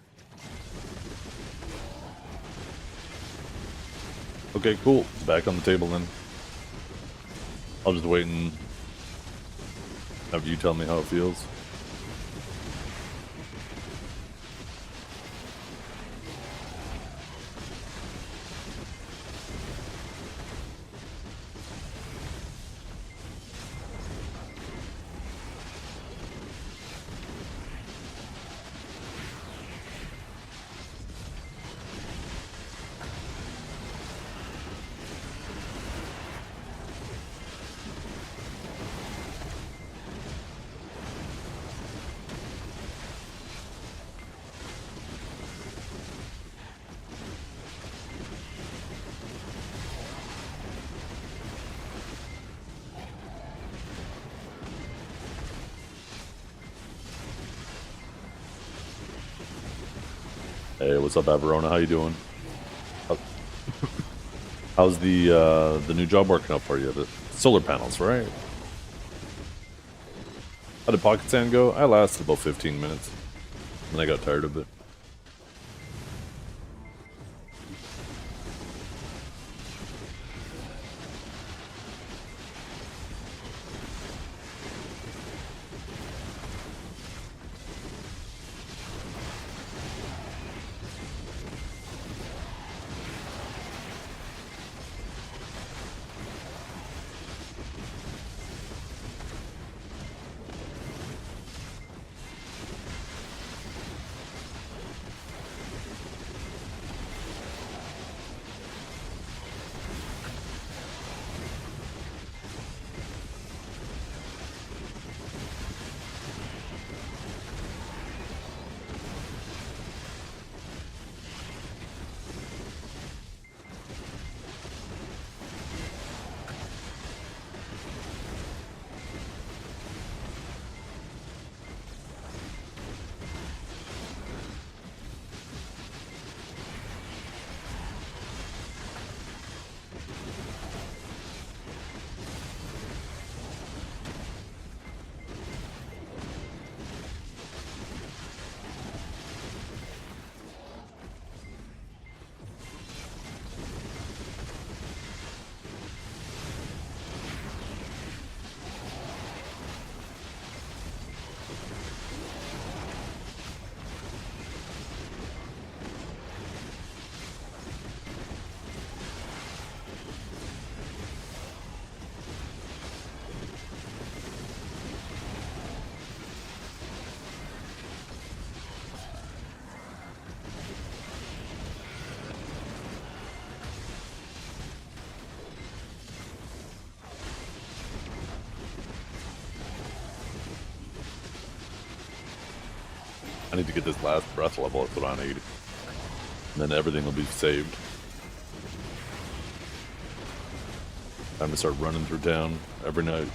Okay, cool. It's back on the table then. I'll just wait and have you tell me how it feels. Hey, what's up, Averona? How you doing? How's the new job working out for you? The solar panels, right? How did Pocket Sand go? I lasted about 15 minutes, and I got tired of it. I need to get this last breath level. That's what I need. And then everything will be saved. Time to start running through town every night.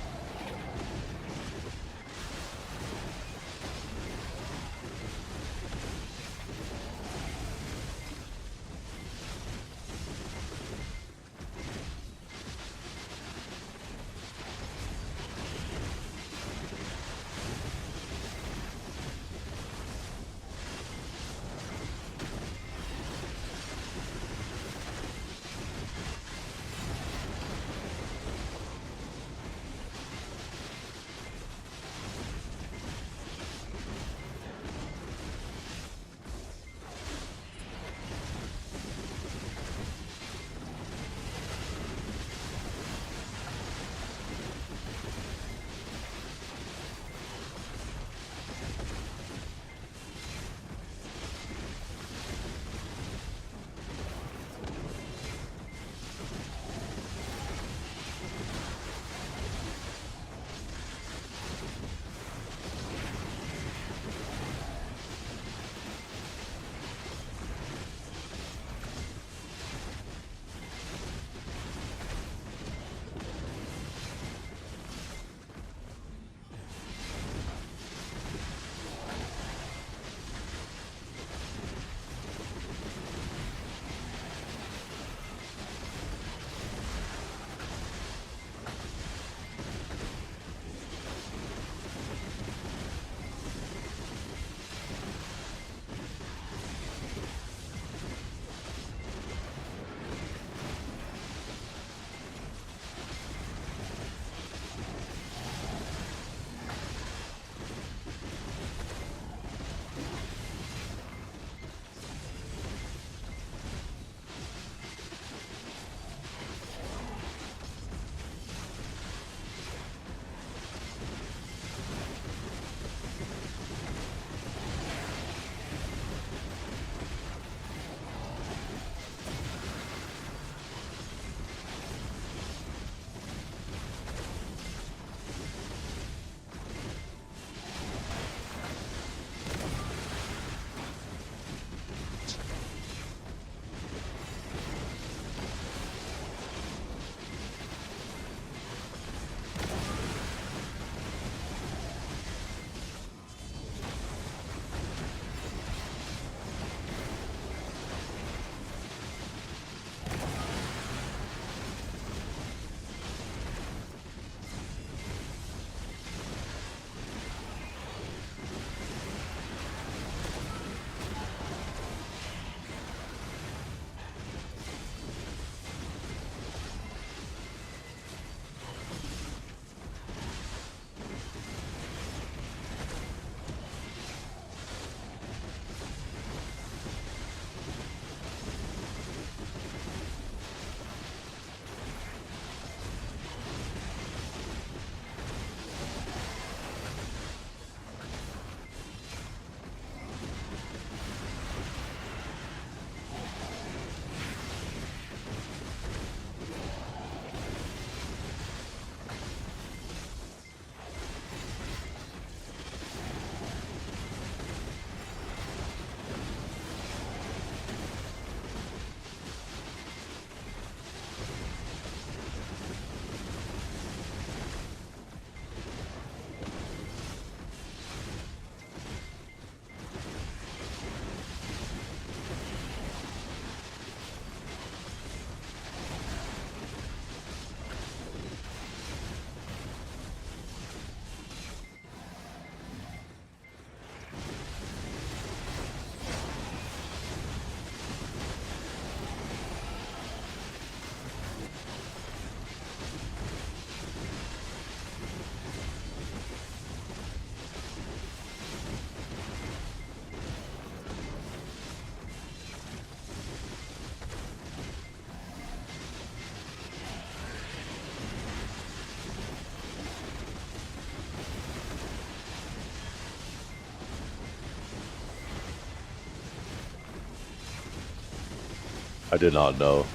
I did not know.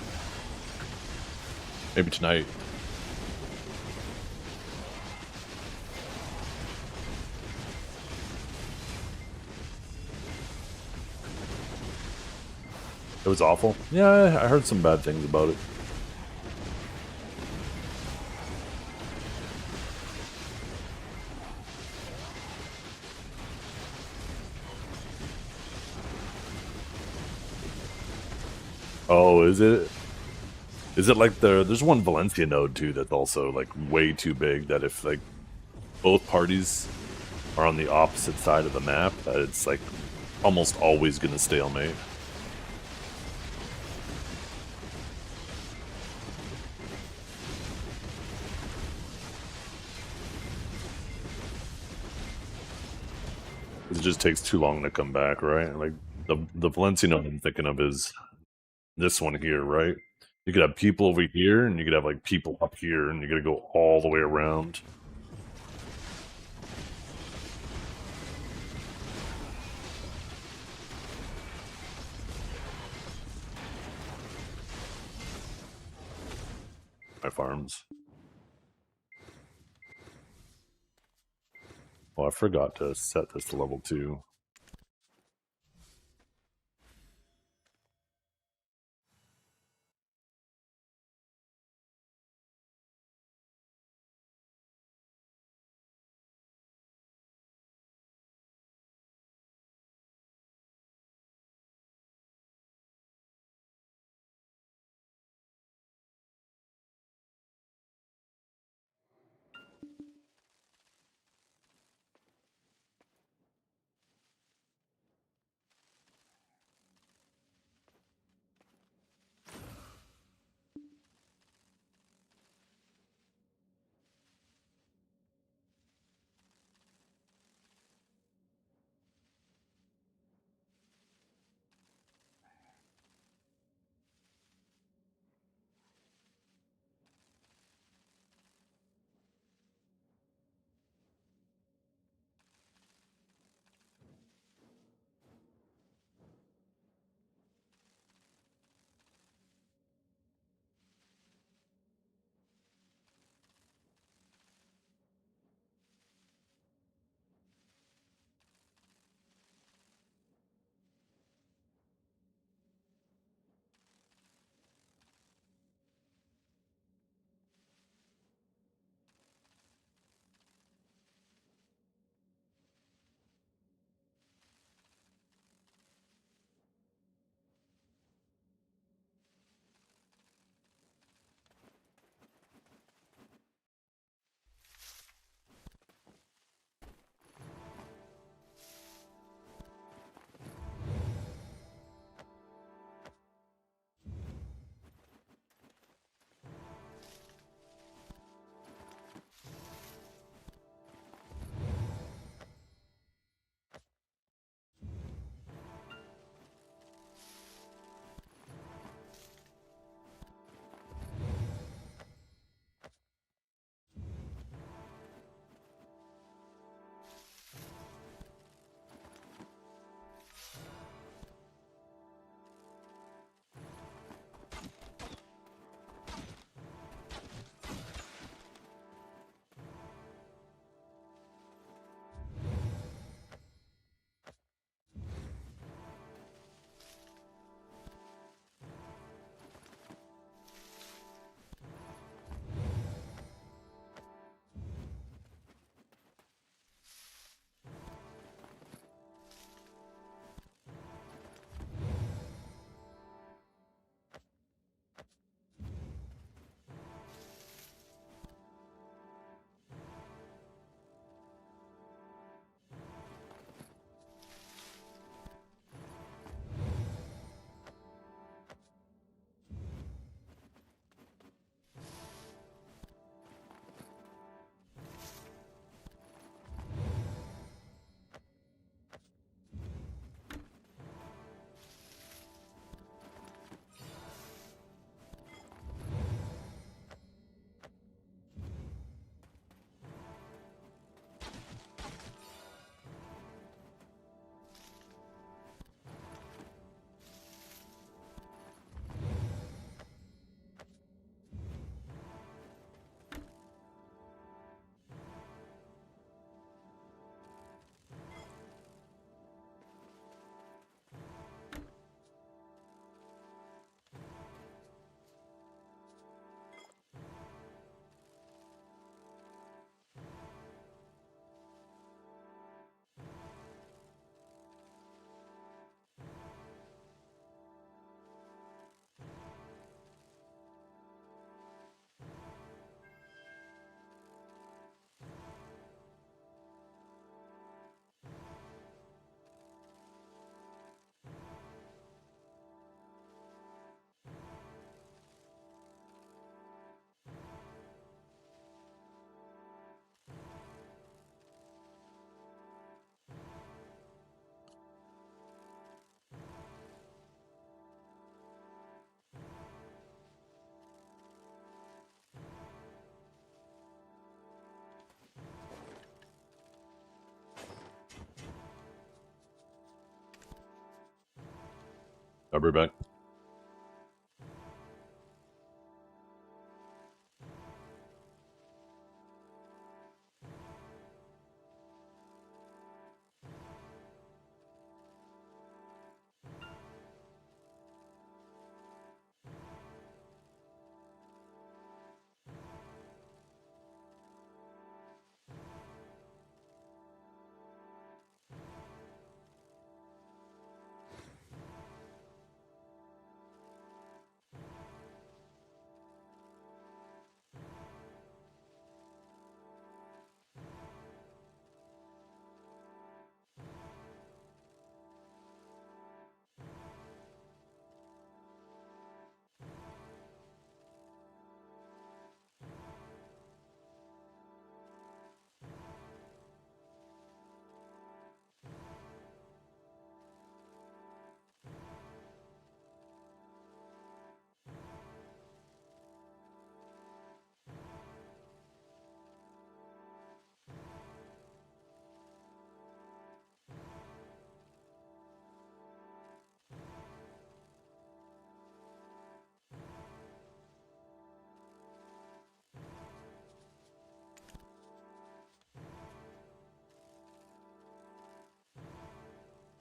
Maybe tonight. It was awful. Yeah, I heard some bad things about it. Oh, is it? Is it like there's one Valencia node too that's also like way too big that if like both parties are on the opposite side of the map, that it's like almost always gonna stalemate. It just takes too long to come back, right? Like the Valencia node I'm thinking of is this one here, right? You could have people over here, and you could have like people up here, and you gotta go all the way around. My farms. Oh, I forgot to set this to level 2. I'll be back.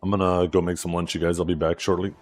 I'm gonna go make some lunch, you guys. I'll be back shortly.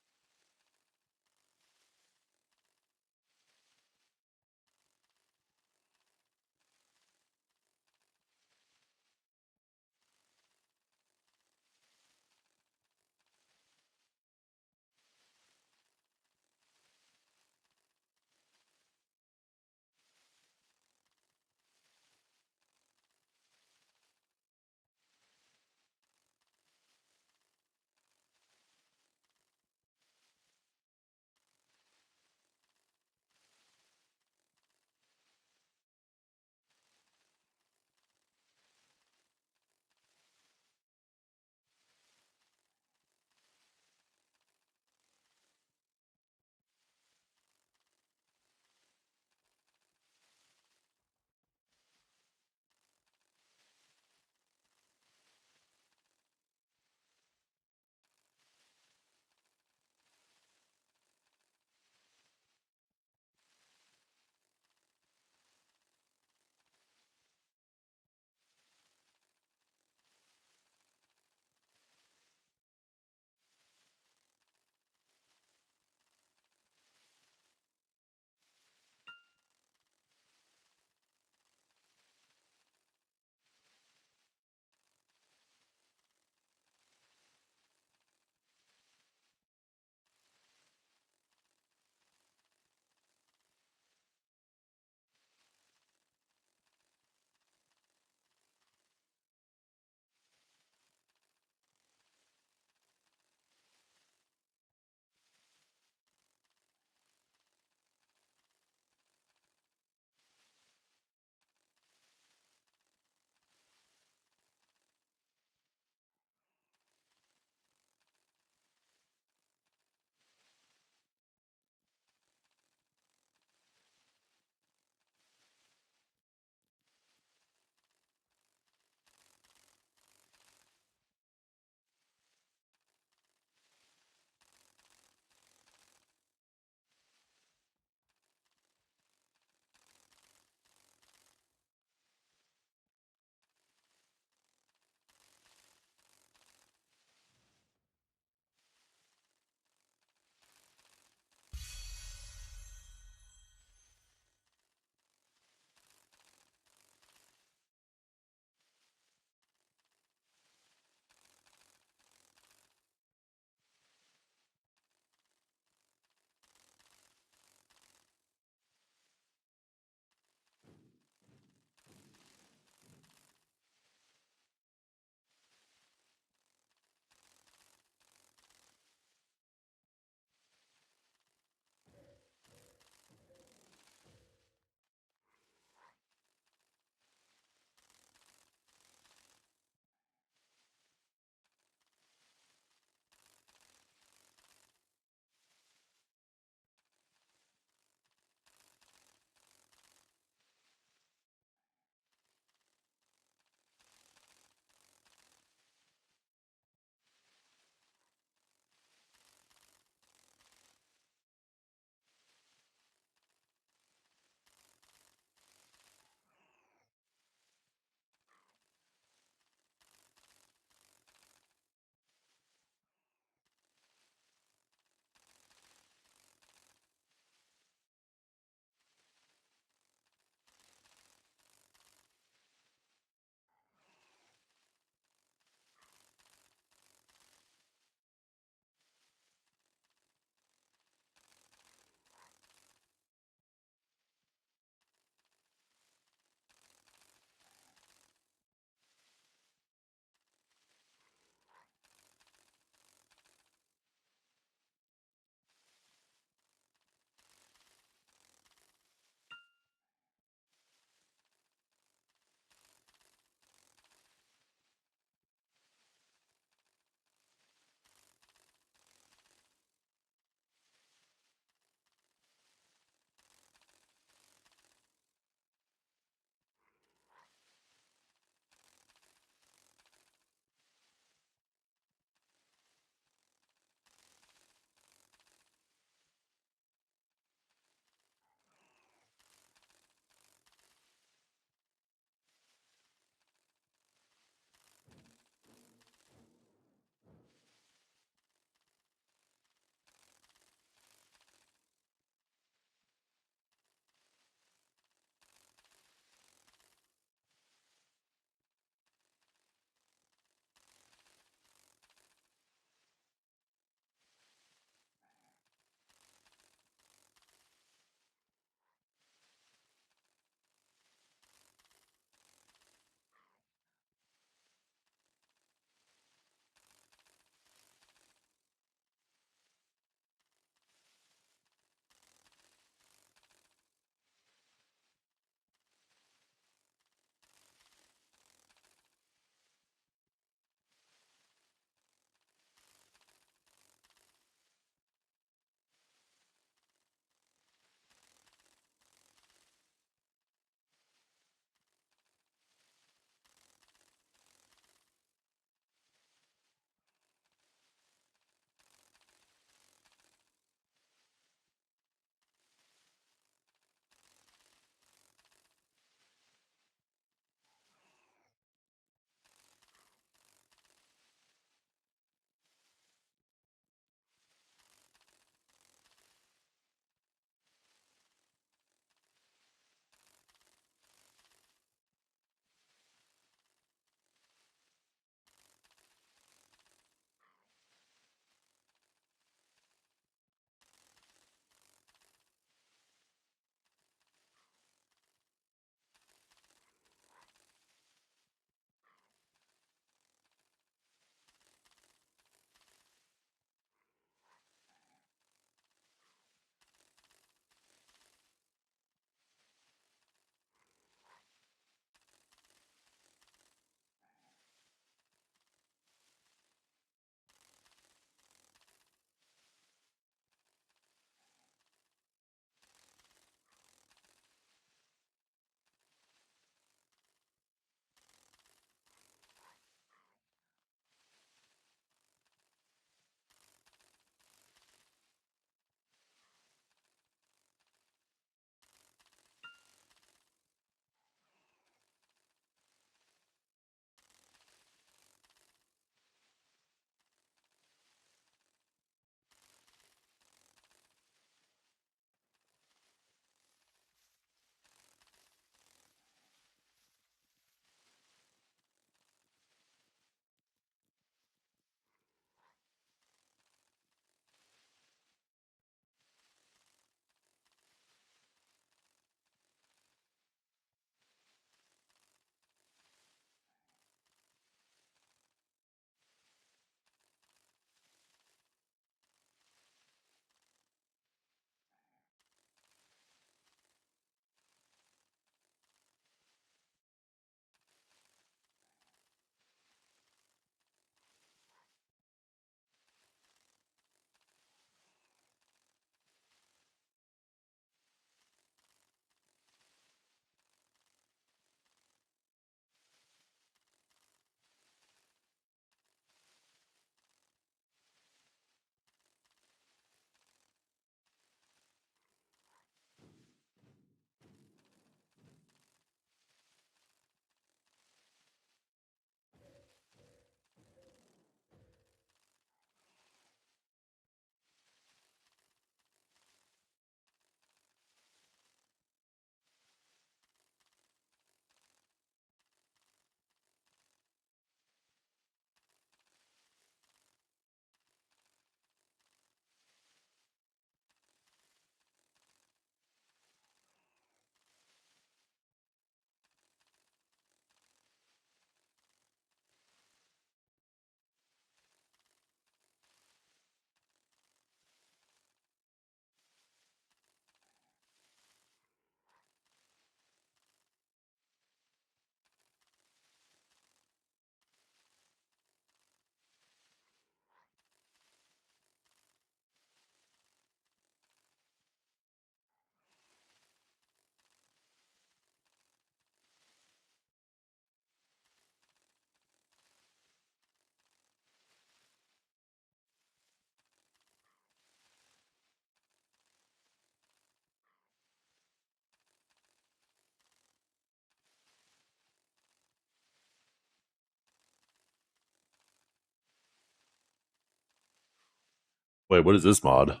Wait, what is this mod?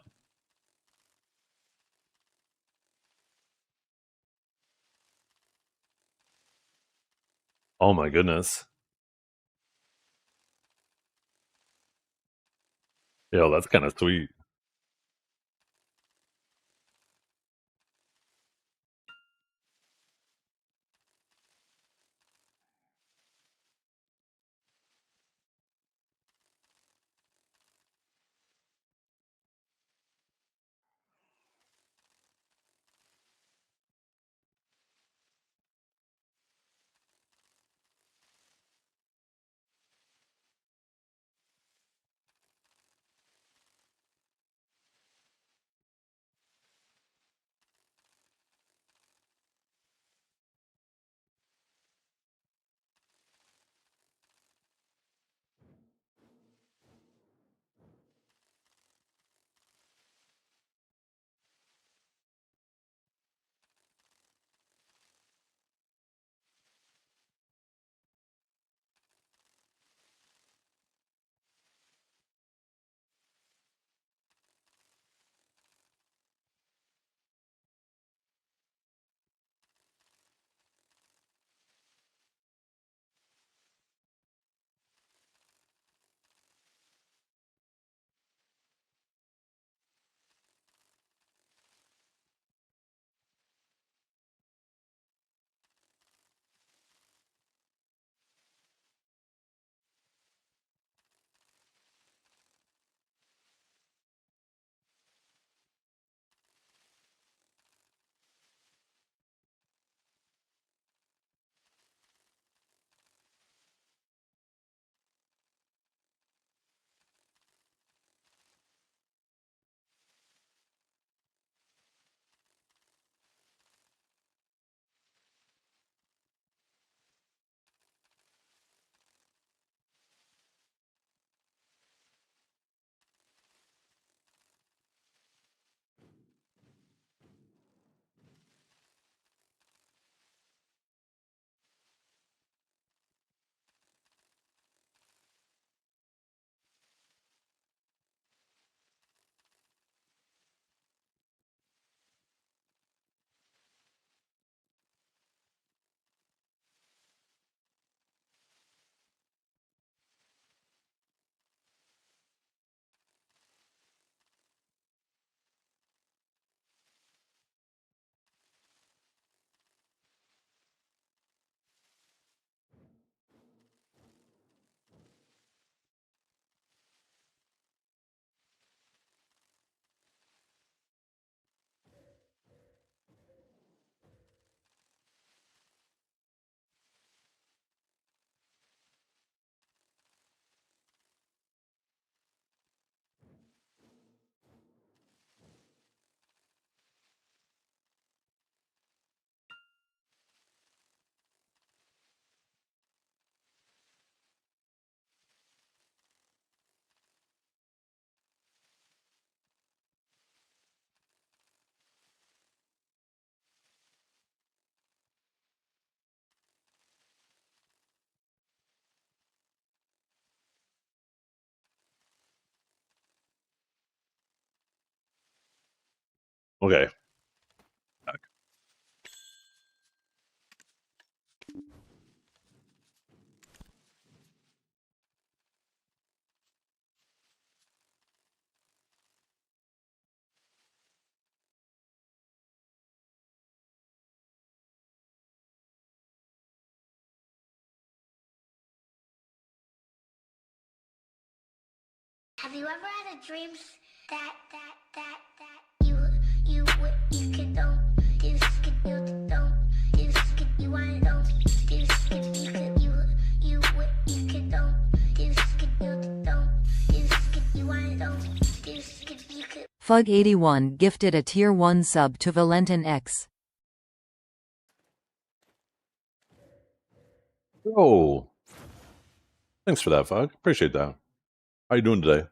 Oh my goodness. Yo, that's kind of sweet. Okay. Have you ever had a dream that you could don't you could you don't you could you want don't you could you could you could don't you could you don't you could you want don't you could Fug81 gifted a tier 1 sub to Valentin X. Oh, thanks for that, Fog. Appreciate that. How you doing today?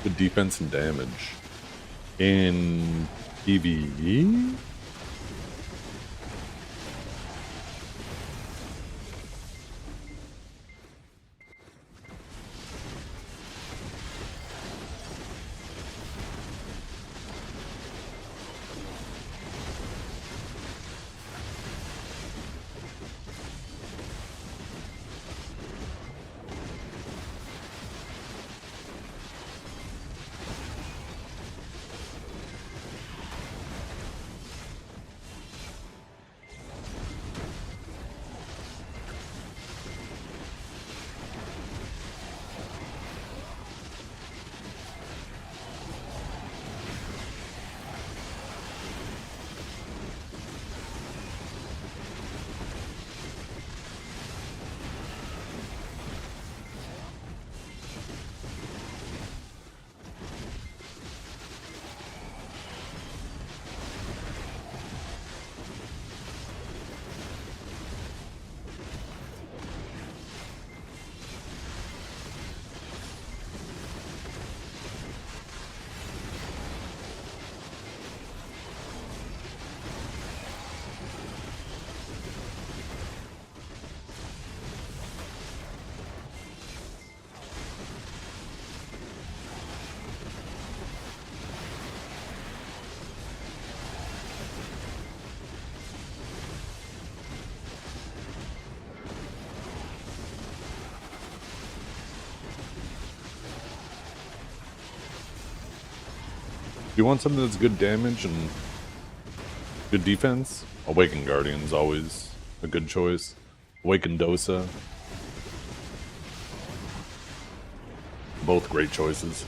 Good defense and damage. In PvE? You want something that's good damage and good defense? Awakened Guardian's always a good choice. Awakened Dosa. Both great choices.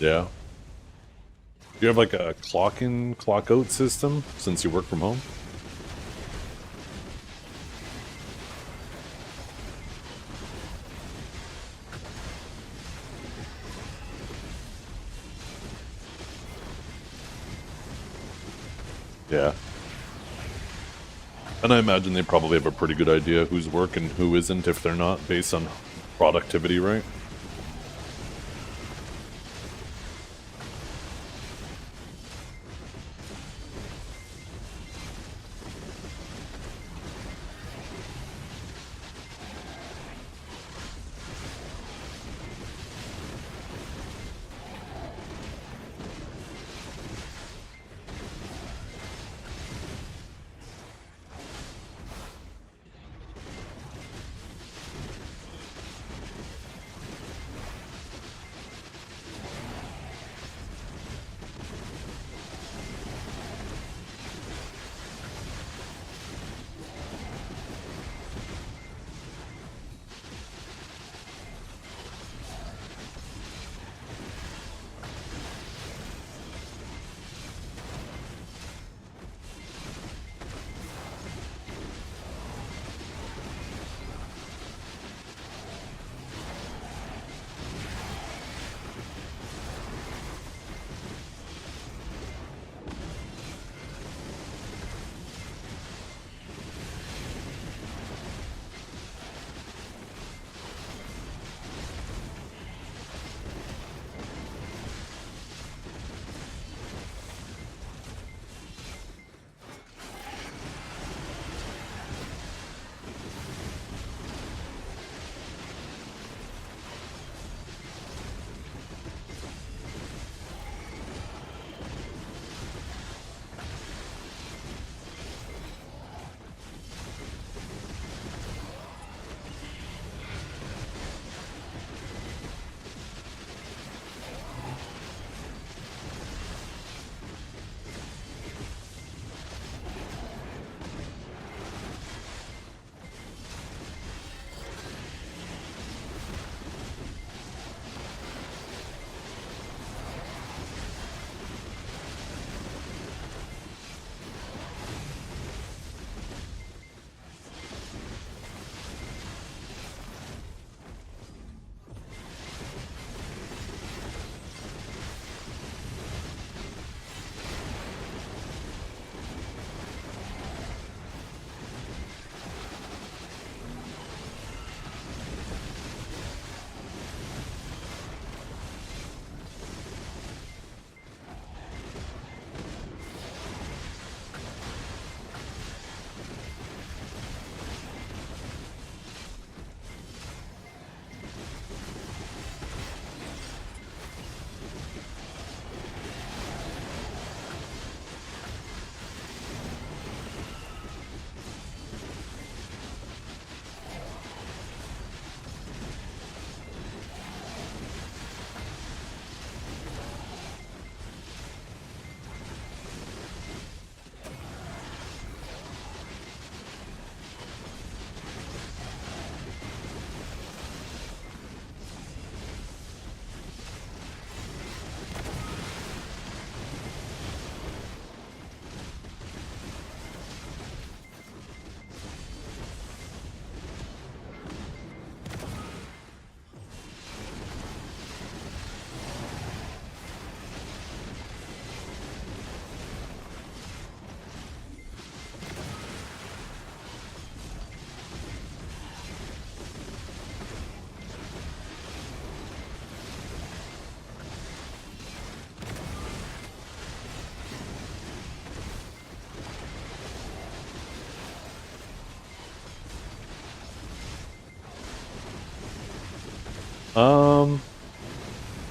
Yeah. Do you have like a clock in, clock out system since you work from home? Yeah. And I imagine they probably have a pretty good idea who's working, who isn't, if they're not, based on productivity, right?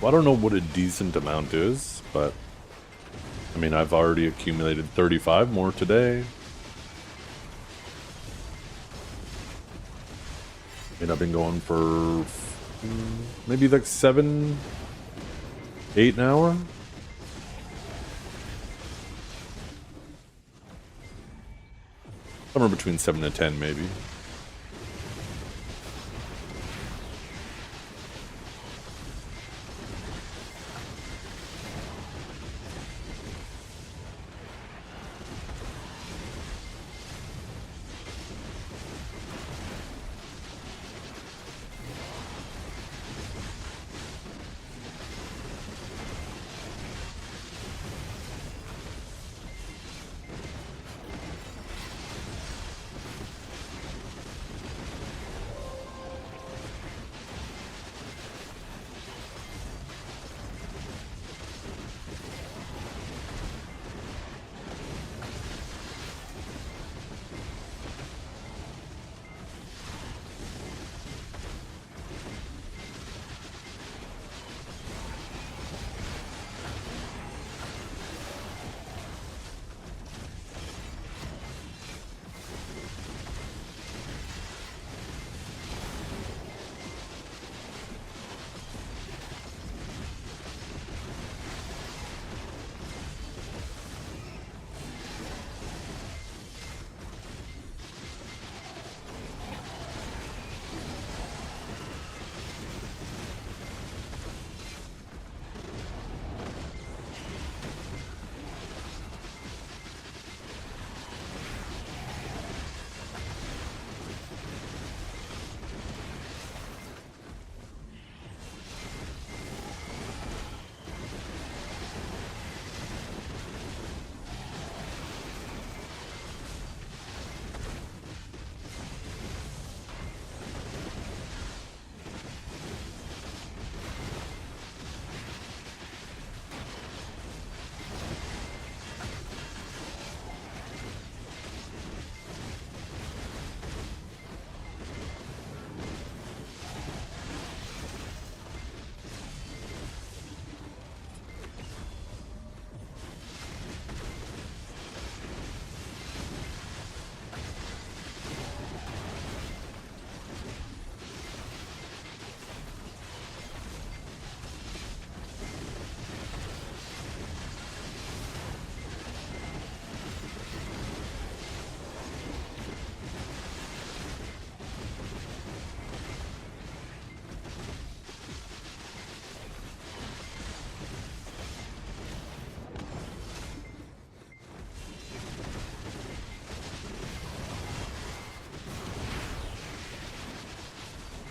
Well, I don't know what a decent amount is, but I mean, I've already accumulated 35 more today. And I've been going for maybe like 7, 8 an hour. Somewhere between 7 and 10, maybe.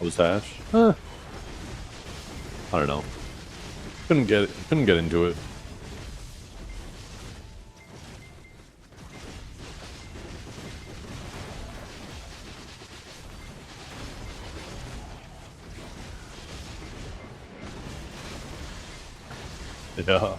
Was Ash? I don't know. Couldn't get into it. Yeah.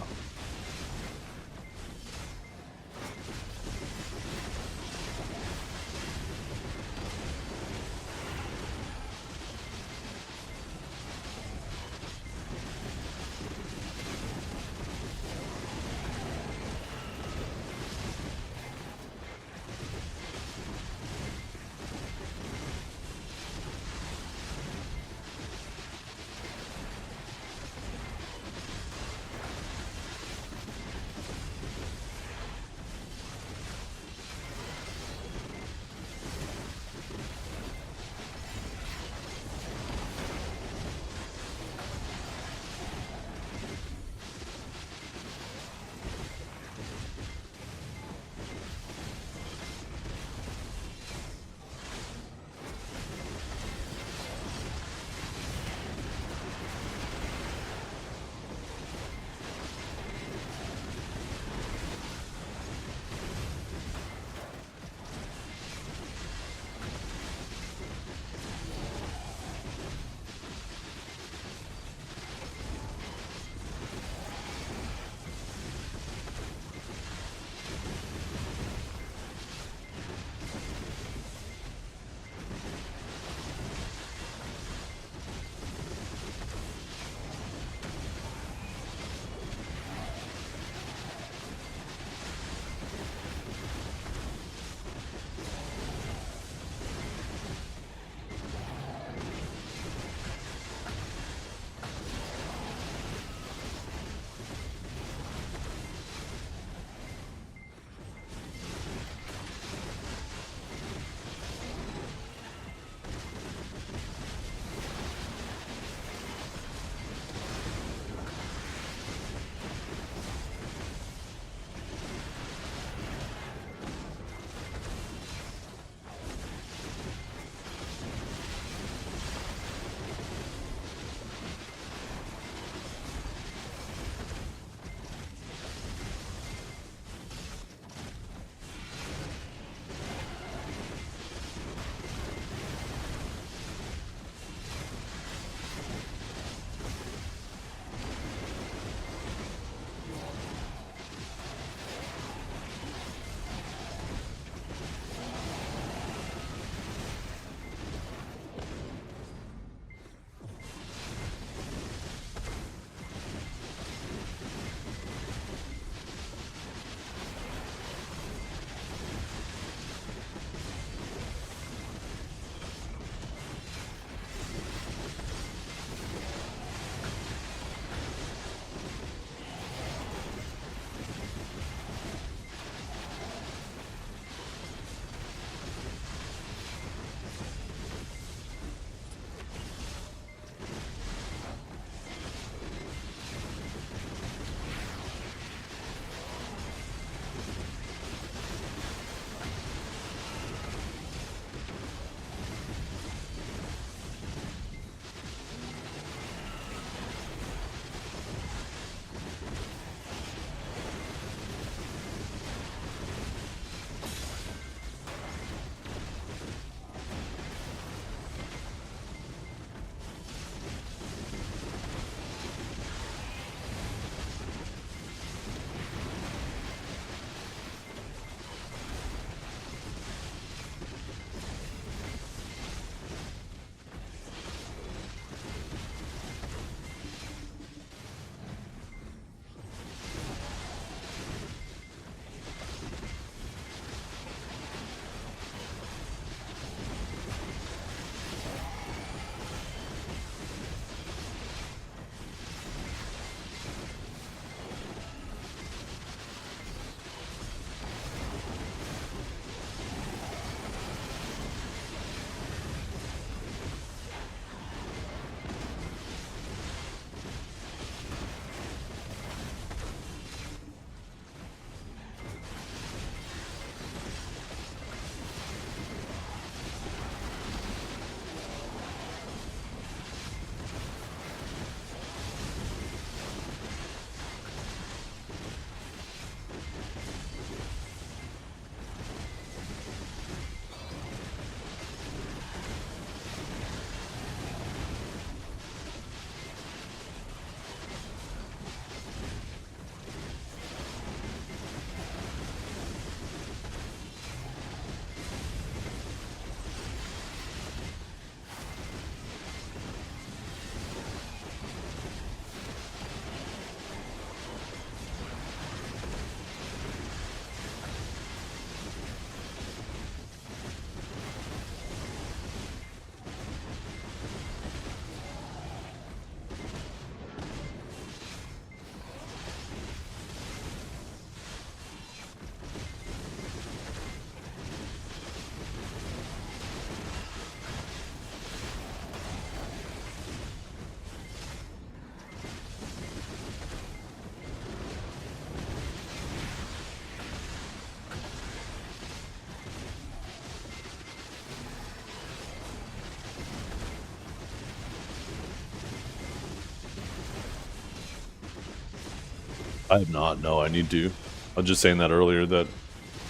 I have not. No, I need to. I was just saying that earlier that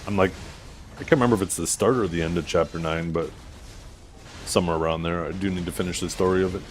I'm like, I can't remember if it's the start or the end of chapter 9, but somewhere around there. I do need to finish the story of it.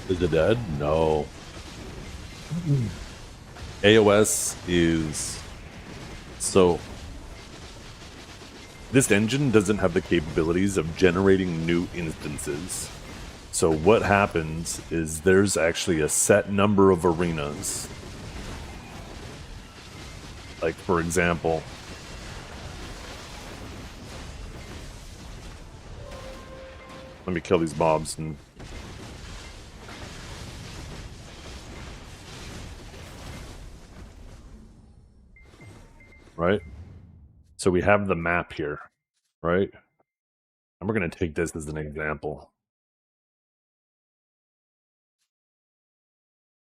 Is it dead? No. AOS is... So... This engine doesn't have the capabilities of generating new instances. So what happens is there's actually a set number of arenas. Like, for example... Let me kill these mobs and... Right? So we have the map here, right? And we're going to take this as an example.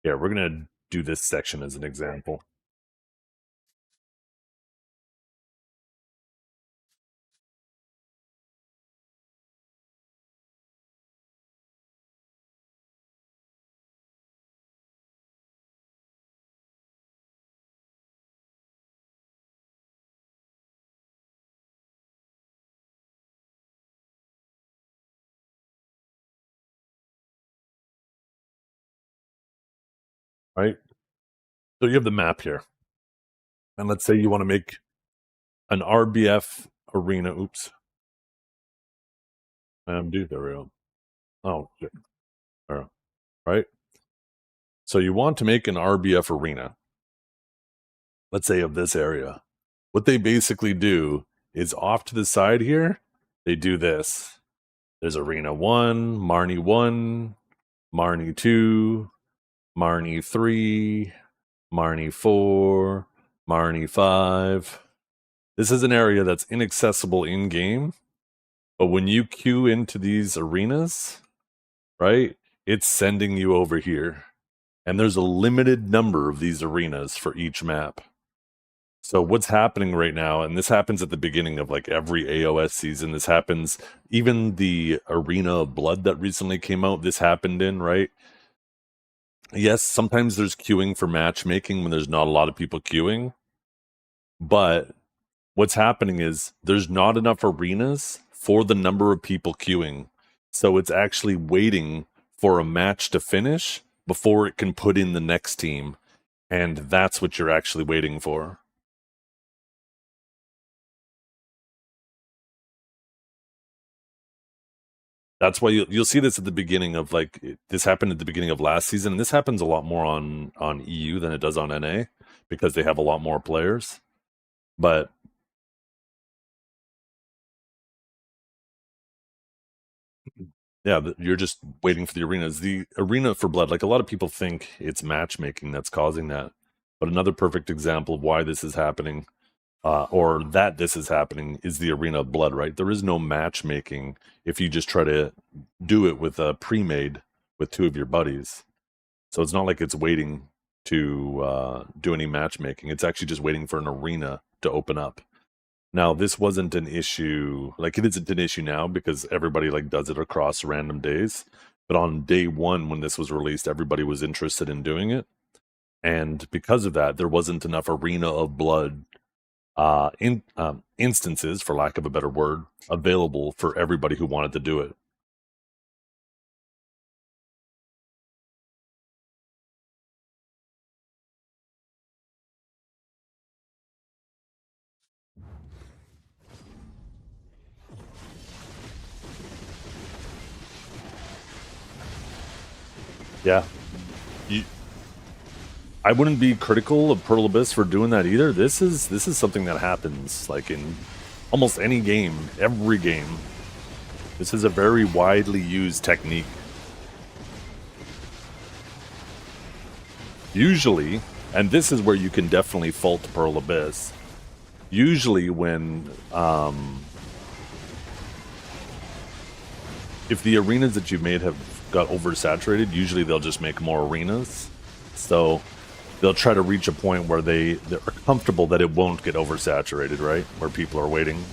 Yeah, we're going to do this section as an example. Right? So you have the map here. And let's say you want to make an RBF arena. Oops. Dude, there we go. Oh, shit. Right? So you want to make an RBF arena. Let's say of this area. What they basically do is off to the side here, they do this. There's Arena 1, Marnie 1, Marnie 2, Marnie 3, Marnie 4, Marnie 5. This is an area that's inaccessible in-game, but when you queue into these arenas, right, it's sending you over here. And there's a limited number of these arenas for each map. So what's happening right now, and this happens at the beginning of like every AOS season, this happens, even the Arena of Blood that recently came out, this happened in, right? Yes, sometimes there's queuing for matchmaking when there's not a lot of people queuing, but what's happening is there's not enough arenas for the number of people queuing. So it's actually waiting for a match to finish before it can put in the next team. And that's what you're actually waiting for. That's why you'll see this at the beginning of like this happened at the beginning of last season, and this happens a lot more on EU than it does on NA because they have a lot more players. But yeah, you're just waiting for the arenas. The Arena for Blood, like a lot of people think it's matchmaking that's causing that, but another perfect example of why this is happening. Or that this is happening is the Arena of Blood, right? There is no matchmaking if you just try to do it with a pre-made with two of your buddies. So it's not like it's waiting to do any matchmaking. It's actually just waiting for an arena to open up. Now, this wasn't an issue, like it isn't an issue now because everybody like does it across random days. But on day one, when this was released, everybody was interested in doing it. And because of that, there wasn't enough Arena of Blood instances, for lack of a better word, available for everybody who wanted to do it. Yeah. I wouldn't be critical of Pearl Abyss for doing that either. This is something that happens like in almost any game, every game. This is a very widely used technique. Usually, and this is where you can definitely fault Pearl Abyss. Usually when if the arenas that you've made have got oversaturated, usually they'll just make more arenas. So they'll try to reach a point where they're comfortable that it won't get oversaturated, right? Where people are waiting.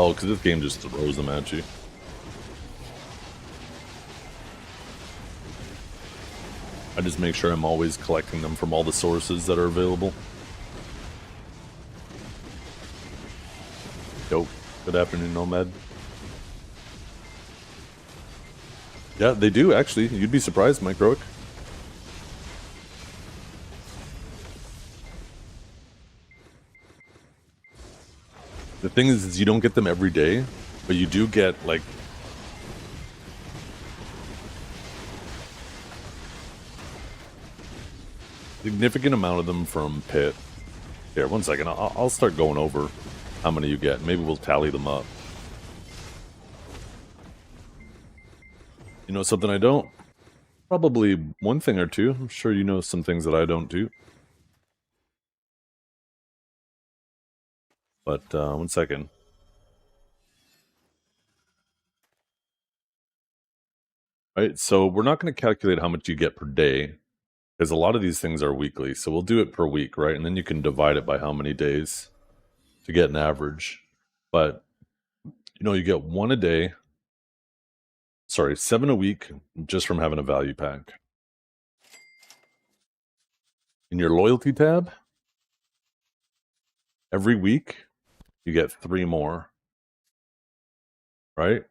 Oh, because this game just throws them at you. I just make sure I'm always collecting them from all the sources that are available. Yo, good afternoon, Nomad. Yeah, they do, actually. You'd be surprised, Mike Roick. The thing is you don't get them every day, but you do get, like, significant amount of them from Pit. Here, 1 second. I'll start going over how many you get. Maybe we'll tally them up. You know something I don't? Probably one thing or two. I'm sure you know some things that I don't do. But 1 second. Right, so we're not going to calculate how much you get per day, because a lot of these things are weekly. So we'll do it per week, right? And then you can divide it by how many days to get an average. But, you know, you get 1 a day. Sorry, 7 a week just from having a value pack. In your loyalty tab, every week you get 3 more. Right?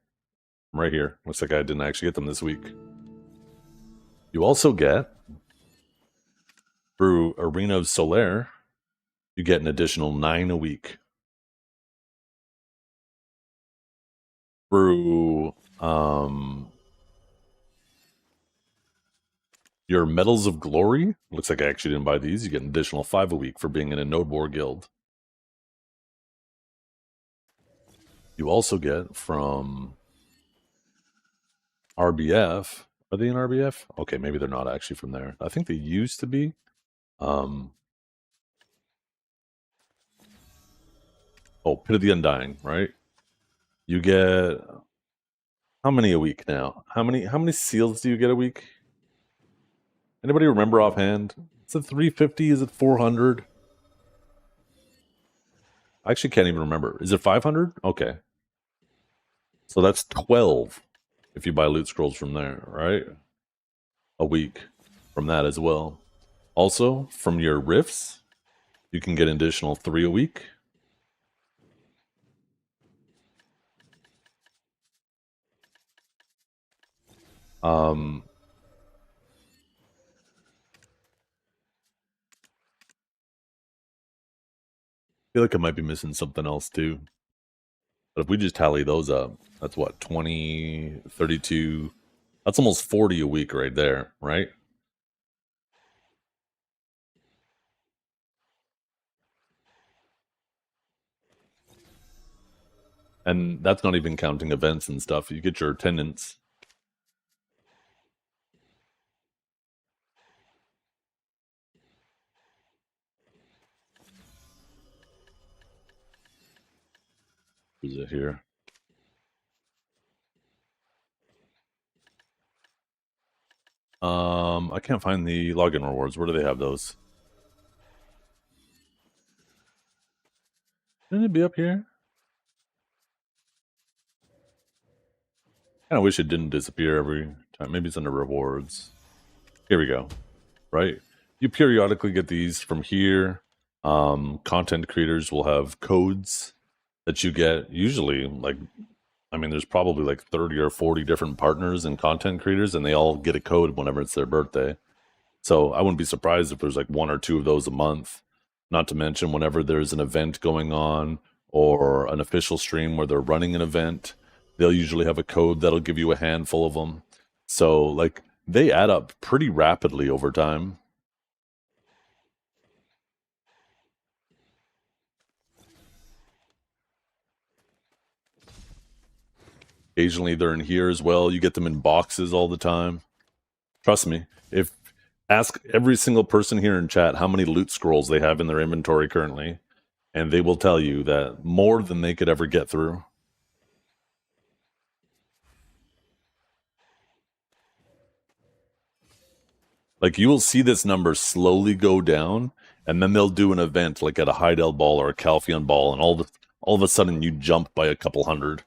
Right here. Looks like I didn't actually get them this week. You also get, through Arena of Solaire, you get an additional 9 a week. Through your Medals of Glory, looks like I actually didn't buy these, you get an additional 5 a week for being in a Node War guild. You also get from RBF. Are they in RBF? Okay, maybe they're not actually from there. I think they used to be. Oh, Pit of the Undying, right? You get how many a week now? How many seals do you get a week? Anybody remember offhand? Is it 350? Is it 400? I actually can't even remember. Is it 500? Okay. So that's 12 if you buy loot scrolls from there, right? A week from that as well. Also, from your rifts, you can get an additional 3 a week. I feel like I might be missing something else too. But if we just tally those up, that's what, 20, 32, that's almost 40 a week right there, right? And that's not even counting events and stuff. You get your attendance. Is it here? I can't find the login rewards. Where do they have those? Shouldn't it be up here? I wish it didn't disappear every time. Maybe it's under rewards. Here we go. Right? You periodically get these from here. Content creators will have codes that you get. Usually, like, I mean, there's probably like 30 or 40 different partners and content creators, and they all get a code whenever it's their birthday. So I wouldn't be surprised if there's like 1 or 2 of those a month. Not to mention whenever there's an event going on or an official stream where they're running an event, they'll usually have a code that'll give you a handful of them. So, like, they add up pretty rapidly over time. Occasionally they're in here as well. You get them in boxes all the time. Trust me, if ask every single person here in chat how many loot scrolls they have in their inventory currently, and they will tell you that more than they could ever get through. Like, you will see this number slowly go down, and then they'll do an event like at a Heidel Ball or a Calpheon Ball, and all all of a sudden you jump by a couple hundred.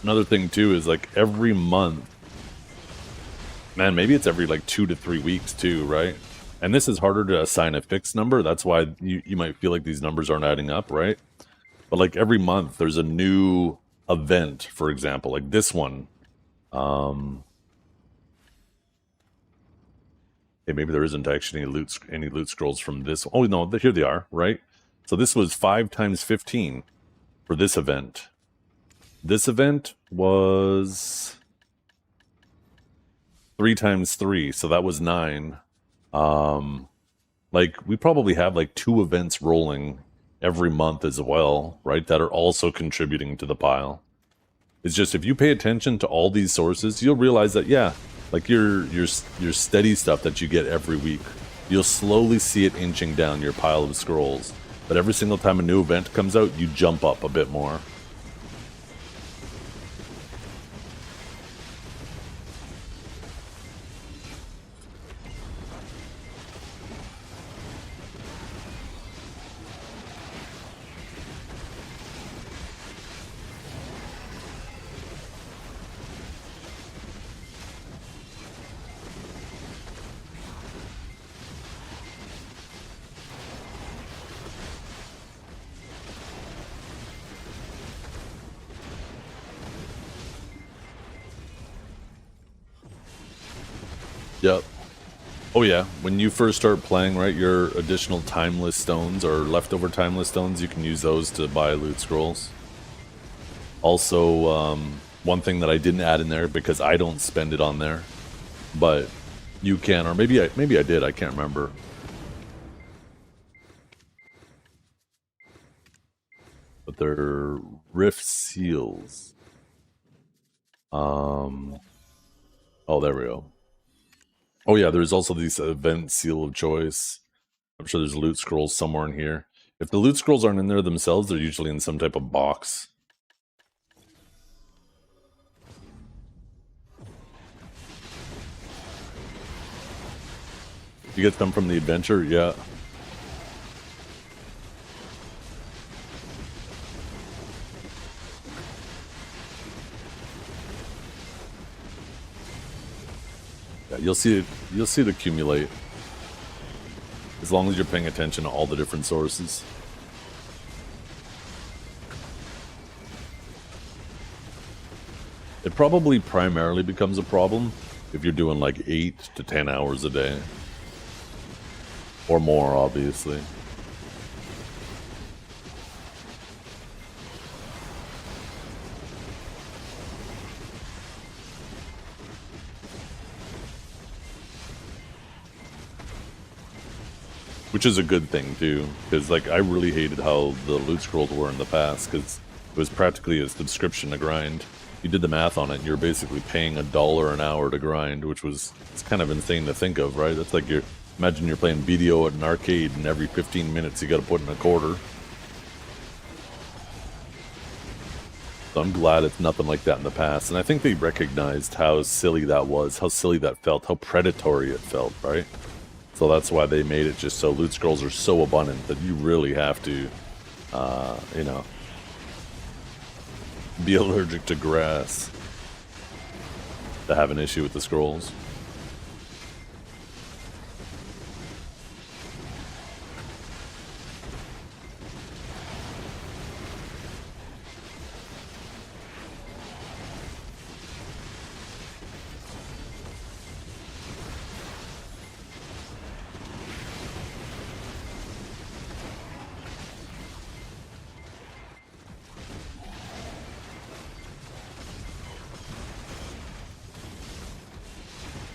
Another thing too is like every month, man, maybe it's every like 2 to 3 weeks too, right? And this is harder to assign a fixed number. That's why you might feel like these numbers aren't adding up, right? But like every month there's a new event, for example, like this one. Okay, maybe there isn't actually any loot scrolls from this. Oh no, here they are, right? So this was 5 times 15 for this event. This event was 3 times 3, so that was 9. Like we probably have like 2 events rolling every month as well, right? That are also contributing to the pile. It's just if you pay attention to all these sources, you'll realize that yeah, like your steady stuff that you get every week, you'll slowly see it inching down your pile of scrolls. But every single time a new event comes out, you jump up a bit more. Yep. Oh yeah, when you first start playing, right, your additional timeless stones or leftover timeless stones, you can use those to buy loot scrolls. Also, one thing that I didn't add in there because I don't spend it on there, but you can, or maybe I did, I can't remember. But they're rift seals. Oh, there we go. Oh yeah, there's also these event seal of choice. I'm sure there's loot scrolls somewhere in here. If the loot scrolls aren't in there themselves, they're usually in some type of box. You get them from the adventure? Yeah. You'll see it accumulate as long as you're paying attention to all the different sources. It probably primarily becomes a problem if you're doing like 8 to 10 hours a day or more, obviously. Which is a good thing too, because like I really hated how the loot scrolls were in the past, because it was practically a subscription to grind. You did the math on it, and you're basically paying $1 an hour to grind, which was, it's kind of insane to think of, right? That's like imagine you're playing BDO at an arcade, and every 15 minutes you got to put in a quarter. So I'm glad it's nothing like that in the past, and I think they recognized how silly that was, how silly that felt, how predatory it felt, right? So that's why they made it just so loot scrolls are so abundant that you really have to, you know, be allergic to grass to have an issue with the scrolls.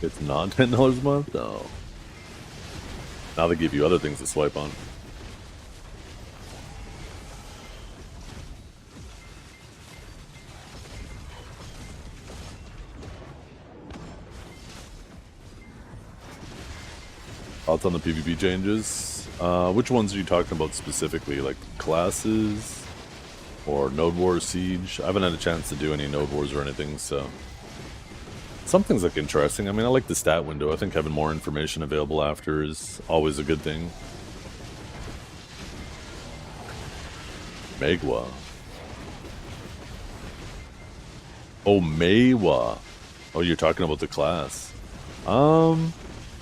It's not $10 a month? No. Now they give you other things to swipe on. Thoughts on the PvP changes? Which ones are you talking about specifically? Like classes or Node Wars Siege? I haven't had a chance to do any Node Wars or anything, so something's like interesting. I mean, I like the stat window. I think having more information available after is always a good thing. Megwa. Oh, Maywa. Oh, you're talking about the class.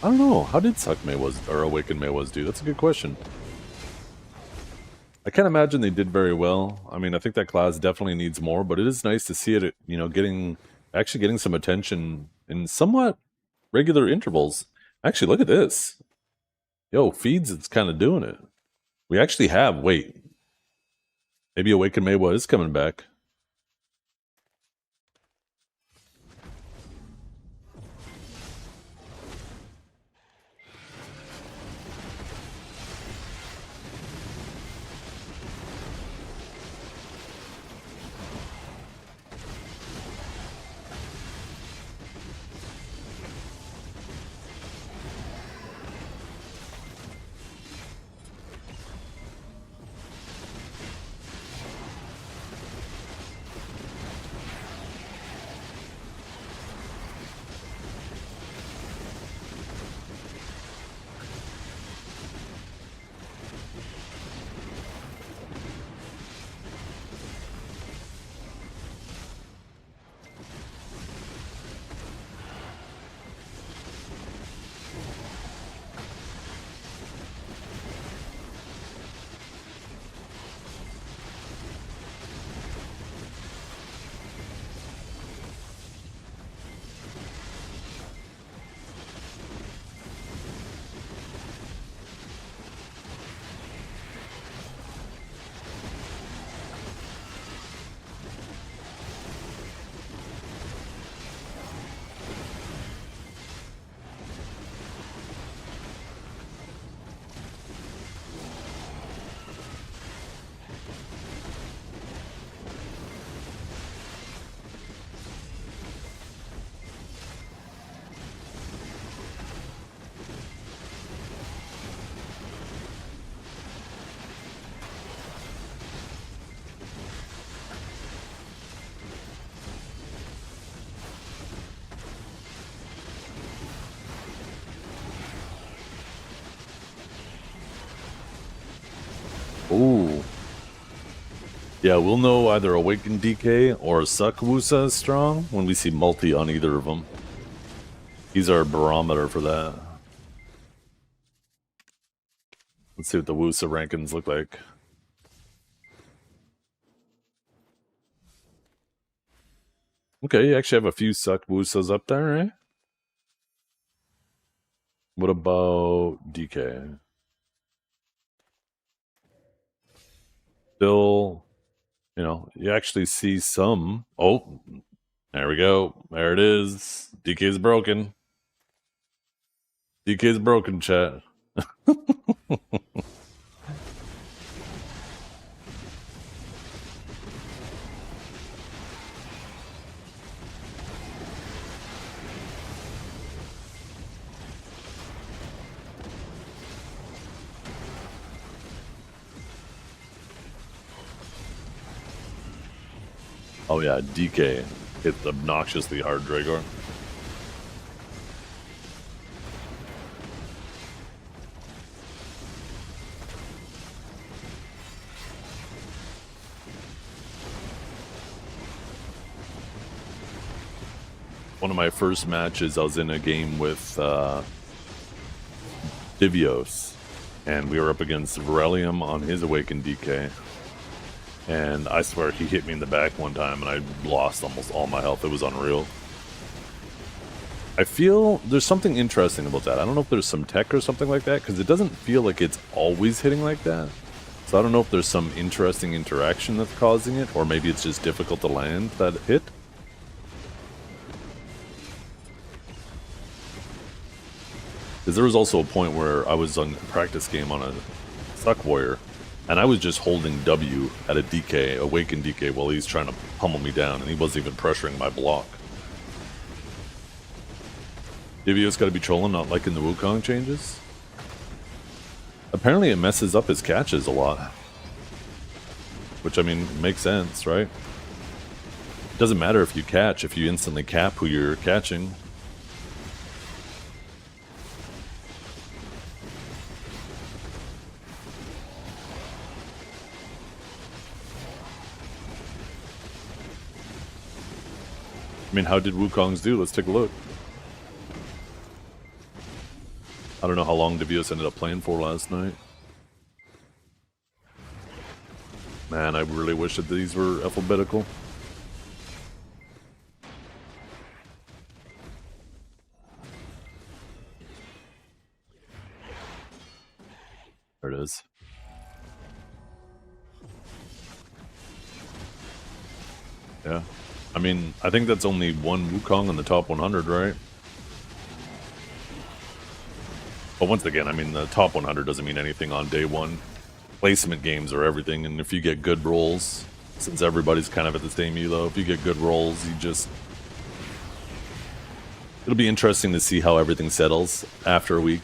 I don't know. How did Suck Maywas or Awaken Maywas do? That's a good question. I can't imagine they did very well. I mean, I think that class definitely needs more, but it is nice to see it, you know, actually getting some attention in somewhat regular intervals. Actually, look at this. Yo, Feeds, it's kind of doing it. We actually have, wait. Maybe Awaken Maywa is coming back. Ooh. Yeah, we'll know either Awaken DK or Suck Wusa is strong when we see multi on either of them. He's our barometer for that. Let's see what the Wusa rankings look like. Okay, you actually have a few Suck Wusas up there, eh? What about DK? Still, you know, you actually see some. Oh, there we go. There it is. DK's broken. DK's broken, chat. Oh yeah, DK hit obnoxiously hard, Dragor. One of my first matches, I was in a game with Divios, and we were up against Virelium on his Awakened DK. And I swear he hit me in the back one time and I lost almost all my health. It was unreal. I feel there's something interesting about that. I don't know if there's some tech or something like that, because it doesn't feel like it's always hitting like that. So I don't know if there's some interesting interaction that's causing it, or maybe it's just difficult to land that hit. Because there was also a point where I was on a practice game on a Suck Warrior, and I was just holding W at a DK, Awakened DK, while he's trying to pummel me down, and he wasn't even pressuring my block. Divio's got to be trolling, not liking the Wukong changes. Apparently it messes up his catches a lot. Which, I mean, makes sense, right? It doesn't matter if you catch, if you instantly cap who you're catching. I mean, how did Wukong's do? Let's take a look. I don't know how long Devios ended up playing for last night. Man, I really wish that these were alphabetical. There it is. Yeah. I mean, I think that's only one Wukong in the top 100, right? But once again, I mean, the top 100 doesn't mean anything on day one. Placement games are everything, and if you get good rolls, since everybody's kind of at the same elo, if you get good rolls, you just... It'll be interesting to see how everything settles after a week.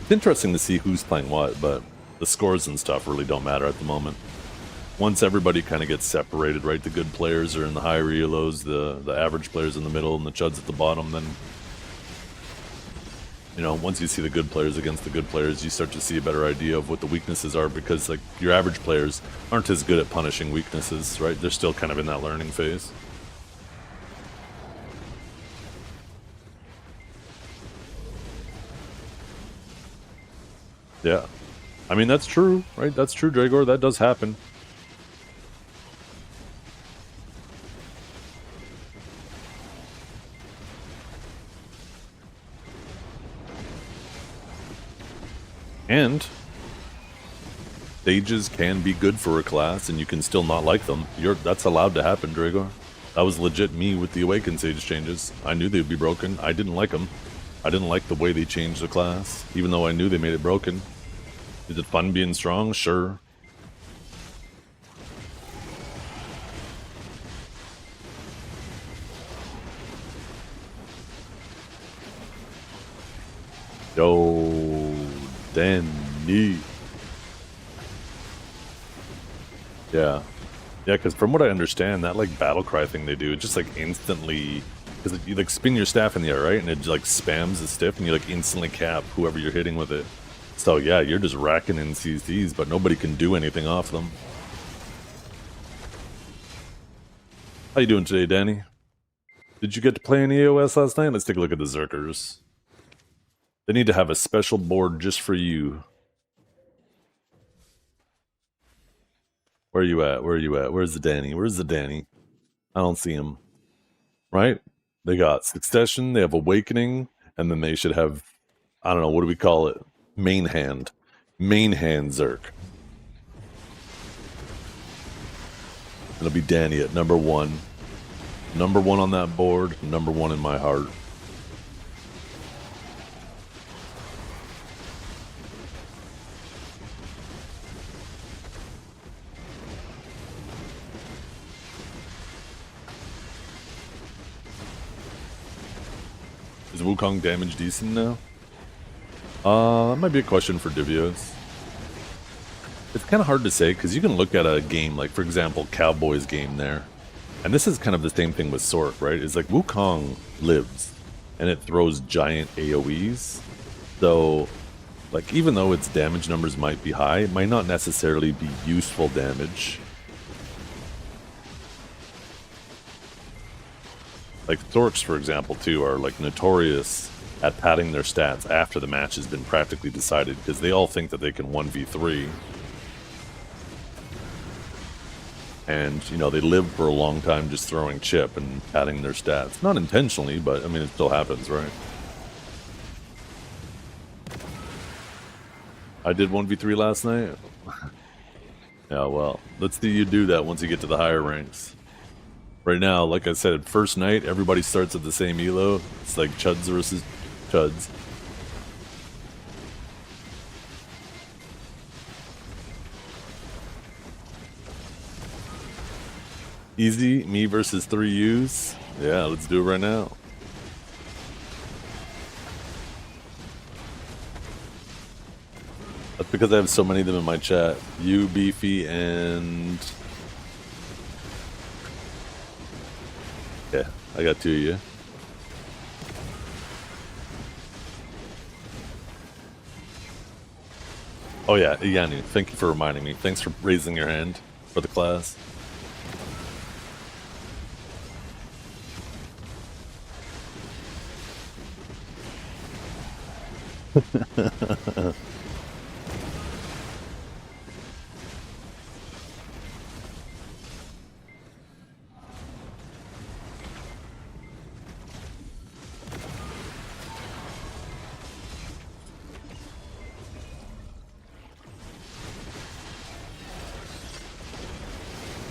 It's interesting to see who's playing what, but the scores and stuff really don't matter at the moment. Once everybody kind of gets separated, right? The good players are in the higher elos, the average players in the middle, and the chuds at the bottom, then... You know, once you see the good players against the good players, you start to see a better idea of what the weaknesses are, because, like, your average players aren't as good at punishing weaknesses, right? They're still kind of in that learning phase. Yeah. I mean, that's true, right? That's true, Dragor. That does happen. And stages can be good for a class, and you can still not like them. That's allowed to happen, Dragor. That was legit me with the Awakened Sage changes. I knew they'd be broken. I didn't like them. I didn't like the way they changed the class, even though I knew they made it broken. Is it fun being strong? Sure. Yo, Danny. Yeah. Yeah, because from what I understand, that, like, battle cry thing they do, it just, like, instantly... Because you, like, spin your staff in the air, right? And it, like, spams the stiff, and you, like, instantly cap whoever you're hitting with it. So, yeah, you're just racking in CCs, but nobody can do anything off them. How you doing today, Danny? Did you get to play any AOS last night? Let's take a look at the Zerkers. They need to have a special board just for you. Where are you at? Where are you at? Where's the Danny? Where's the Danny? I don't see him. Right? They got Succession, they have Awakening, and then they should have, I don't know, what do we call it? Main Hand. Main Hand Zerk. It'll be Danny at number 1. Number 1 on that board, number 1 in my heart. Is Wukong damage decent now? That might be a question for Divios. It's kind of hard to say, because you can look at a game, like, for example, Cowboys game there. And this is kind of the same thing with Sork, right? It's like Wukong lives, and it throws giant AoEs. So, like, even though its damage numbers might be high, it might not necessarily be useful damage. Like, Thorks, for example, too, are, like, notorious at padding their stats after the match has been practically decided, because they all think that they can 1v3. And, you know, they live for a long time just throwing chip and padding their stats. Not intentionally, but, I mean, it still happens, right? I did 1v3 last night? Yeah, well, let's see you do that once you get to the higher ranks. Right now, like I said, first night, everybody starts at the same elo. It's like Chuds versus Chuds. Easy, me versus 3 U's. Yeah, let's do it right now. because I have so many of them in my chat. You, Beefy, and yeah, I got 2 of you. Oh yeah, Yanni, thank you for reminding me. Thanks for raising your hand for the class.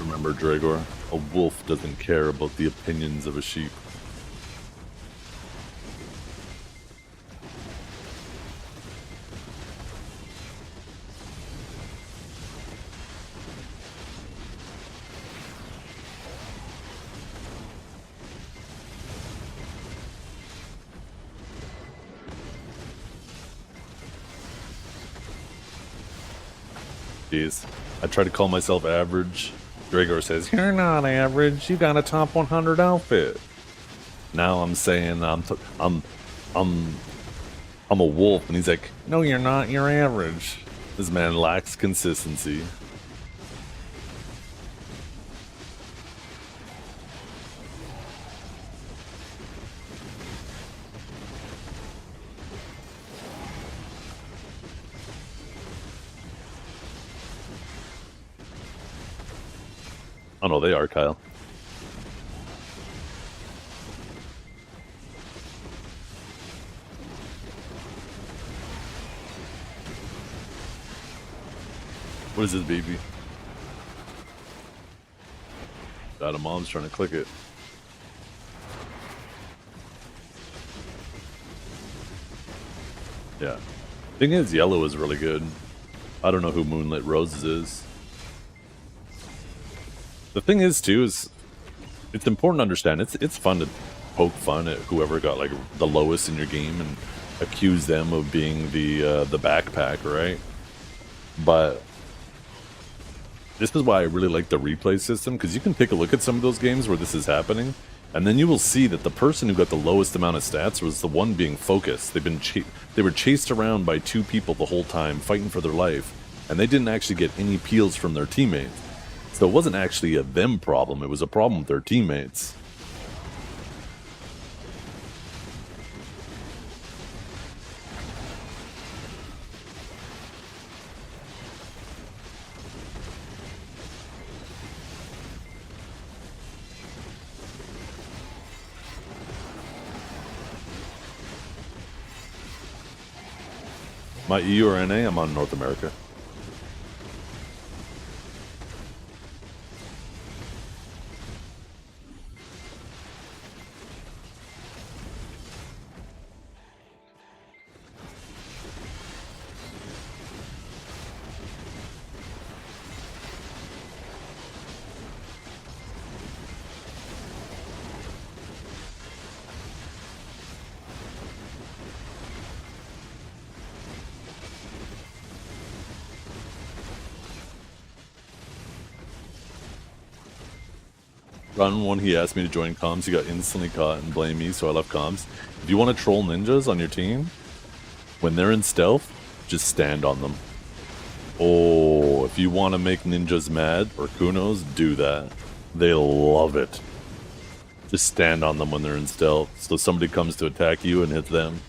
Remember, Dragor, a wolf doesn't care about the opinions of a sheep. Jeez, I try to call myself average. Dragor says, "You're not average. You got a top 100 outfit." Now I'm saying I'm a wolf, and he's like, "No, you're not. You're average." This man lacks consistency. Oh no, they are, Kyle. What is this, baby? Dada Mom's trying to click it. Yeah. Thing is, yellow is really good. I don't know who Moonlit Roses is. The thing is, too, is it's important to understand. It's fun to poke fun at whoever got like the lowest in your game and accuse them of being the backpack, right? But this is why I really like the replay system, because you can take a look at some of those games where this is happening, and then you will see that the person who got the lowest amount of stats was the one being focused. They were chased around by 2 people the whole time, fighting for their life, and they didn't actually get any peels from their teammates. So it wasn't actually a them problem, it was a problem with their teammates. My EU or NA, I'm on North America. Run one, he asked me to join comms, he got instantly caught and blamed me, so I left comms. If you want to troll ninjas on your team, when they're in stealth, just stand on them. Oh, if you want to make ninjas mad, or Kunos, do that. They love it. Just stand on them when they're in stealth, so somebody comes to attack you and hit them.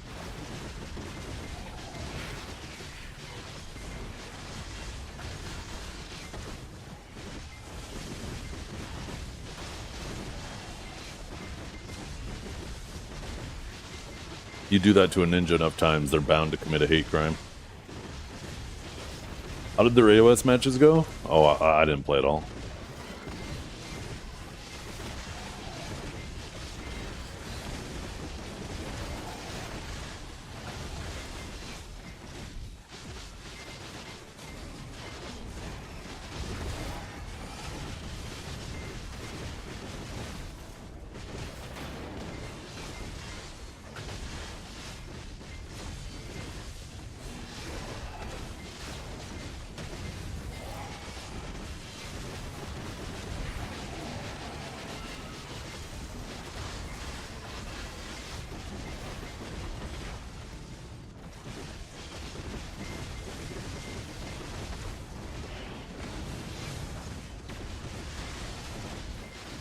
You do that to a ninja enough times, they're bound to commit a hate crime. How did their AOS matches go? Oh, I didn't play at all.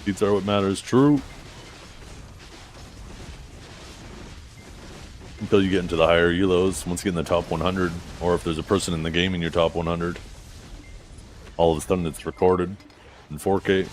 Seats are what matters. True. Until you get into the higher elos, once you get in the top 100, or if there's a person in the game in your top 100, all of a sudden it's recorded in 4K.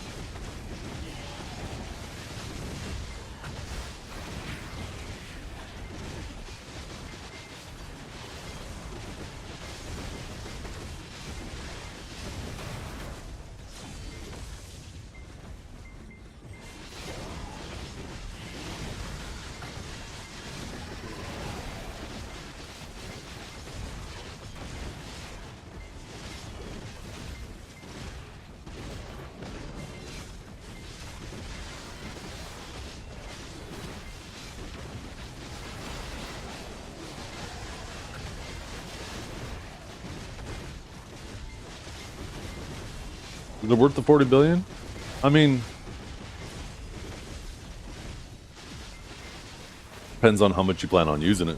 Is it worth the 40 billion? I mean, depends on how much you plan on using it.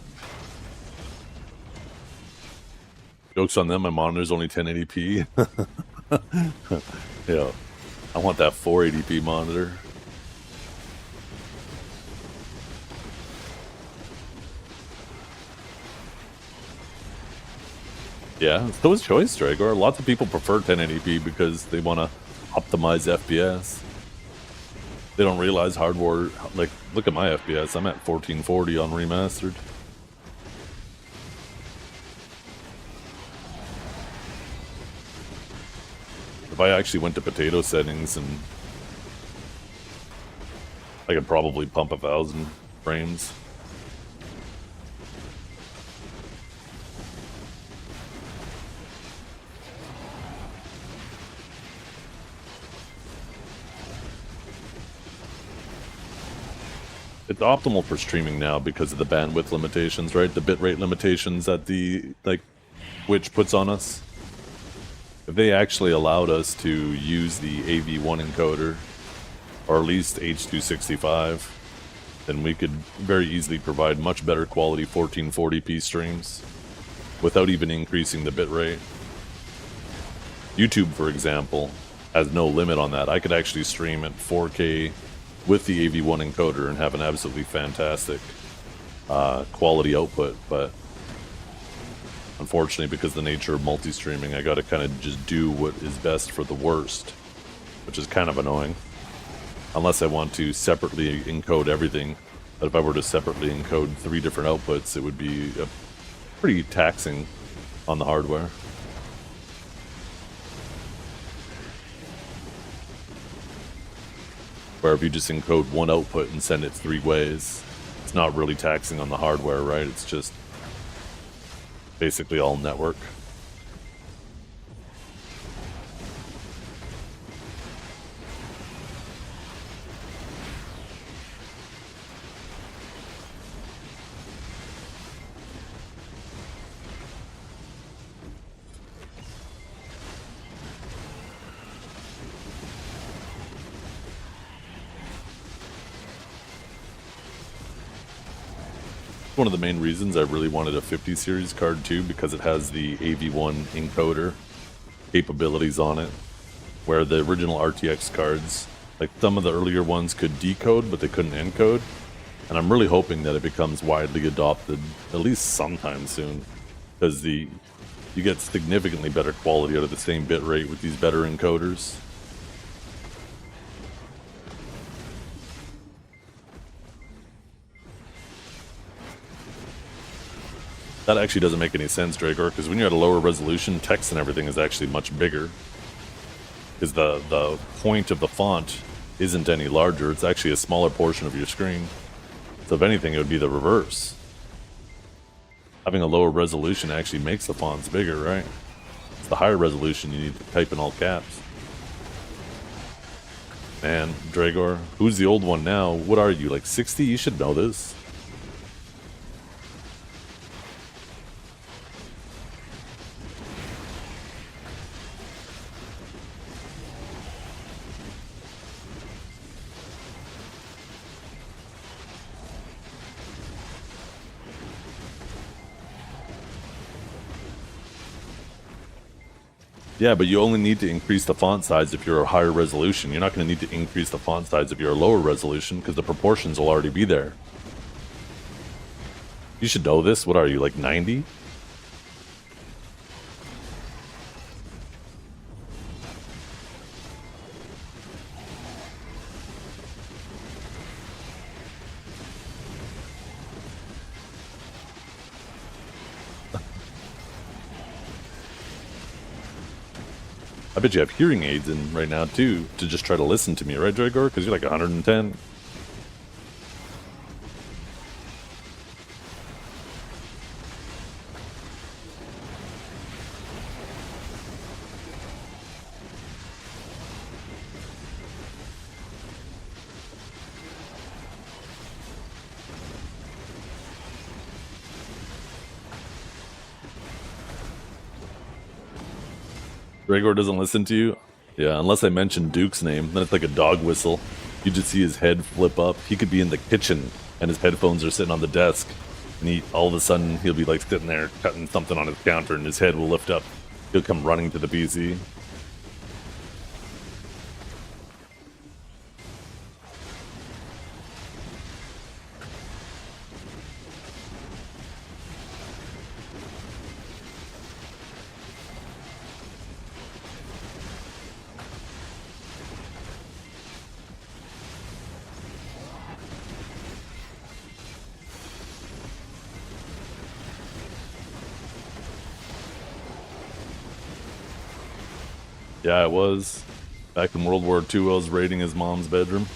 Jokes on them, my monitor's only 1080p. Yeah, I want that 480p monitor. Yeah, so is choice, Dragor. Lots of people prefer 1080p because they want to optimize FPS. They don't realize hardware, like, look at my FPS. I'm at 1440 on remastered. If I actually went to potato settings, and I could probably pump 1,000 frames. It's optimal for streaming now because of the bandwidth limitations, right? The bitrate limitations that the Twitch puts on us. If they actually allowed us to use the AV1 encoder, or at least H.265, then we could very easily provide much better quality 1440p streams without even increasing the bitrate. YouTube, for example, has no limit on that. I could actually stream at 4K with the AV1 encoder and have an absolutely fantastic quality output, but unfortunately, because of the nature of multi-streaming, I gotta kind of just do what is best for the worst, which is kind of annoying. Unless I want to separately encode everything, but if I were to separately encode 3 different outputs, it would be pretty taxing on the hardware. Where if you just encode one output and send it 3 ways, it's not really taxing on the hardware, right? It's just basically all network. One of the main reasons I really wanted a 50 series card too, because it has the AV1 encoder capabilities on it, where the original RTX cards, like some of the earlier ones, could decode but they couldn't encode, and I'm really hoping that it becomes widely adopted at least sometime soon, because you get significantly better quality out of the same bit rate with these better encoders. That actually doesn't make any sense, Dragor, because when you're at a lower resolution, text and everything is actually much bigger. Because the point of the font isn't any larger, it's actually a smaller portion of your screen. So if anything, it would be the reverse. Having a lower resolution actually makes the fonts bigger, right? It's the higher resolution you need to type in all caps. Man, Dragor, who's the old one now? What are you, like 60? You should know this. Yeah, but you only need to increase the font size if you're a higher resolution. You're not going to need to increase the font size if you're a lower resolution because the proportions will already be there. You should know this. What are you, like 90? I bet you have hearing aids in right now too to just try to listen to me, right, Dragor? Because you're like 110. Gregor doesn't listen to you? Yeah, unless I mention Duke's name, then it's like a dog whistle. You just see his head flip up. He could be in the kitchen and his headphones are sitting on the desk. And all of a sudden, he'll be like sitting there cutting something on his counter and his head will lift up. He'll come running to the PC. Yeah, it was. Back in World War II, I was raiding his mom's bedroom.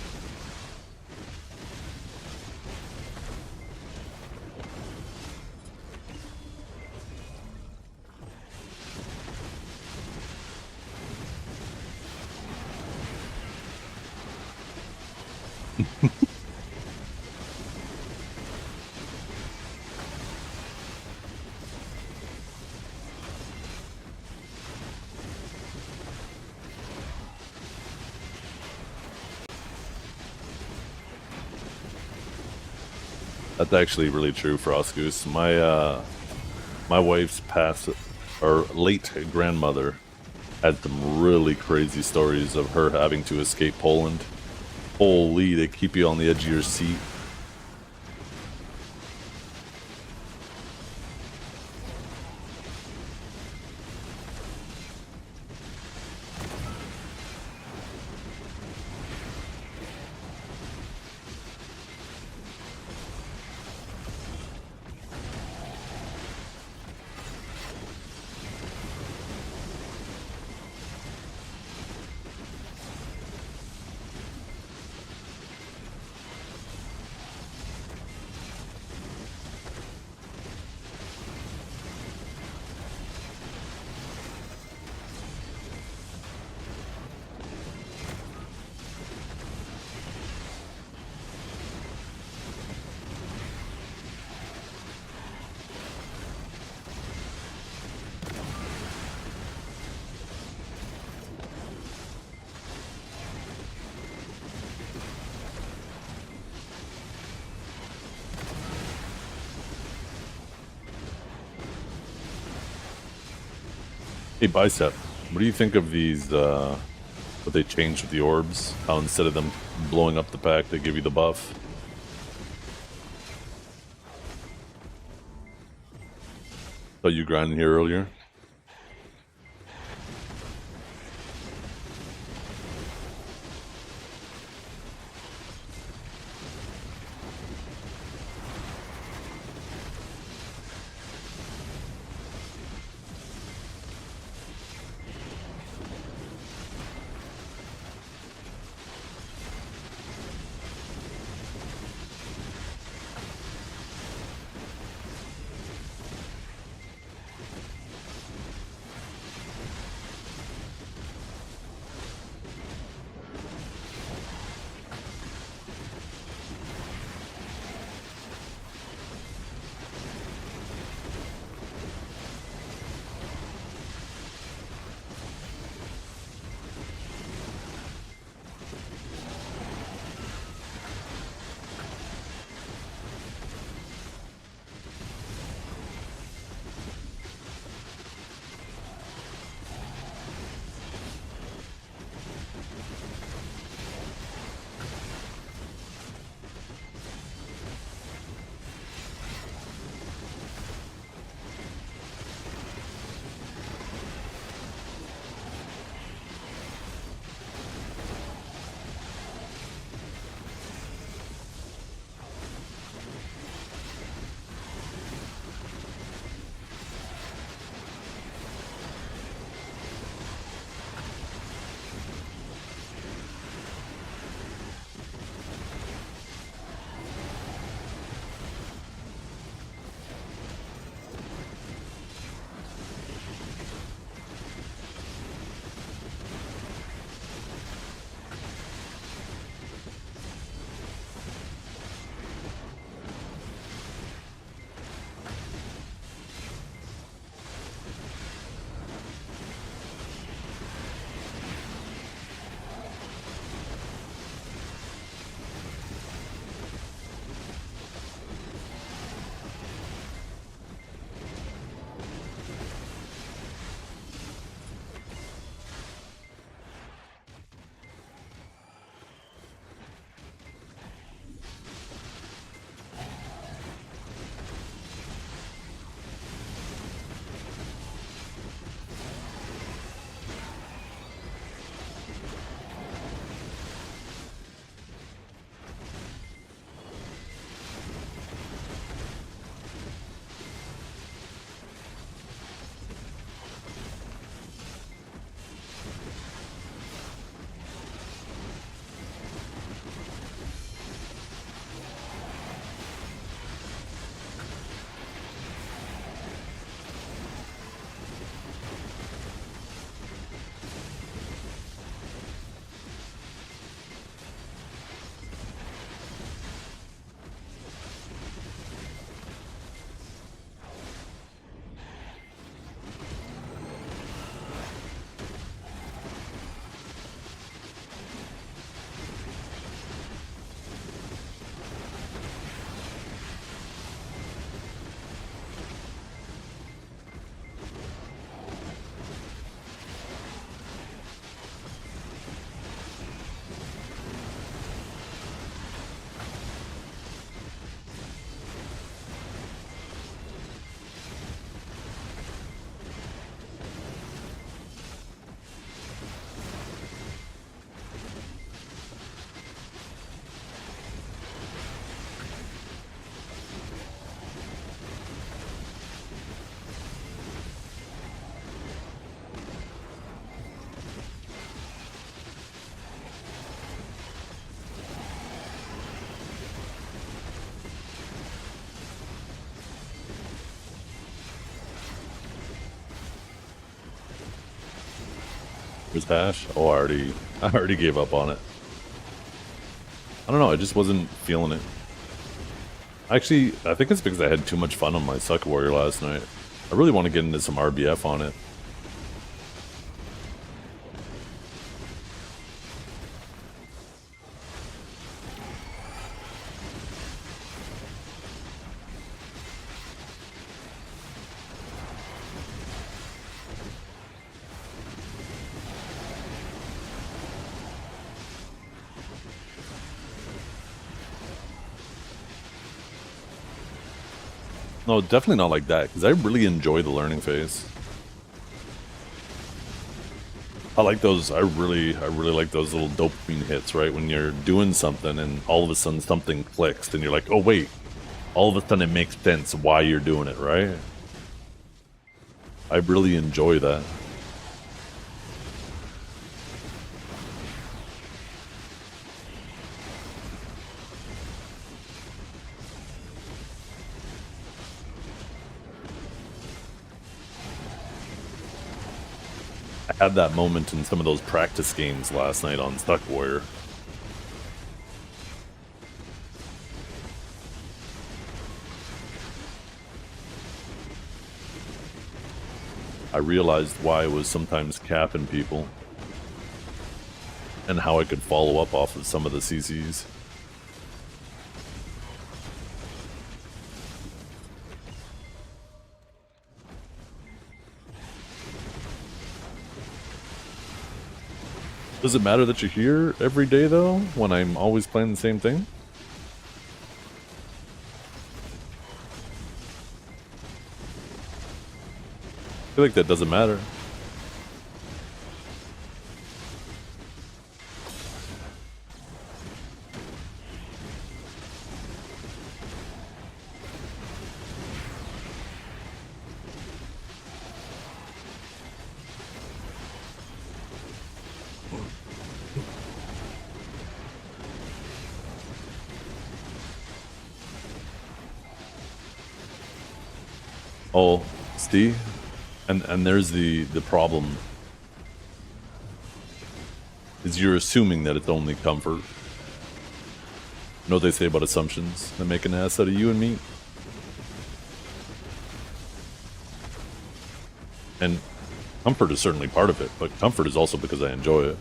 That's actually really true, Frostgoose. My wife's past or late grandmother had some really crazy stories of her having to escape Poland. Holy, they keep you on the edge of your seat. Hey, Bicep, what do you think of these, what they changed with the orbs? How instead of them blowing up the pack, they give you the buff? Saw you grinding here earlier. Was hash? Oh, I already gave up on it. I don't know, I just wasn't feeling it. Actually, I think it's because I had too much fun on my Suck Warrior last night. I really want to get into some RBF on it. No, definitely not like that, because I really enjoy the learning phase. I like those, I really like those little dopamine hits, right? When you're doing something and all of a sudden something clicks, and you're like, oh wait, all of a sudden it makes sense why you're doing it, right? I really enjoy that. I had that moment in some of those practice games last night on Suck Warrior. I realized why I was sometimes capping people and how I could follow up off of some of the CCs. Does it matter that you're here every day, though, when I'm always playing the same thing? I feel like that doesn't matter. Oh, Steve, and there's the problem. Is you're assuming that it's only comfort. You know what they say about assumptions that make an ass out of you and me? And comfort is certainly part of it, but comfort is also because I enjoy it.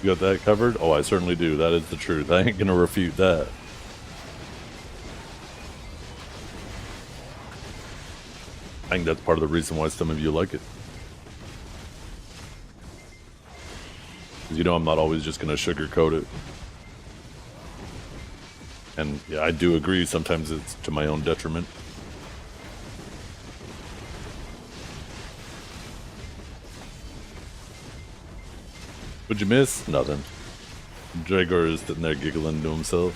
You got that covered? Oh, I certainly do. That is the truth. I ain't gonna refute that. I think that's part of the reason why some of you like it. Because you know I'm not always just gonna sugarcoat it. And yeah, I do agree, sometimes it's to my own detriment. What'd you miss? Nothing. Dragor is sitting there giggling to himself.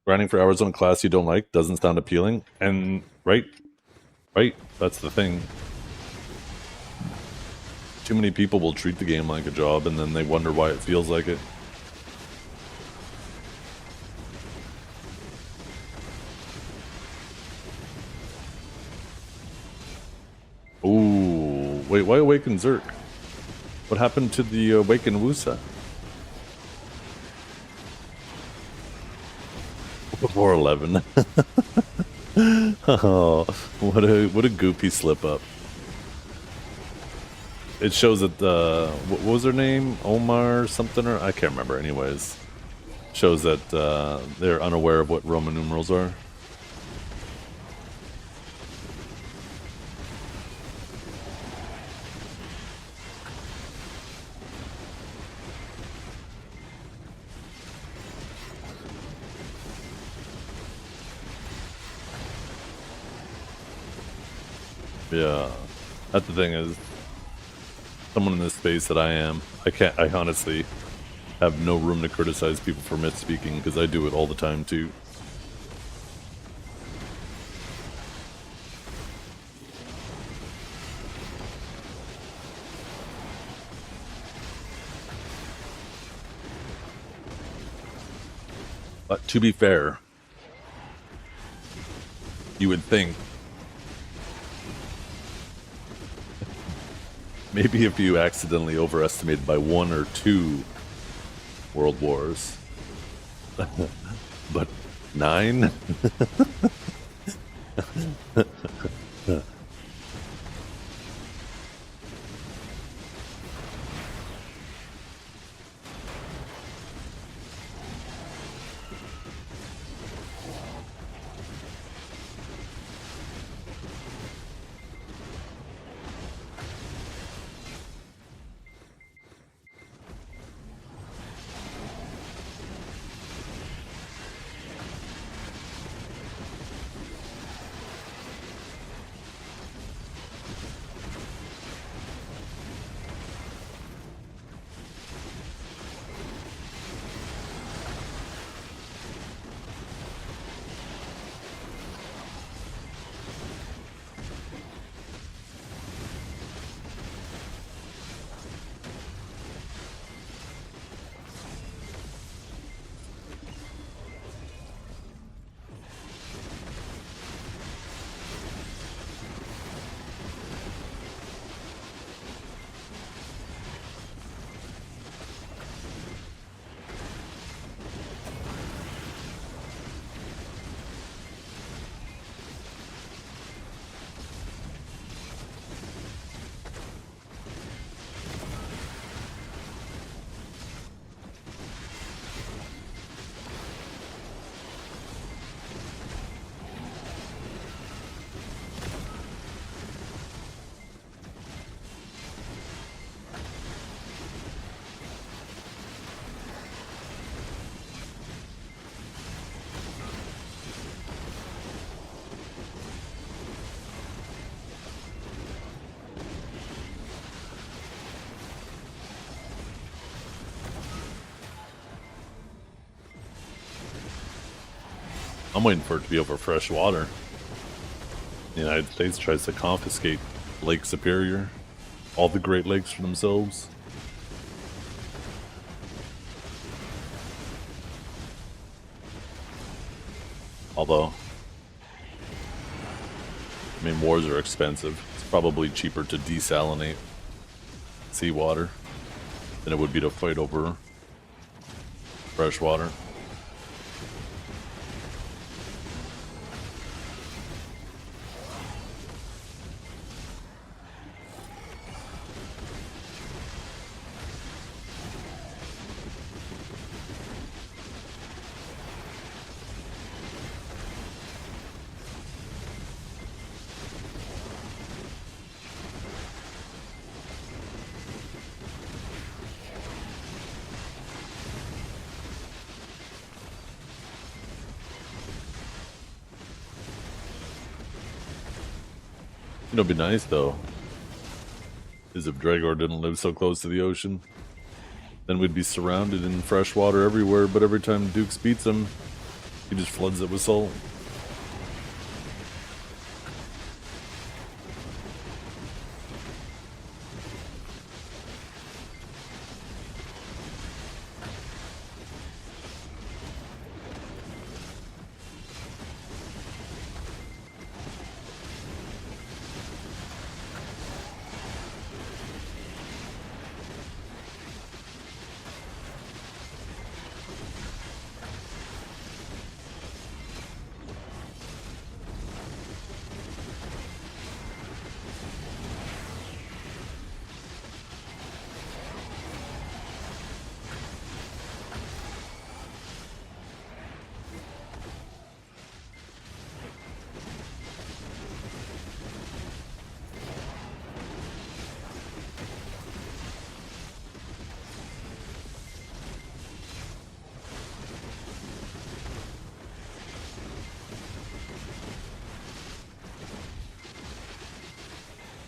Grinding for hours on a class you don't like doesn't sound appealing. And right, that's the thing. Too many people will treat the game like a job and then they wonder why it feels like it. Ooh, wait, why Awaken Zerk? What happened to the Awaken Wusa? Before 11. Oh, what a goopy slip up. it shows that what was her name? Omar something, or I can't remember. Anyways, shows that they're unaware of what Roman numerals are. Yeah, that's the thing is, someone in this space that I am, I honestly have no room to criticize people for myth speaking because I do it all the time too. But to be fair, you would think maybe if you accidentally overestimated by 1 or 2 world wars. But 9? I'm waiting for it to be over fresh water. The United States tries to confiscate Lake Superior, all the Great Lakes for themselves. Although, I mean, wars are expensive. It's probably cheaper to desalinate seawater than it would be to fight over fresh water. You know, it'd be nice though, is if Dragor didn't live so close to the ocean. Then we'd be surrounded in fresh water everywhere, but every time Dukes beats him, he just floods it with salt.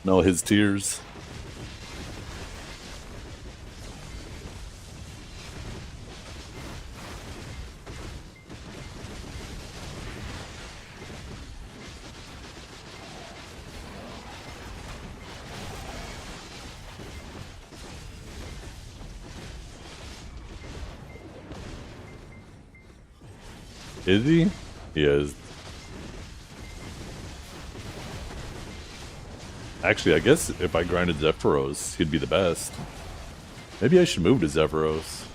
No, his tears. Is he? He is. Actually, I guess if I grinded Zephyros, he'd be the best. Maybe I should move to Zephyros.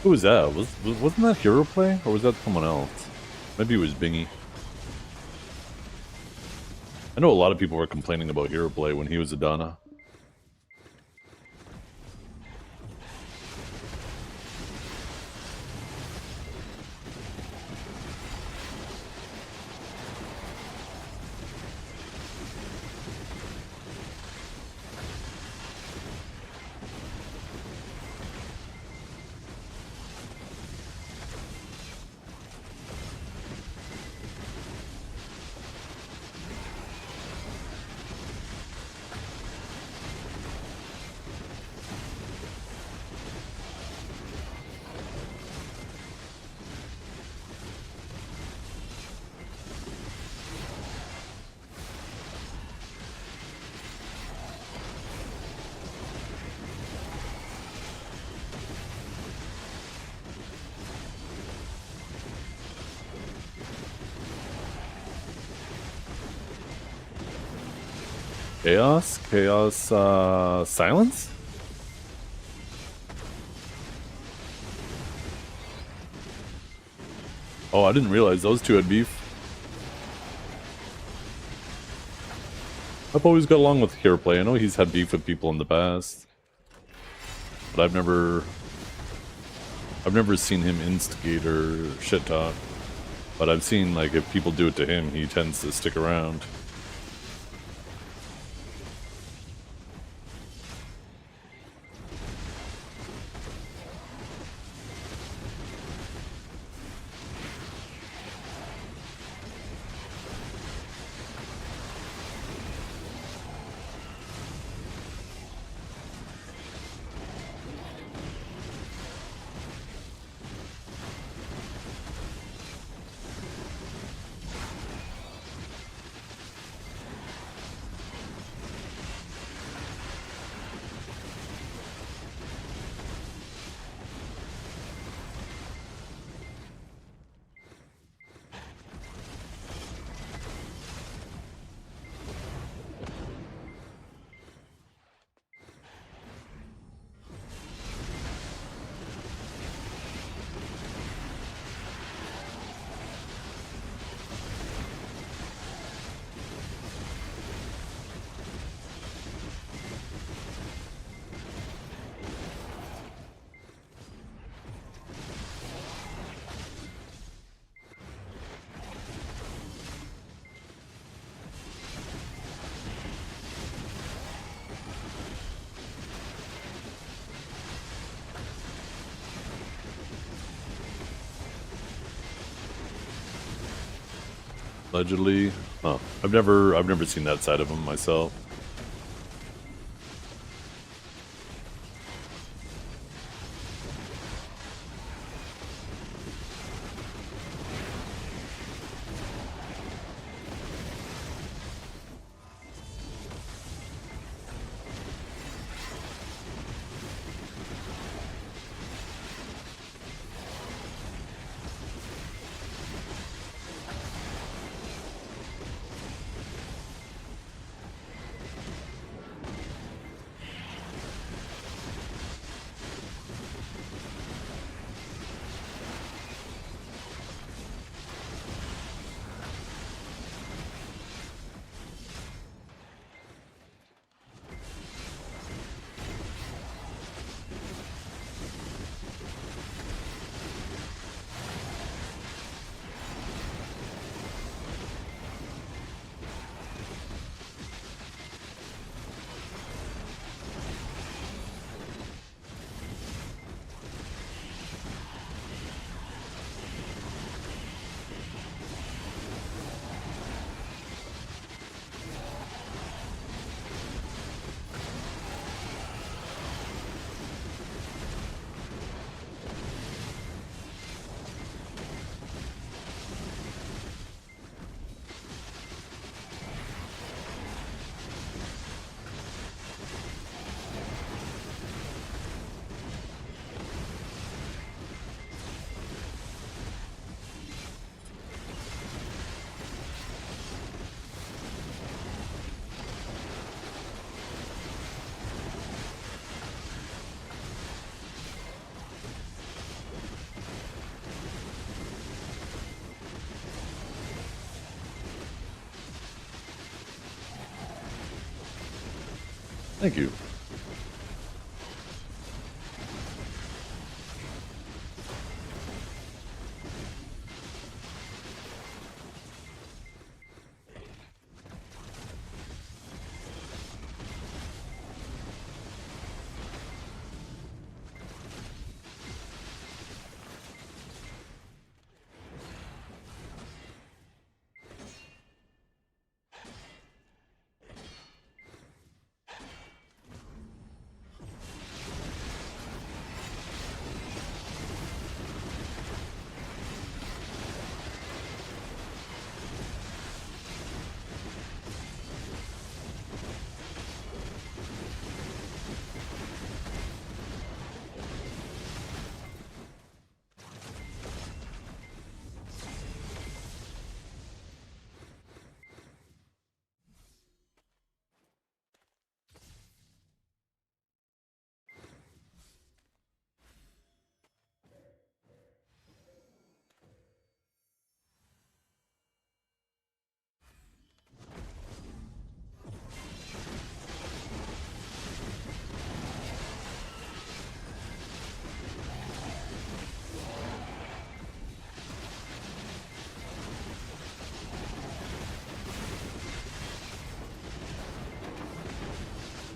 Who was that? Wasn't that Hero Play? Or was that someone else? Maybe it was Bingy. I know a lot of people were complaining about Hero Play when he was Adana. Chaos, Silence? Oh, I didn't realize those two had beef. I've always got along with Hero Play. I know he's had beef with people in the past, but I've never seen him instigate or shit talk. But I've seen, like, if people do it to him, he tends to stick around. Allegedly. Huh. I've never seen that side of him myself. Thank you.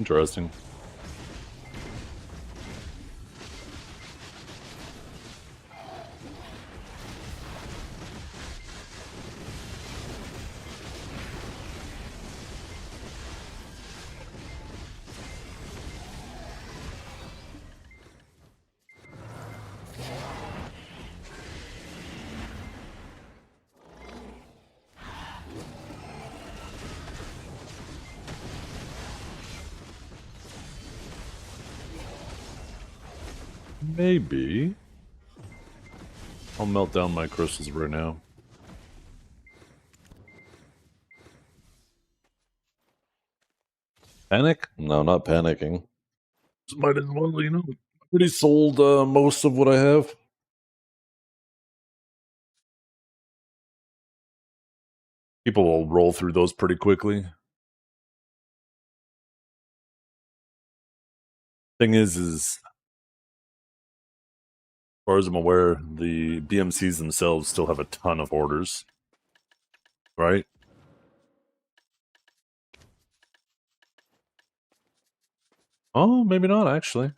Interesting. Maybe. I'll melt down my crystals right now. Panic? No, not panicking. Just might as well, you know. Already sold most of what I have. People will roll through those pretty quickly. Thing is as far as I'm aware, the BMCs themselves still have a ton of orders. Right? Oh, maybe not, actually.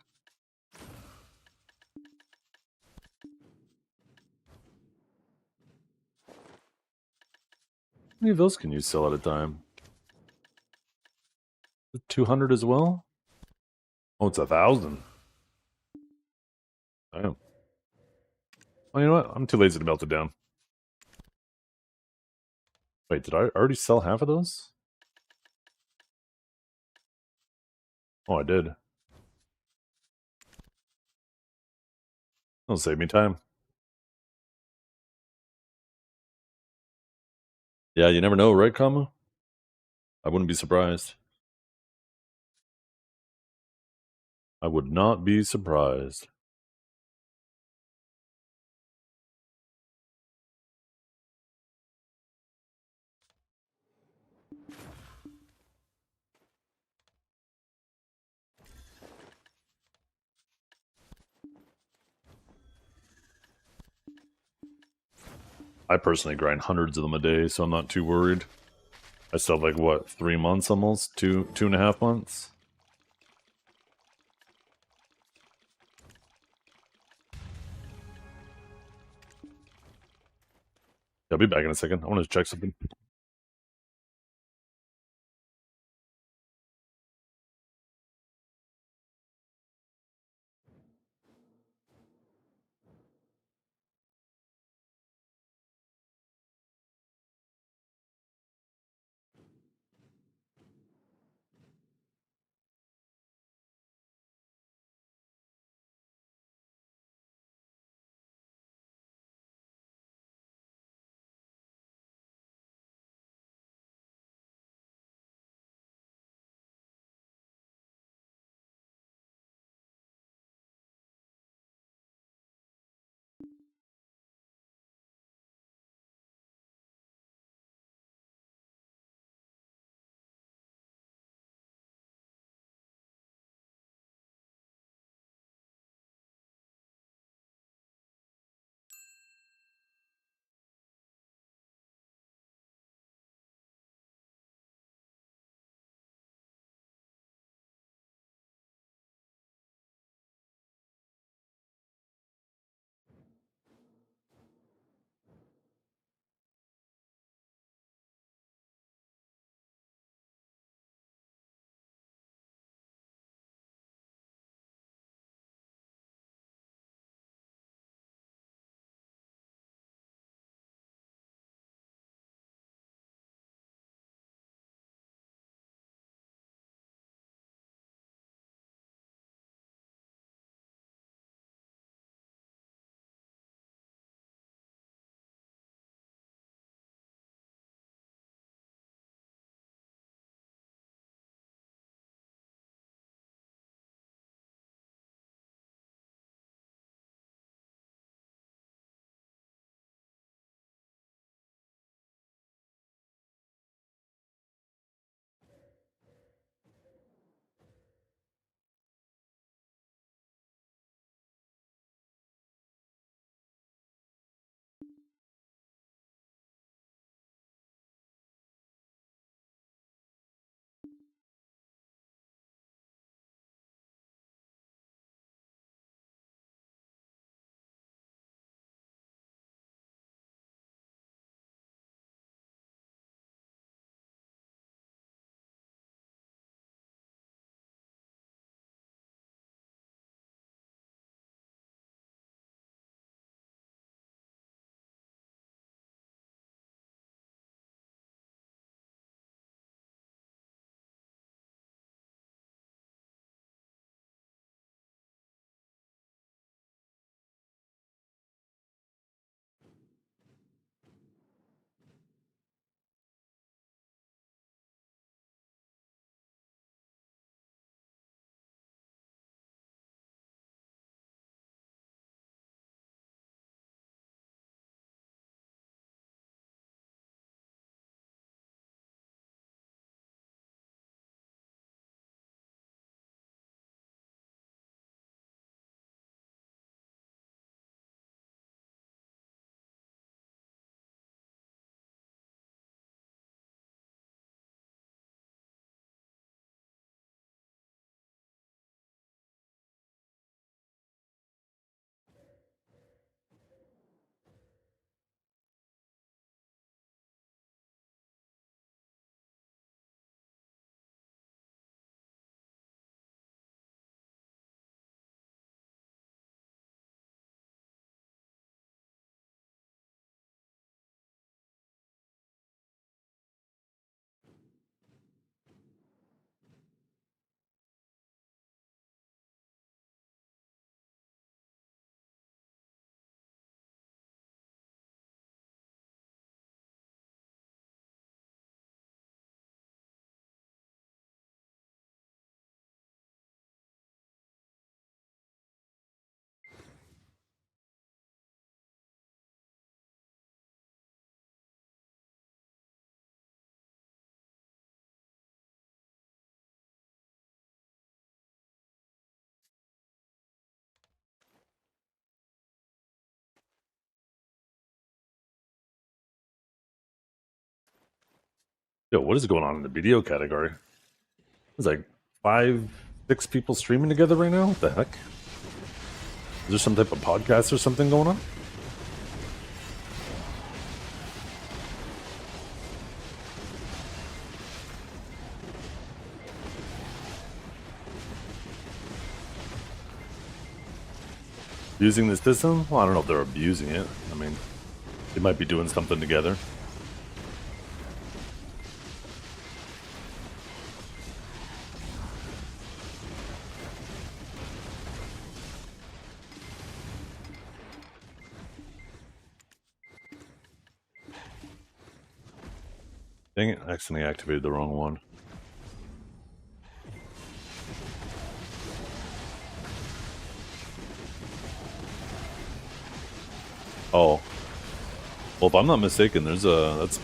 many of those can you sell at a time? 200 as well? Oh, it's 1,000. Damn. Well, you know what? I'm too lazy to melt it down. Wait, did I already sell half of those? Oh, I did. That'll save me time. Yeah, you never know, right, Kama? I wouldn't be surprised. I would not be surprised. I personally grind hundreds of them a day, so I'm not too worried. I still have like, what, 3 months almost? 2.5 months? I'll be back in a second. I want to check something. Yo, what is going on in the video category? There's like 5, 6 people streaming together right now. What the heck? Is there some type of podcast or something going on? Using the system? Well, I don't know if they're abusing it. I mean, they might be doing something together. Dang it, I accidentally activated the wrong one. Oh. Well, if I'm not mistaken, that's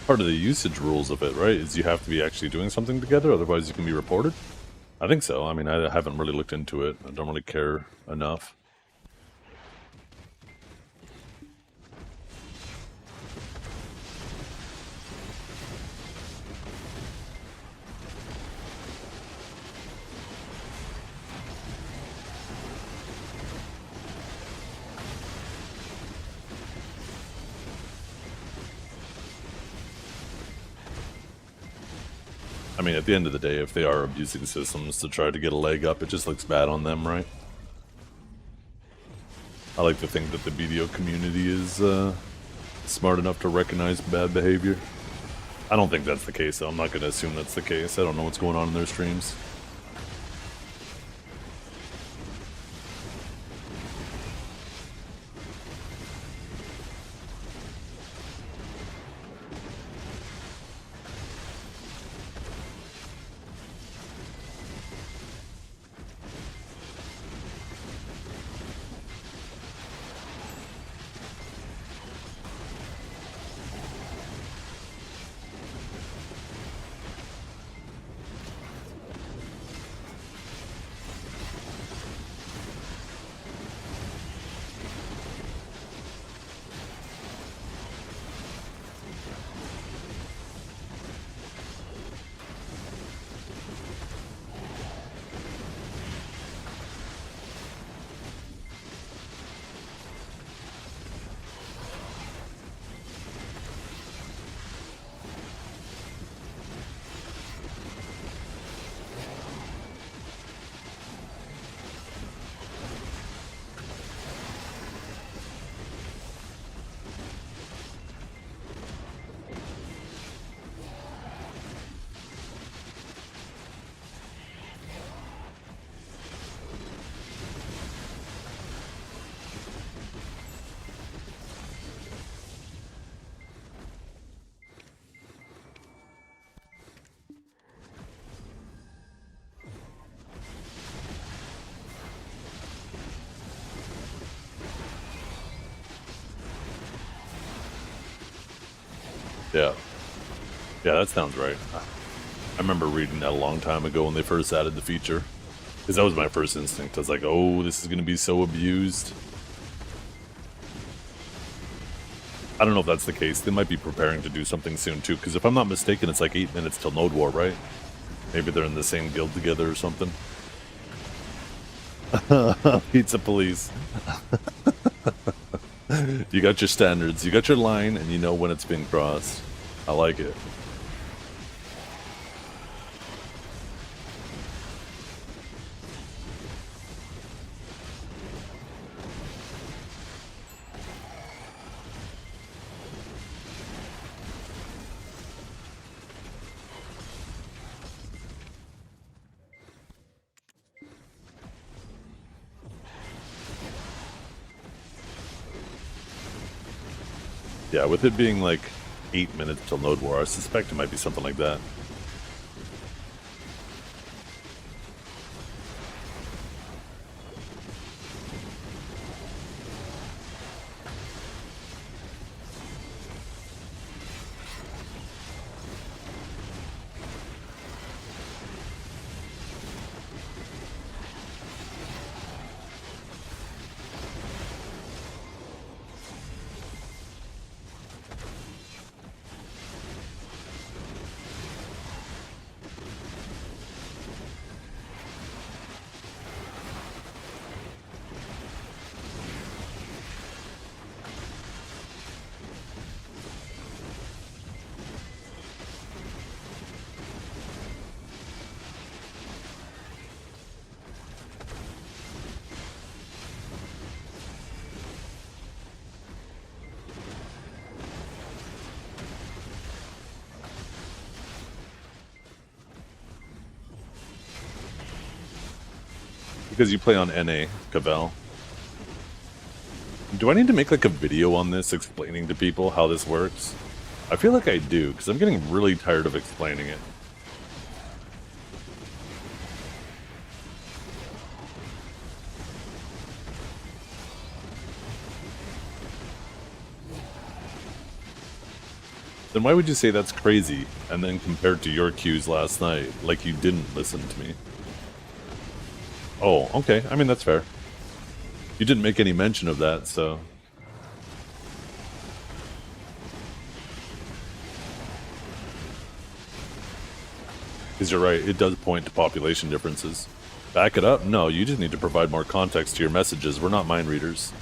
part of the usage rules of it, right? Is you have to be actually doing something together, otherwise you can be reported? I think so. I mean, I haven't really looked into it. I don't really care enough. I mean, at the end of the day, if they are abusing systems to try to get a leg up, it just looks bad on them, right? I like to think that the BDO community is smart enough to recognize bad behavior. I don't think that's the case, though. I'm not going to assume that's the case. I don't know what's going on in their streams. Yeah. Yeah, that sounds right. I remember reading that a long time ago when they first added the feature. Because that was my first instinct. I was like, oh, this is going to be so abused. I don't know if that's the case. They might be preparing to do something soon, too. Because if I'm not mistaken, it's like 8 minutes till Node War, right? Maybe they're in the same guild together or something. Pizza police. You got your standards, you got your line, and you know when it's been crossed. I like it. Yeah, with it being like 8 minutes till Node War, I suspect it might be something like that. Because you play on NA, Cavell. Do I need to make like a video on this explaining to people how this works? I feel like I do, because I'm getting really tired of explaining it. Then why would you say that's crazy, and then compared to your cues last night, like you didn't listen to me? Oh, okay. I mean, that's fair. You didn't make any mention of that, so... Because you're right, it does point to population differences. Back it up? No, you just need to provide more context to your messages. We're not mind readers.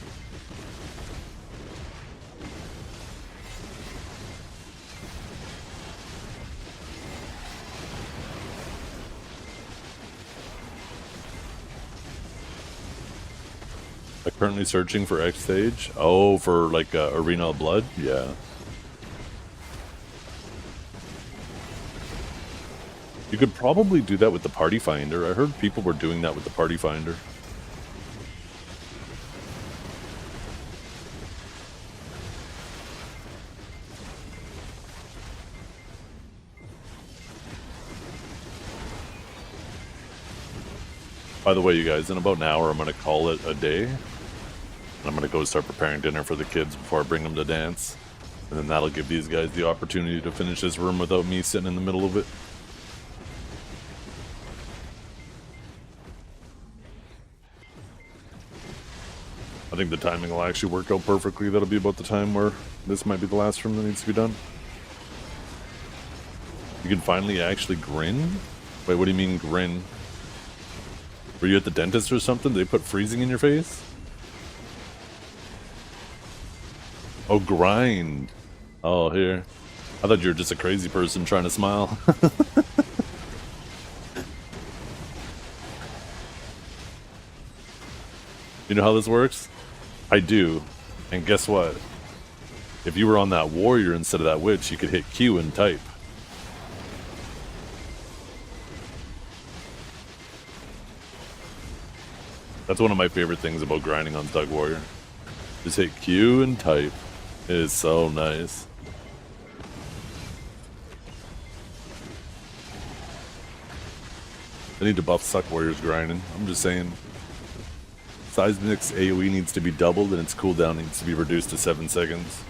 Currently searching for X stage. Oh, for like Arena of Blood? Yeah. You could probably do that with the Party Finder. I heard people were doing that with the Party Finder. By the way, you guys, in about an hour, I'm going to call it a day. I'm going to go start preparing dinner for the kids before I bring them to dance. And then that'll give these guys the opportunity to finish this room without me sitting in the middle of it. I think the timing will actually work out perfectly. That'll be about the time where this might be the last room that needs to be done. You can finally actually grin? Wait, what do you mean grin? Were you at the dentist or something? Did they put freezing in your face? Oh, grind. Oh, here. I thought you were just a crazy person trying to smile. You know how this works? I do. And guess what? If you were on that warrior instead of that witch, you could hit Q and type. That's one of my favorite things about grinding on Thug Warrior. Just hit Q and type. It is so nice. I need to buff Suck Warrior's grinding. I'm just saying. Seismic's AoE needs to be doubled and its cooldown needs to be reduced to 7 seconds.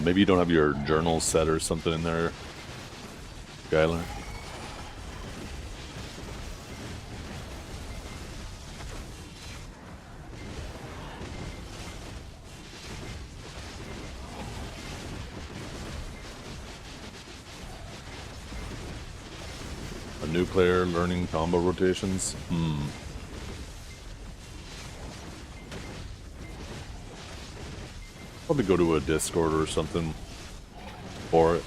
Maybe you don't have your journal set or something in there, Skylar. A new player learning combo rotations? Probably go to a Discord or something for it.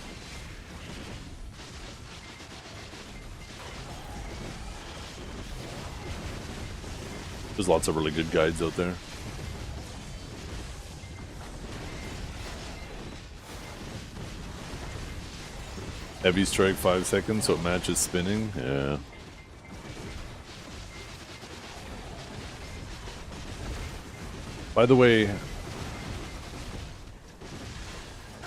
There's lots of really good guides out there. Heavy strike 5 seconds so it matches spinning? Yeah. By the way,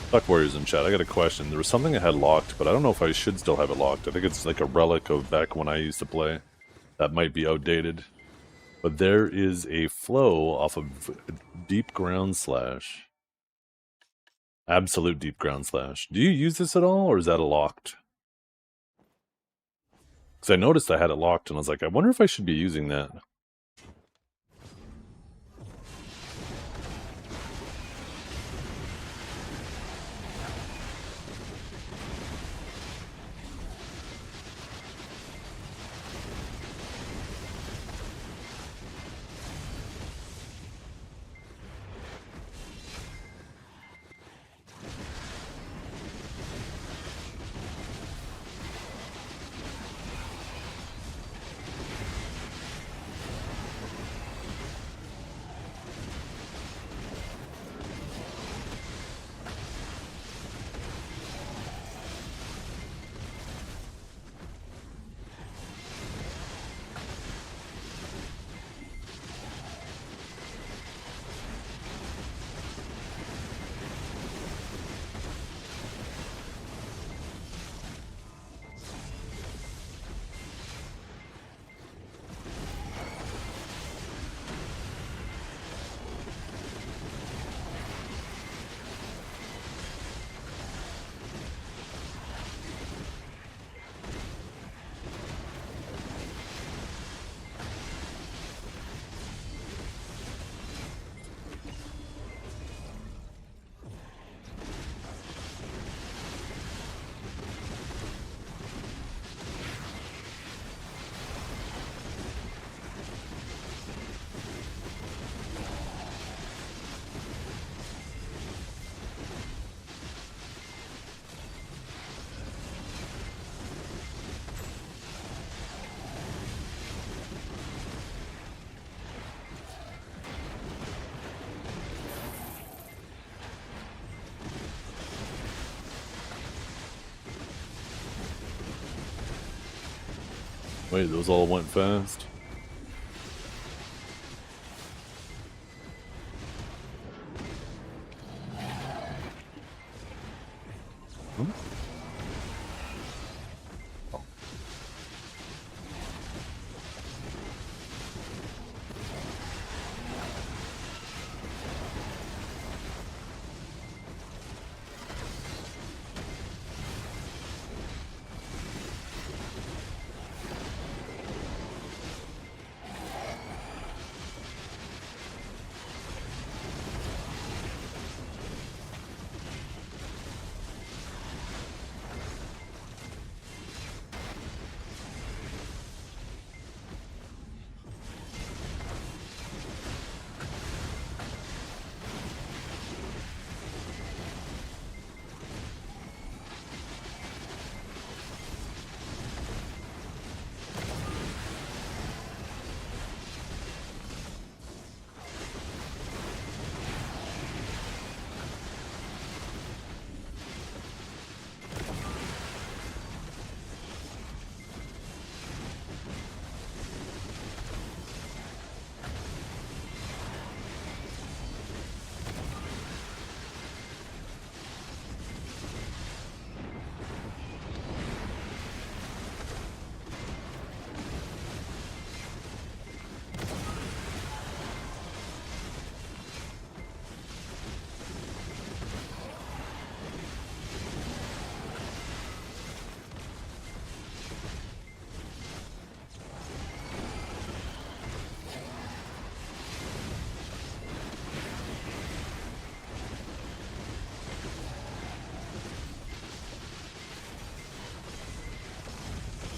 Duck Warriors in chat, I got a question. There was something I had locked, but I don't know if I should still have it locked. I think it's like a relic of back when I used to play. That might be outdated. But there is a flow off of Deep Ground Slash. Absolute Deep Ground Slash. Do you use this at all, or is that a locked? Because I noticed I had it locked, and I was like, I wonder if I should be using that. Wait, those all went fast.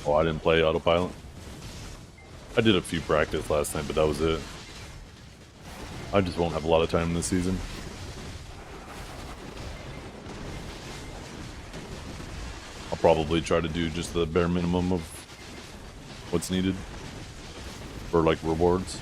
Oh, I didn't play autopilot. I did a few practice last night, but that was it. I just won't have a lot of time this season. I'll probably try to do just the bare minimum of what's needed for like rewards.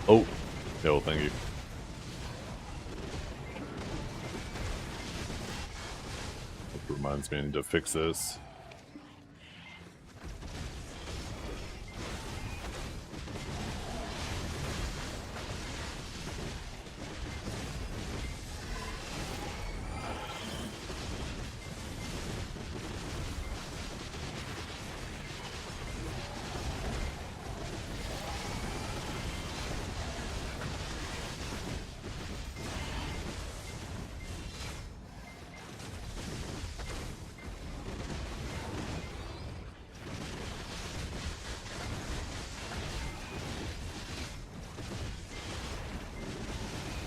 Oh, no, thank you. It reminds me I need to fix this.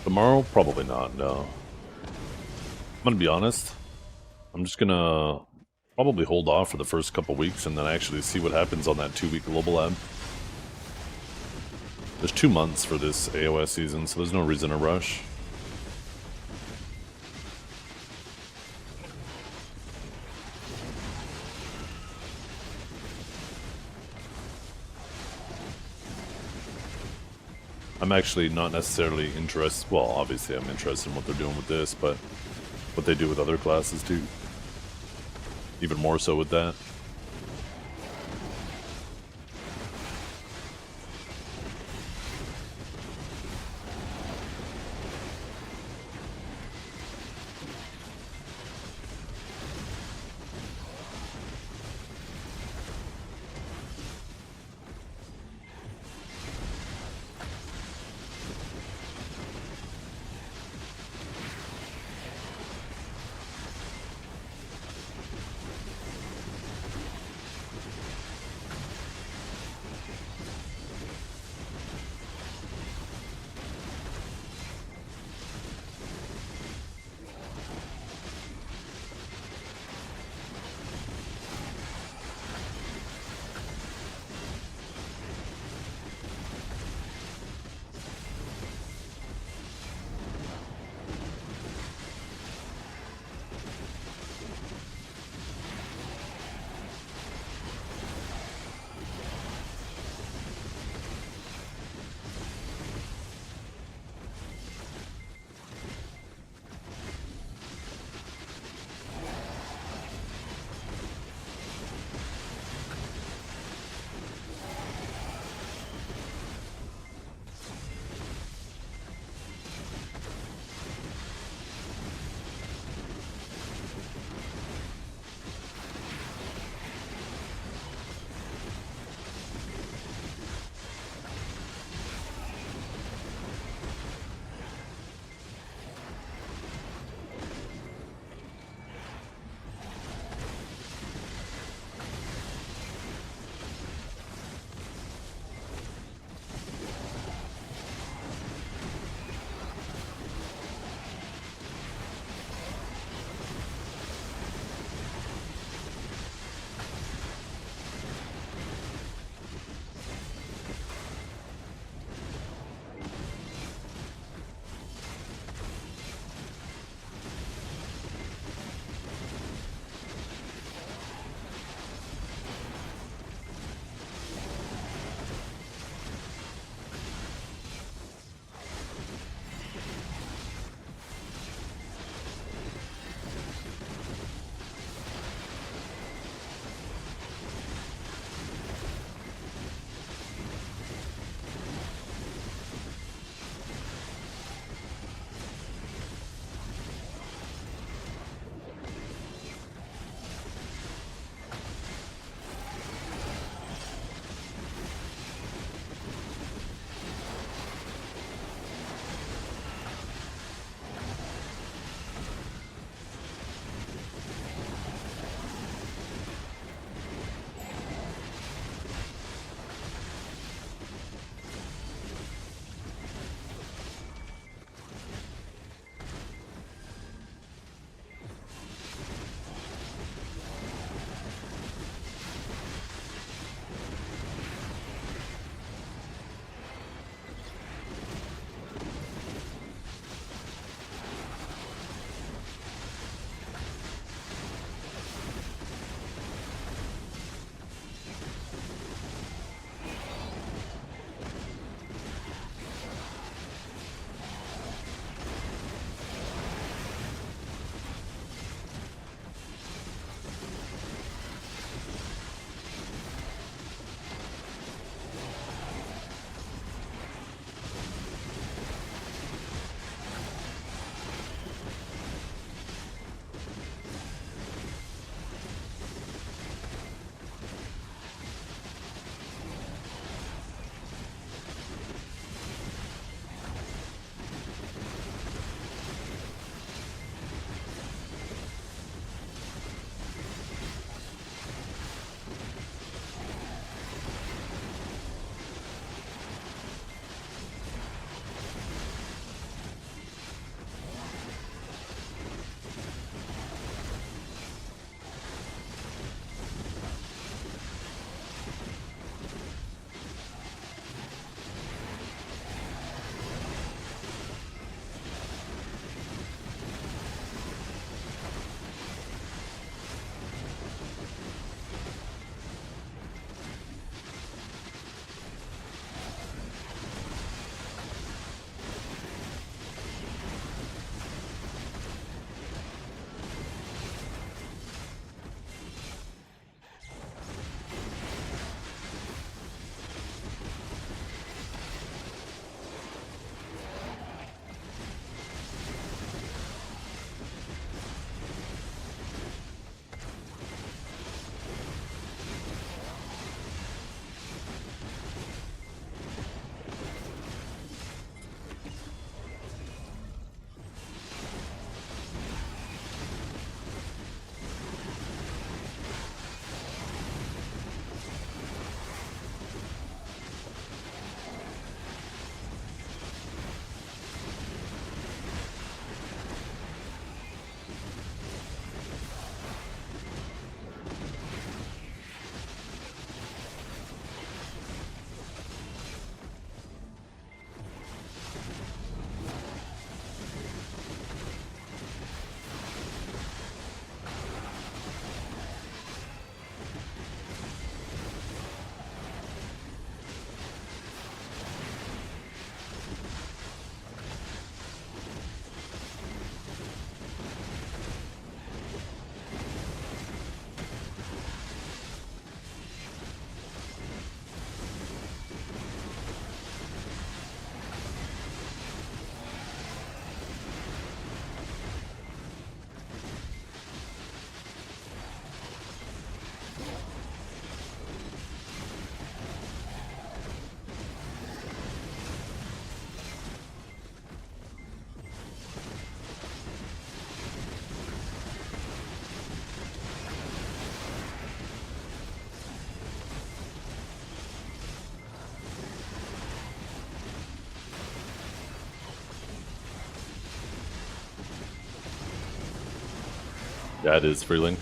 Tomorrow? Probably not, no. I'm gonna be honest. I'm just gonna probably hold off for the first couple weeks and then actually see what happens on that 2-week global lab. There's 2 months for this AOS season, so there's no reason to rush. I'm actually not necessarily interested, well, obviously I'm interested in what they're doing with this, but what they do with other classes too. Even more so with that. Yeah, it is Freeling.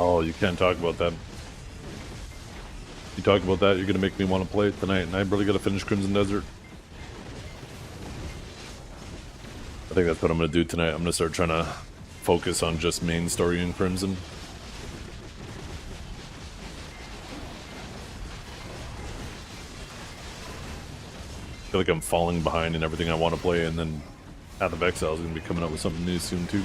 Oh, you can't talk about that. You talk about that, you're gonna make me want to play it tonight, and I really gotta finish Crimson Desert. I think that's what I'm gonna do tonight. I'm gonna start trying to focus on just main story in Crimson. I feel like I'm falling behind in everything I want to play, and then Path of Exile is gonna be coming up with something new soon too.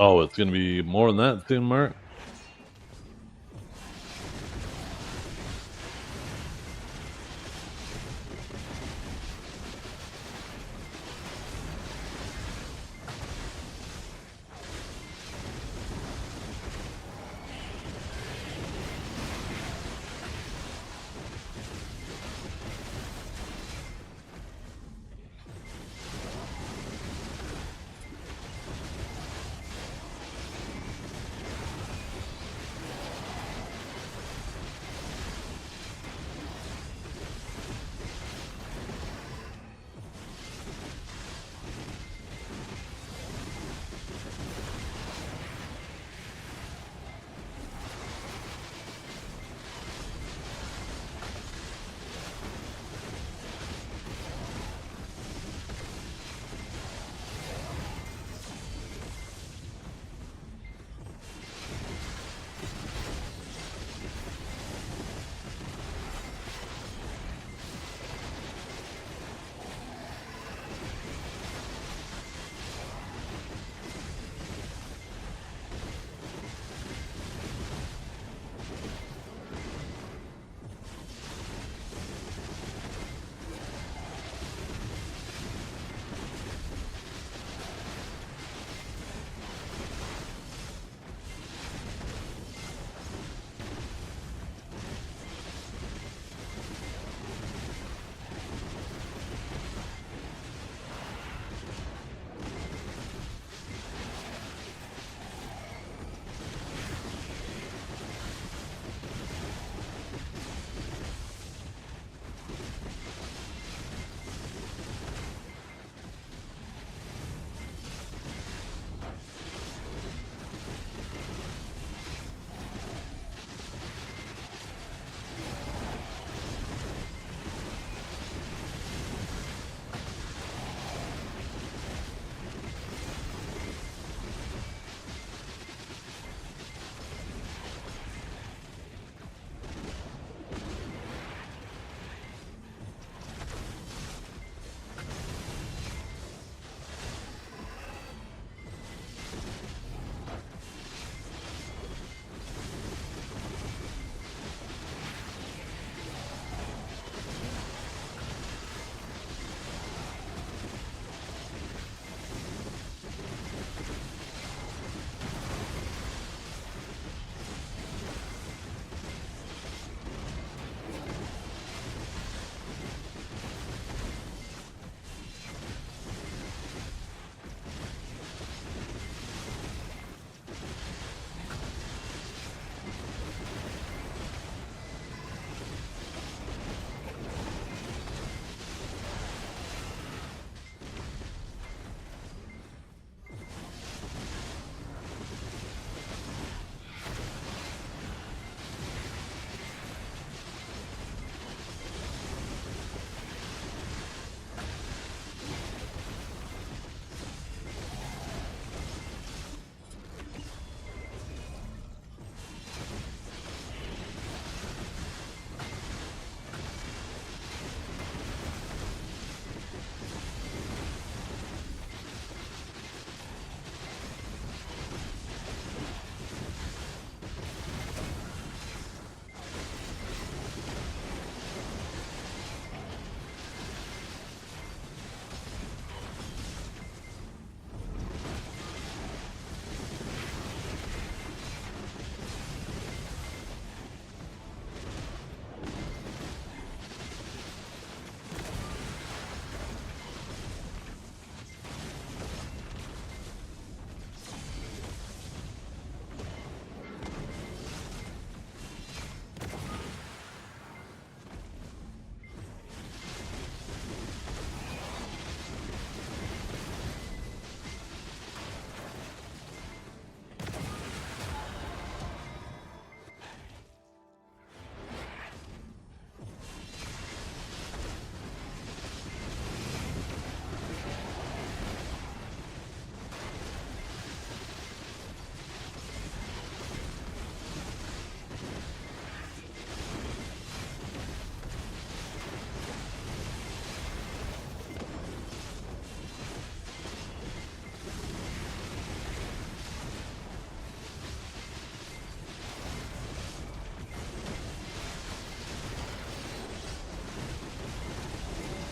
Oh, it's gonna be more than that soon, Mark.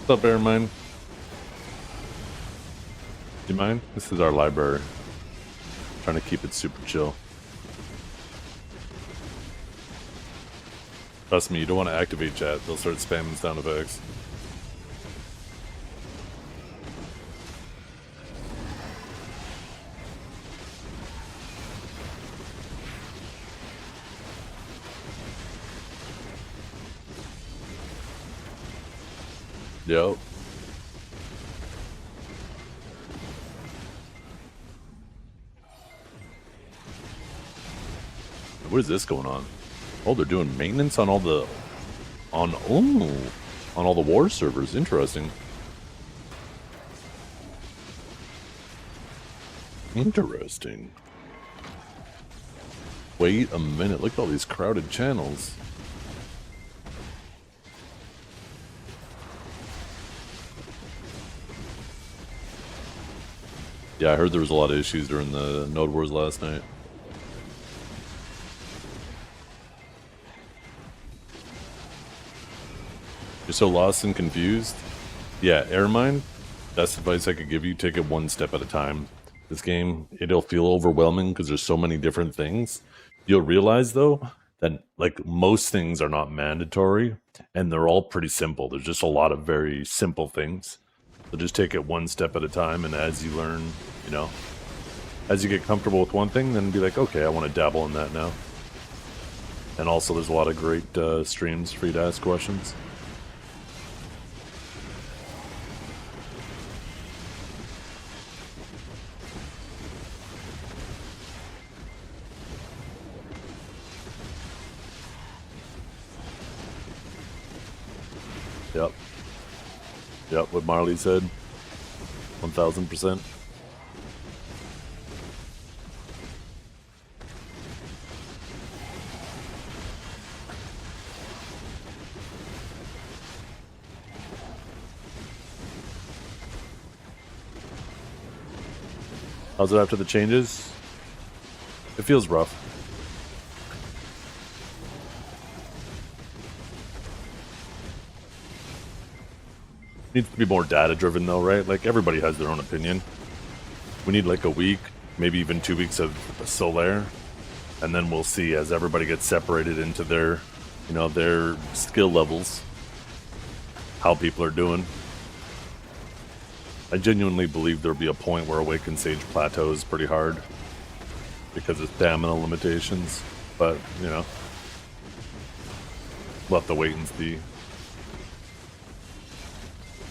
What's up, Airmine? Do you mind? This is our library. Trying to keep it super chill. Trust me, you don't want to activate chat. They'll start spamming sound effects. Yep. What is this going on? Oh, they're doing maintenance on all the on all the war servers. Interesting. Interesting. Wait a minute. Look at all these crowded channels. Yeah, I heard there was a lot of issues during the Node Wars last night. You're so lost and confused? Yeah, Airmine, best advice I could give you, take it one step at a time. This game, it'll feel overwhelming because there's so many different things. You'll realize, though, that like most things are not mandatory, and they're all pretty simple. There's just a lot of very simple things. So just take it one step at a time, and as you learn, you know, as you get comfortable with one thing, then be like, okay, I want to dabble in that now. And also, there's a lot of great streams for you to ask questions. Yep. Yep, what Marley said. 1000%. How's it after the changes? It feels rough. Needs to be more data driven though, right? Like everybody has their own opinion. We need like a week, maybe even 2 weeks of Solaire, and then we'll see as everybody gets separated into their, you know, their skill levels, how people are doing. I genuinely believe there'll be a point where Awakened Sage plateaus pretty hard because of stamina limitations, but you know, we'll have to wait and see.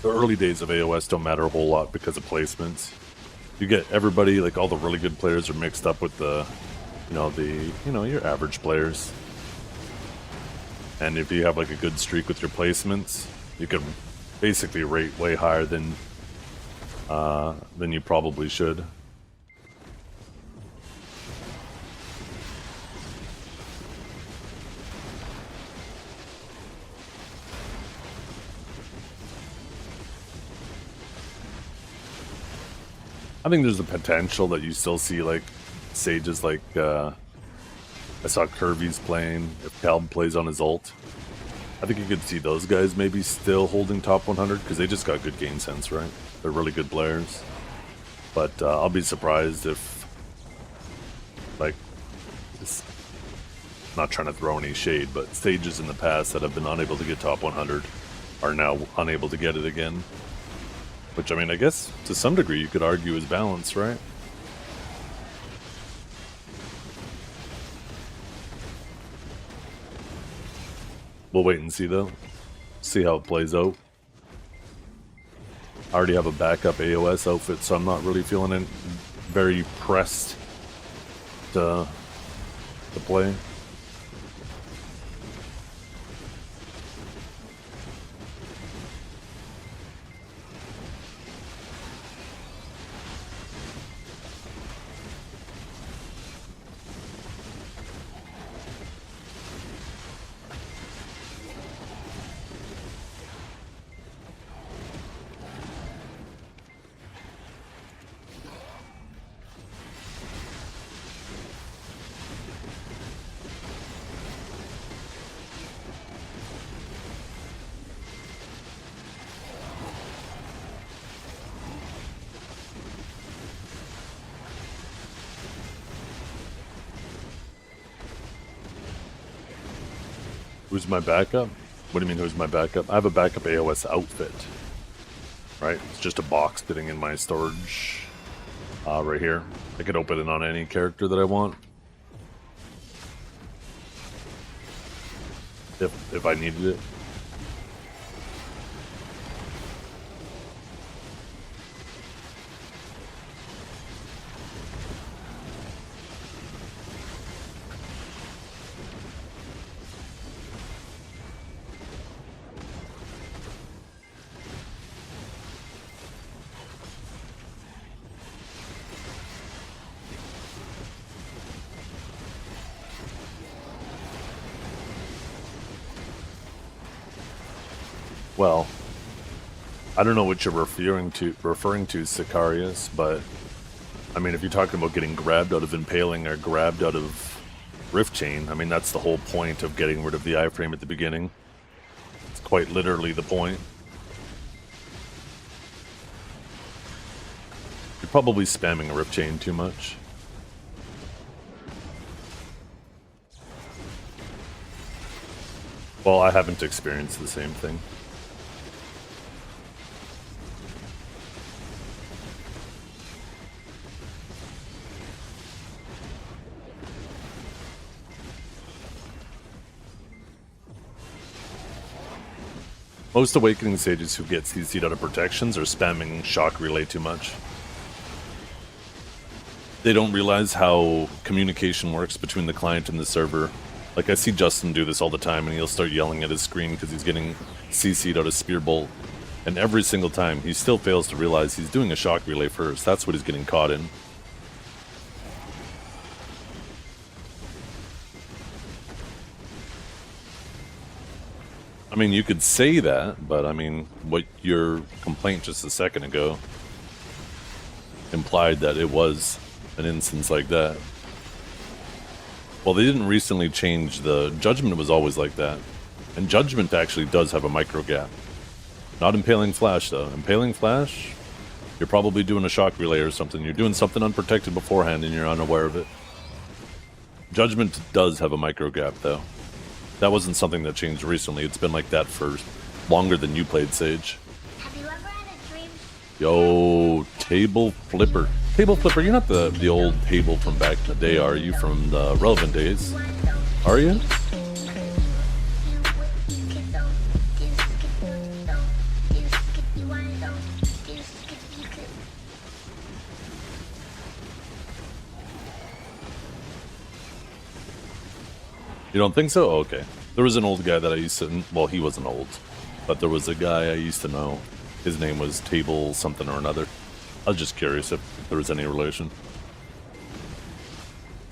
The early days of AOS don't matter a whole lot because of placements. You get everybody, like all the really good players are mixed up with the, your average players. And if you have like a good streak with your placements, you can basically rate way higher than you probably should. I think there's a potential that you still see like sages like I saw Kirby's playing. If Calb plays on his ult, I think you could see those guys maybe still holding top 100 because they just got good game sense, right? They're really good players. But I'll be surprised if, like, not trying to throw any shade, but sages in the past that have been unable to get top 100 are now unable to get it again. Which, I mean, I guess to some degree you could argue is balance, right? We'll wait and see, though. See how it plays out. I already have a backup AOS outfit, so I'm not really feeling it very pressed to play. Who's my backup? What do you mean, who's my backup? I have a backup AOS outfit. Right? It's just a box sitting in my storage right here. I could open it on any character that I want. If I needed it. Well, I don't know what you're referring to, Sicarius, but I mean, if you're talking about getting grabbed out of Impaling or grabbed out of Rift Chain, I mean, that's the whole point of getting rid of the iframe at the beginning. It's quite literally the point. You're probably spamming a Rift Chain too much. Well, I haven't experienced the same thing. Most Awakening Sages who get CC'd out of protections are spamming Shock Relay too much. They don't realize how communication works between the client and the server. Like, I see Justin do this all the time, and he'll start yelling at his screen because he's getting CC'd out of Spear Bolt. And every single time, he still fails to realize he's doing a Shock Relay first. That's what he's getting caught in. I mean, you could say that, but I mean, what your complaint just a second ago implied that it was an instance like that. Well, they didn't recently change the Judgment. Was always like that, and Judgment actually does have a micro gap. Not Impaling Flash though. Impaling Flash, you're probably doing a Shock Relay or something. You're doing something unprotected beforehand, and you're unaware of it. Judgment does have a micro gap though. That wasn't something that changed recently. It's been like that for longer than you played Sage. Have you ever had a dream? Yo, Table Flipper. Table Flipper, you're not the old table from back in the day, are you? From the Relevant days? Are you? You don't think so? Oh, okay. There was an old guy that I used to... Well, he wasn't old. But there was a guy I used to know. His name was Table something or another. I was just curious if there was any relation.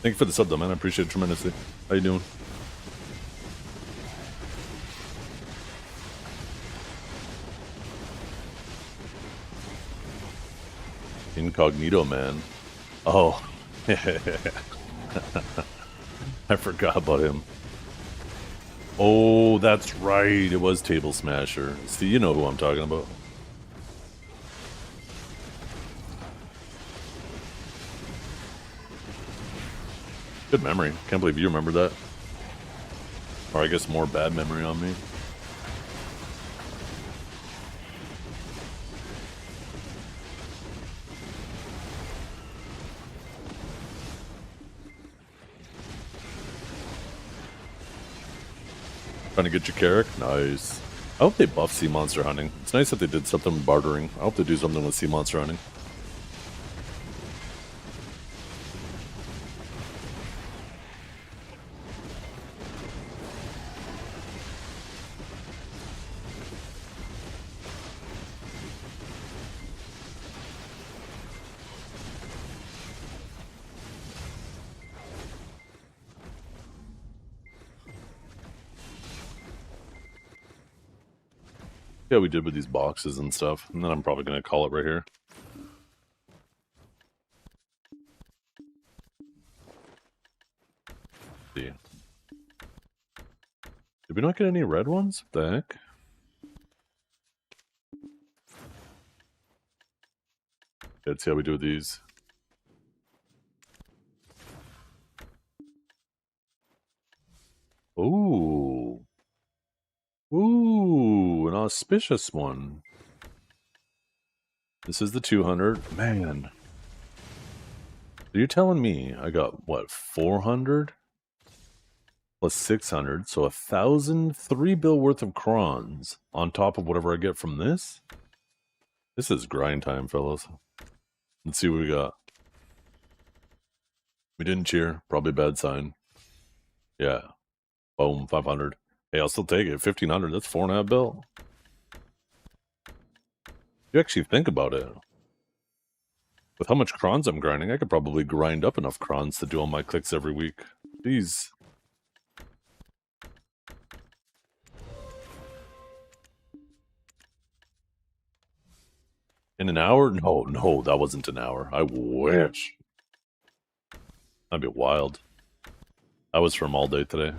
Thank you for the sub, though, man. I appreciate it tremendously. How you doing? Incognito Man. Oh. I forgot about him. Oh, that's right. It was Table Smasher. See, you know who I'm talking about. Good memory. Can't believe you remember that. Or I guess more bad memory on me. Trying to get your Carrick? Nice. I hope they buff Sea Monster Hunting. It's nice that they did something with bartering. I hope they do something with Sea Monster Hunting. Yeah, we did with these boxes and stuff. And then I'm probably going to call it right here. Let's see. Did we not get any red ones? What the heck? Let's see how we do with these. Ooh. auspicious one. This is the 200. Man. So you're telling me I got, what, 400? Plus 600, so 1,000 3-bill worth of crons on top of whatever I get from this? This is grind time, fellas. Let's see what we got. We didn't cheer. Probably a bad sign. Yeah. Boom, 500. Hey, I'll still take it. 1,500, that's 4.5 bill. You actually think about it. With how much crons I'm grinding, I could probably grind up enough crons to do all my clicks every week. Jeez. In an hour? No, that wasn't an hour. I wish. That'd be wild. I was from all day today.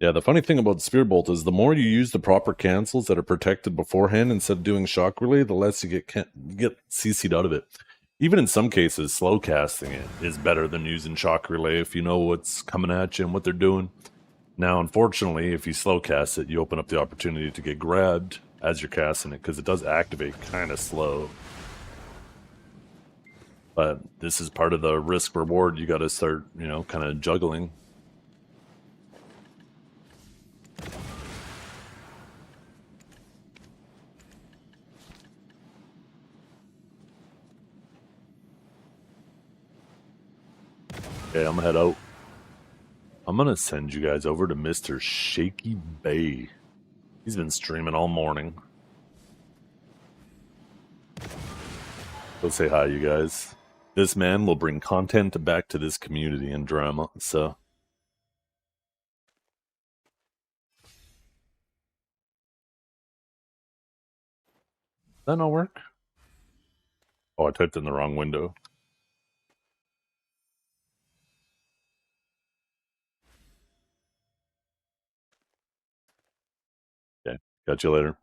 Yeah, the funny thing about Spear Bolt is the more you use the proper cancels that are protected beforehand instead of doing Shock Relay, the less you get CC'd out of it. Even in some cases, slow casting it is better than using Shock Relay if you know what's coming at you and what they're doing. Now, unfortunately, if you slow cast it, you open up the opportunity to get grabbed as you're casting it because it does activate kind of slow. But this is part of the risk reward. You got to start, kind of juggling. Okay, I'm gonna head out. I'm gonna send you guys over to Mr. Shaky Bay. He's been streaming all morning. Go say hi, you guys. This man will bring content back to this community and drama, so. Does that not work? Oh, I typed in the wrong window. Okay, catch you later.